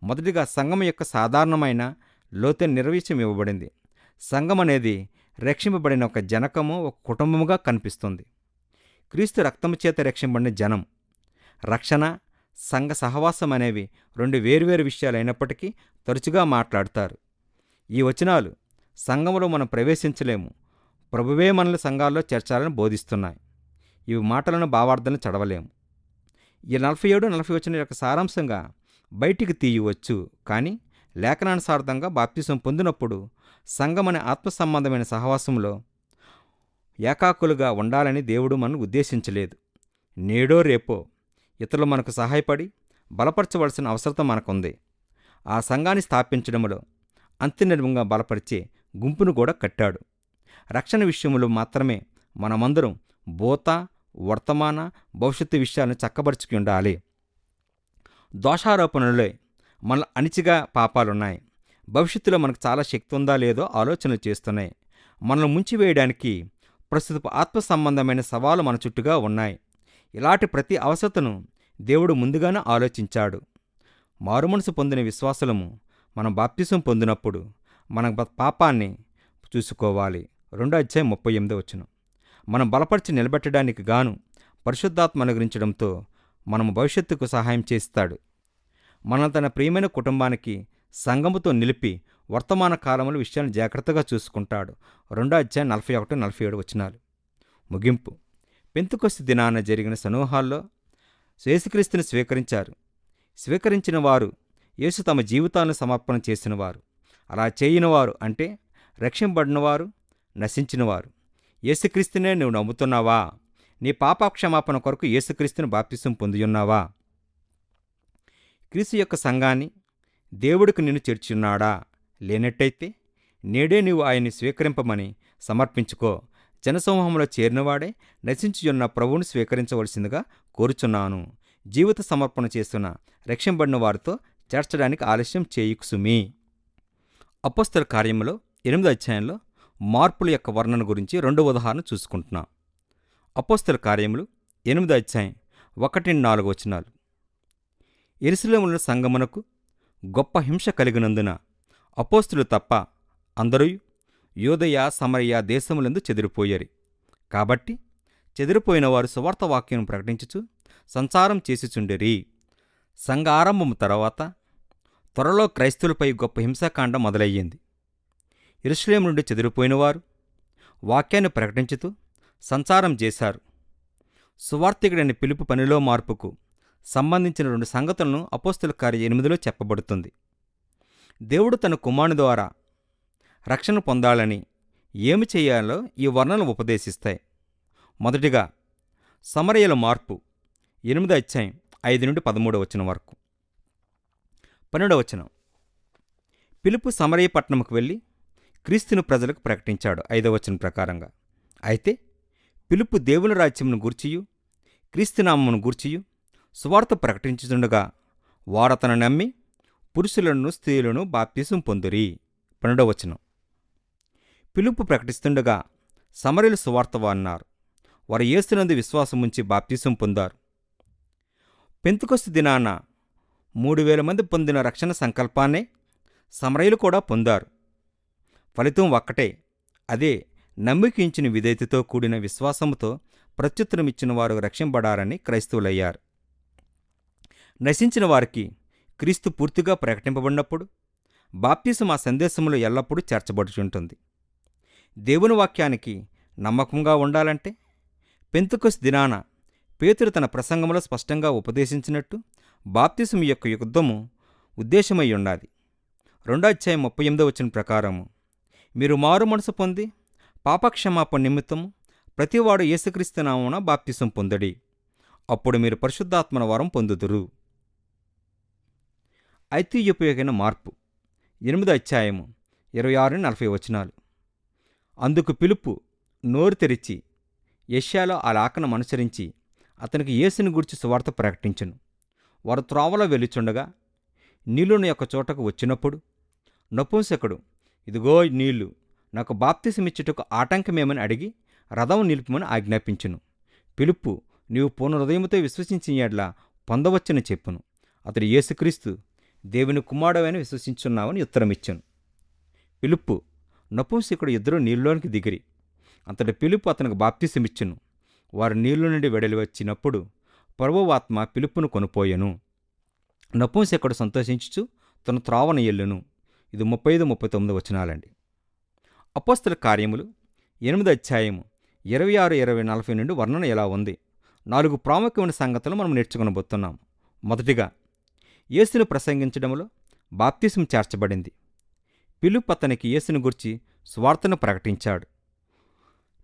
మొదటిగా సంఘం యొక్క సాధారణమైన లోతైన నిర్వచనం ఇవ్వబడింది. సంఘం అనేది రక్షింపబడిన ఒక జనకము, ఒక కుటుంబముగా కనిపిస్తుంది. క్రీస్తు రక్తము చేత రక్షింపబడిన జనం, రక్షణ, సంఘ సహవాసం అనేవి 2 వేర్వేరు విషయాలు అయినప్పటికీ తరచుగా మాట్లాడతారు. ఈ వచనాలు సంఘములో మనం ప్రవేశించలేము, ప్రభువే మనల్ని సంఘాల్లో చేర్చాలని బోధిస్తున్నాయి. ఇవి మాటలను భావార్థాలను చదవలేము. ఈ 47-40 వచనం యొక్క సారాంశంగా బయటికి తీయవచ్చు. కానీ లేఖనానుసారంగా బాప్తిసం పొందినప్పుడు సంఘం అనే ఆత్మ సంబంధమైన సహవాసంలో ఏకాకులుగా ఉండాలని దేవుడు మనల్ని ఉద్దేశించలేదు. నేడో రేపో ఇతరులు మనకు సహాయపడి బలపరచవలసిన అవసరం మనకుంది. ఆ సంఘాన్ని స్థాపించడంలో అంత్యనిర్మంగా బలపరిచే గుంపును కూడా కట్టాడు. రక్షణ విషయంలో మాత్రమే మనమందరం భూత, వర్తమాన, భవిష్యత్తు విషయాలను చక్కబరుచుకు ఉండాలి. దోషారోపణలే మన అణిచిగా పాపాలున్నాయి. భవిష్యత్తులో మనకు చాలా శక్తి ఉందా లేదో ఆలోచనలు చేస్తున్నాయి. మనల్ని ముంచివేయడానికి ప్రస్తుత ఆత్మ సంబంధమైన సవాలు మన చుట్టూగా ఉన్నాయి. ఇలాంటి ప్రతి అవసరతను దేవుడు ముందుగానే ఆలోచించాడు. మారుమనసు పొందిన విశ్వాసులము మనం బాప్తిసం పొందినప్పుడు మన పాపాన్ని చూసుకోవాలి. 2:38 మనం బలపరిచి నిలబెట్టడానికి గాను పరిశుద్ధాత్మ అనుగ్రహించడంతో మనము భవిష్యత్తుకు సహాయం చేస్తాడు. మనల్ని తన ప్రియమైన కుటుంబానికి సంఘముతో నిలిపి వర్తమాన కాలంలో విషయాన్ని జాగ్రత్తగా చూసుకుంటాడు. 2:41-47 ముగింపు. పెంతెకొస్తు దినాన జరిగిన సమూహాల్లో యేసుక్రీస్తుని స్వీకరించిన వారు యేసు తమ జీవితాలను సమర్పణ చేసినవారు. అలా చేయనివారు అంటే రక్షింపబడినవారు, నశించినవారు. యేసుక్రీస్తునే నువ్వు నమ్ముతున్నావా? నీ పాపక్షమాపణ కొరకు యేసుక్రీస్తుని బాప్తిసం పొందియున్నావా? క్రీస్తు యొక్క సంఘాన్ని దేవుడికి నిన్ను చేర్చున్నాడా? లేనట్టయితే నేడే నీవు ఆయన్ని స్వీకరింపమని సమర్పించుకో. జనసమూహంలో చేరినవాడే నశించుచున్న ప్రభువుని స్వీకరించవలసిందిగా కోరుచున్నాను. జీవిత సమర్పణ చేస్తున్న రక్షింపబడిన వారితో చేర్చడానికి ఆలస్యం చేయుకు సుమీ. అపోస్తల కార్యములో 8వ అధ్యాయంలో మార్పుల యొక్క వర్ణన గురించి 2వ ఉదాహరణ చూసుకుంటున్నాం. అపోస్తల కార్యములు 8వ అధ్యాయం 1-4 యెరూషలేములోని సంగమునకు గొప్ప హింస కలిగినందున అపోస్తలు తప్ప అందరూ యూదయ, సమరయ దేశములందు చెదిరిపోయారు. కాబట్టి చెదిరిపోయిన వారు సువార్త వాక్యం ప్రకటించుచు సంచారం చేసిచుండిరి. సంఘ ఆరంభము తర్వాత త్వరలో క్రైస్తవులపై గొప్ప హింసాకాండ మొదలయ్యింది. యెరూషలేము నుండి చెదిరిపోయిన వారు వాక్యాన్ని ప్రకటించుతూ సంచారం చేశారు. సువార్తికుడైన పిలుపు పనిలో మార్పుకు సంబంధించిన 2 సంగతులను అపోస్తల కార్య 8లో చెప్పబడుతుంది. దేవుడు తన కుమారుని ద్వారా రక్షణ పొందాలని ఏమి చేయాలో ఈ వర్ణనలు ఉపదేశిస్తాయి. మొదటిగా సమరయల మార్పు 8వ అధ్యాయం 5-13 వరకు. 12 పిలుపు సమరయ పట్టణంకు వెళ్ళి క్రీస్తుని ప్రజలకు ప్రకటించాడు. 5వ ప్రకారంగా. అయితే పిలుపు దేవుని రాజ్యమును గూర్చియు క్రీస్తునామమును గూర్చియు సువార్త ప్రకటించుతుండగా వారతను నమ్మి పురుషులను స్త్రీలను బాప్తిసం పొందిరి. 12 పిలుపు ప్రకటిస్తుండగా సమరయులు సువార్త అన్నారు. వారు యేసునందు విశ్వాసముంచి బాప్తిసం పొందారు. పెంతెకొస్తు దినాన 3,000 మంది పొందిన రక్షణ సంకల్పాన్నే సమరయులు కూడా పొందారు. ఫలితం ఒక్కటే. అదే నమ్మికించిన విధేయతతో కూడిన విశ్వాసముతో ప్రత్యుత్తరమిచ్చిన వారు రక్షింపబడారని క్రైస్తవులయ్యారు. నశించిన వారికి క్రీస్తు పూర్తిగా ప్రకటింపబడినప్పుడు బాప్తిసం ఆ సందేశంలో ఎల్లప్పుడూ చేర్చబడుచుంటుంది. దేవుని వాక్యానికి నమ్మకంగా ఉండాలంటే పెంతెకొస్తు దినాన పేతురు తన ప్రసంగంలో స్పష్టంగా ఉపదేశించినట్టు బాప్తిసం యొక్క యుద్ధము ఉద్దేశమై ఉండాలి. 2:38 ప్రకారము మీరు మారు మనసు పొంది పాపక్షమాపణ నిమిత్తము ప్రతివాడు యేసుక్రీస్తు నామమున బాప్తిసం పొందడి. అప్పుడు మీరు పరిశుద్ధాత్మన వరం పొందుదురు. ఐతియోపియకైన మార్పు 8వ అధ్యాయం 26-40 అందుకు పిలుపు నోరు తెరిచి యెషయాలో ఆ లేఖనం అనుసరించి అతనికి యేసుని గూర్చి సువార్త ప్రకటించెను. వారు త్రోవలో వెలుచుండగా నీళ్లున్న యొక్క చోటకు వచ్చినప్పుడు నపుంసకుడు, ఇదిగో నీళ్లు, నాకు బాప్తిసమిచ్చుటకు ఆటంకమేమని అడిగి రథం నిలుపుమని ఆజ్ఞాపించును. పిలుపు, నీవు పూర్ణ హృదయముతో విశ్వసించిన యెడల పొందవచ్చని చెప్పును. అతడు యేసుక్రీస్తు దేవుని కుమారుడవని విశ్వసించున్నావని ఉత్తరమిచ్చాను. పిలుపు, నపుంసకుడు ఇద్దరూ నీళ్ళలోనికి దిగిరి. అంతటి పిలుపు అతనికి బాప్తిసమిచ్చును. వారు నీళ్ల నుండి వెడలి వచ్చినప్పుడు ప్రభువాత్మ పిలుపును కొనిపోయెను. నపుంసకుడు సంతోషించుచు తన త్రోవను ఎల్లును. ఇది 35-39 అపోస్తల కార్యములు 8వ అధ్యాయము 26-40 నుండి వర్ణన ఎలా ఉంది. 4 ప్రాముఖ్యమైన సంగతులు మనం నేర్చుకొనబోతున్నాం. మొదటిగా యేసును ప్రసంగించడంలో బాప్తిసం చేర్చబడింది. పిలుపు అతనికి యేసుని గురించి సువార్తను ప్రకటించాడు.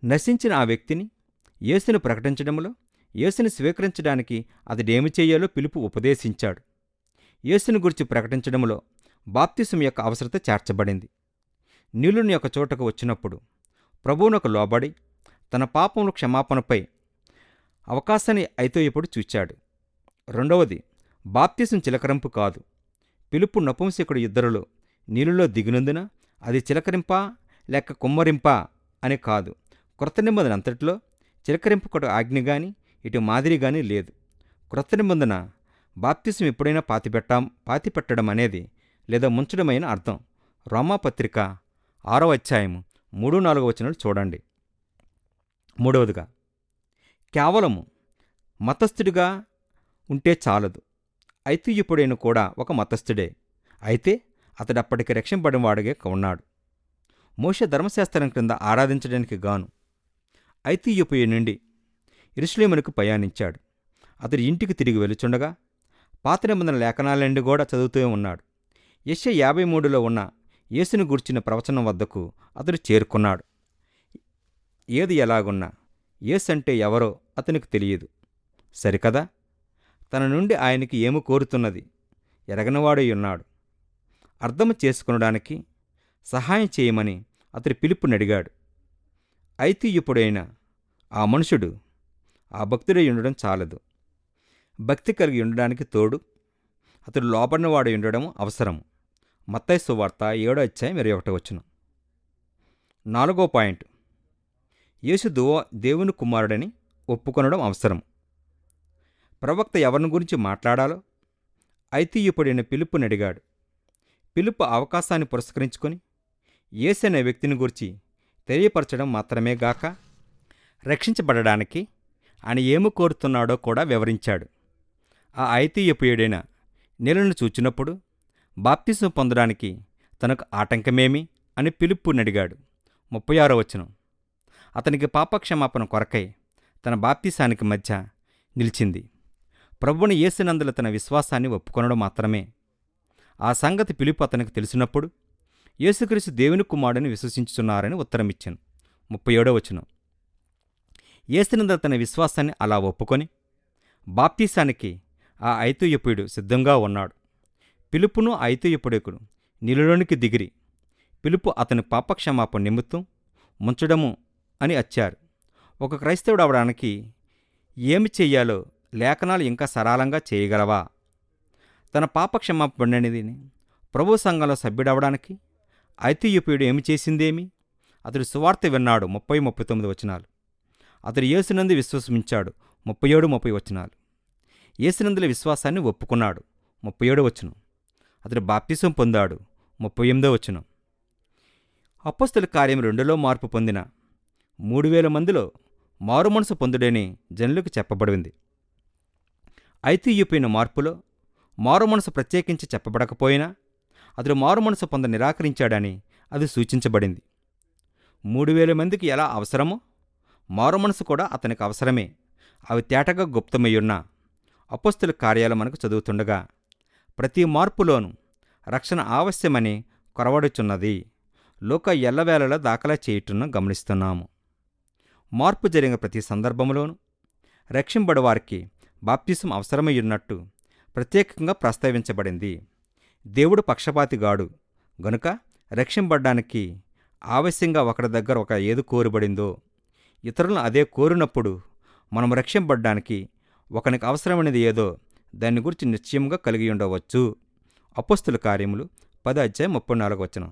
నశించిన ఆ వ్యక్తిని యేసును ప్రకటించడంలో యేసుని స్వీకరించడానికి అతడేమి చేయాలో పిలుపు ఉపదేశించాడు. యేసుని గురించి ప్రకటించడంలో బాప్తిసం యొక్క అవసరత చేర్చబడింది. నీళ్ళుని యొక్క చోటకు వచ్చినప్పుడు ప్రభువునకు లోబడి తన పాపముల క్షమాపణపై అవకాశాన్ని ఐతోయపుడు చూచాడు. రెండవది, బాప్తిసం చిలకరింపు కాదు. పిలుపు నపుంసకుడు ఇద్దరులో నీళ్ళలో దిగినందున అది చిలకరింపా లేక కుమ్మరింపా అని కాదు. క్రొత్త నిబంధన అంతటిలో చిలకరింపుకటు ఆజ్ఞ గాని ఇటు మాదిరి గాని లేదు. క్రొత్త నిబంధన బాప్తిసం ఎప్పుడైనా పాతిపెట్టడం అనేది లేదా ముంచడమైన అర్థం. రోమాపత్రిక 6వ అధ్యాయము 3-4 వచనాలు చూడండి. మూడవదిగా, కేవలము మతస్థుడిగా ఉంటే చాలదు. ఐతిహ్యపుడైన కూడా ఒక మతస్థుడే. అయితే అతడు అప్పటికి రక్షింపబడిన వాడిగా ఉన్నాడు. మోషే ధర్మశాస్త్రం క్రింద ఆరాధించడానికి గాను ఐతిహ్యపుయ నుండి యెరూషలేమునకు ప్రయాణించాడు. అతడు ఇంటికి తిరిగి వెలుచుండగా పాత నిబంధన లేఖనాలన్నీ కూడా చదువుతూ ఉన్నాడు. యెషయా 53లో ఉన్న యేసుని గూర్చిన ప్రవచనం వద్దకు అతడు చేరుకున్నాడు. ఏది ఎలాగున్నా యేసు అంటే ఎవరో అతనికి తెలియదు. సరికదా, తన నుండి ఆయనకి ఏమి కోరుతున్నది ఎరగనివాడై ఉన్నాడు. అర్థం చేసుకునడానికి సహాయం చేయమని అతడి పిలుపునడిగాడు. ఐతిహ్యపుడైన ఆ మనుషుడు ఆ భక్తుడై ఉండడం చాలదు. భక్తి కలిగి ఉండడానికి తోడు అతడు లోబడినవాడై ఉండడం అవసరము. మత్తయి సువార్త 7వ అధ్యాయం 21వ వచనం. 4వ పాయింట్, యేసు దేవుని కుమారుడని ఒప్పుకొనడం అవసరం. ప్రవక్త ఎవరిని గురించి మాట్లాడాలో ఐతిహ్యపుడైన పిలుపునడిగాడు. పిలుపు అవకాశాన్ని పురస్కరించుకొని యేసు అనే వ్యక్తిని గురించి తెలియపరచడం మాత్రమే గాక రక్షించబడడానికి ఆయన ఏమి కోరుతున్నాడో కూడా వివరించాడు. ఆ ఐతిహ్యపుయుడైన నీళ్ళను చూచినప్పుడు బాప్తిసం పొందడానికి తనకు ఆటంకమేమి అని పిలుపునడిగాడు. 36వ వచనం. అతనికి పాపక్షమాపణ కొరకై తన బాప్తిసానికి మధ్య నిలిచింది. ప్రభువుని యేసునందుల తన విశ్వాసాన్ని ఒప్పుకొనడం మాత్రమే. ఆ సంగతి పిలుపు అతనికి తెలిసినప్పుడు యేసుక్రీస్తు దేవుని కుమారుడని విశ్వసించుచున్నారని ఉత్తరమిచ్చాను. 37వ వచనం. యేసునందుల తన విశ్వాసాన్ని అలా ఒప్పుకొని బాప్తిసానికి ఆ ఐతిహ్యపుయుడు సిద్ధంగా ఉన్నాడు. పిలుపును ఐతిహ్యపుడకుడు నీళ్ళలోనికి దిగిరి పిలుపు అతని పాపక్షమాపణ నిమిత్తం ముంచడము అని వచ్చారు. ఒక క్రైస్తవుడు అవడానికి ఏమి చెయ్యాలో లేఖనాలు ఇంకా సరళంగా చేయగలవా? తన పాపక్షమాపణనేది ప్రభు సంఘంలో సభ్యుడవడానికి ఐతిహ్యపుయుడు ఏమి చేసిందేమి? అతడు సువార్త విన్నాడు. 30-39 వచనాలు. అతడు యేసునందు విశ్వసించాడు. 37-30 వచనాలు. యేసునందుల విశ్వాసాన్ని ఒప్పుకున్నాడు. 37వ వచనం. అతడు బాప్తిసం పొందాడు. 38వ వచనం. అపొస్తలుల కార్యం 2లో మార్పు పొందిన 3000 మందిలో మారుమనసు పొందుడని జనులకు చెప్పబడింది. ఐతిహ్యపుయిన మార్పులో మారుమనసు ప్రత్యేకించి చెప్పబడకపోయినా అతడు మారుమనసు పొంద నిరాకరించాడని అది సూచించబడింది. 3000 మందికి ఎలా అవసరమో మారుమనసు కూడా అతనికి అవసరమే. అవి తేటగా గుప్తమయ్యున్న అపొస్తలుల కార్యాలు మనకు చదువుతుండగా ప్రతి మార్పులోనూ రక్షణ ఆవశ్యమని కొరవడుచున్నది లోక ఎల్లవేళలా దాఖలా చేయుటను గమనిస్తున్నాము. మార్పు జరిగిన ప్రతి సందర్భంలోనూ రక్షింపబడు వారికి బాప్తిసం అవసరమయ్యున్నట్టు ప్రత్యేకంగా ప్రస్తావించబడింది. దేవుడు పక్షపాతిగాడు గనుక రక్షింపబడ్డానికి ఆవశ్యంగా ఒకరి దగ్గర ఒక ఏది కోరబడిందో ఇతరులను అదే కోరినప్పుడు మనం రక్షింపబడ్డానికి ఒకనికి అవసరమైనది ఏదో దాని గురించి నిశ్చయంగా కలిగి ఉండవచ్చు. అపొస్తలుల కార్యములు 10వ అధ్యాయం 34వ వచనం.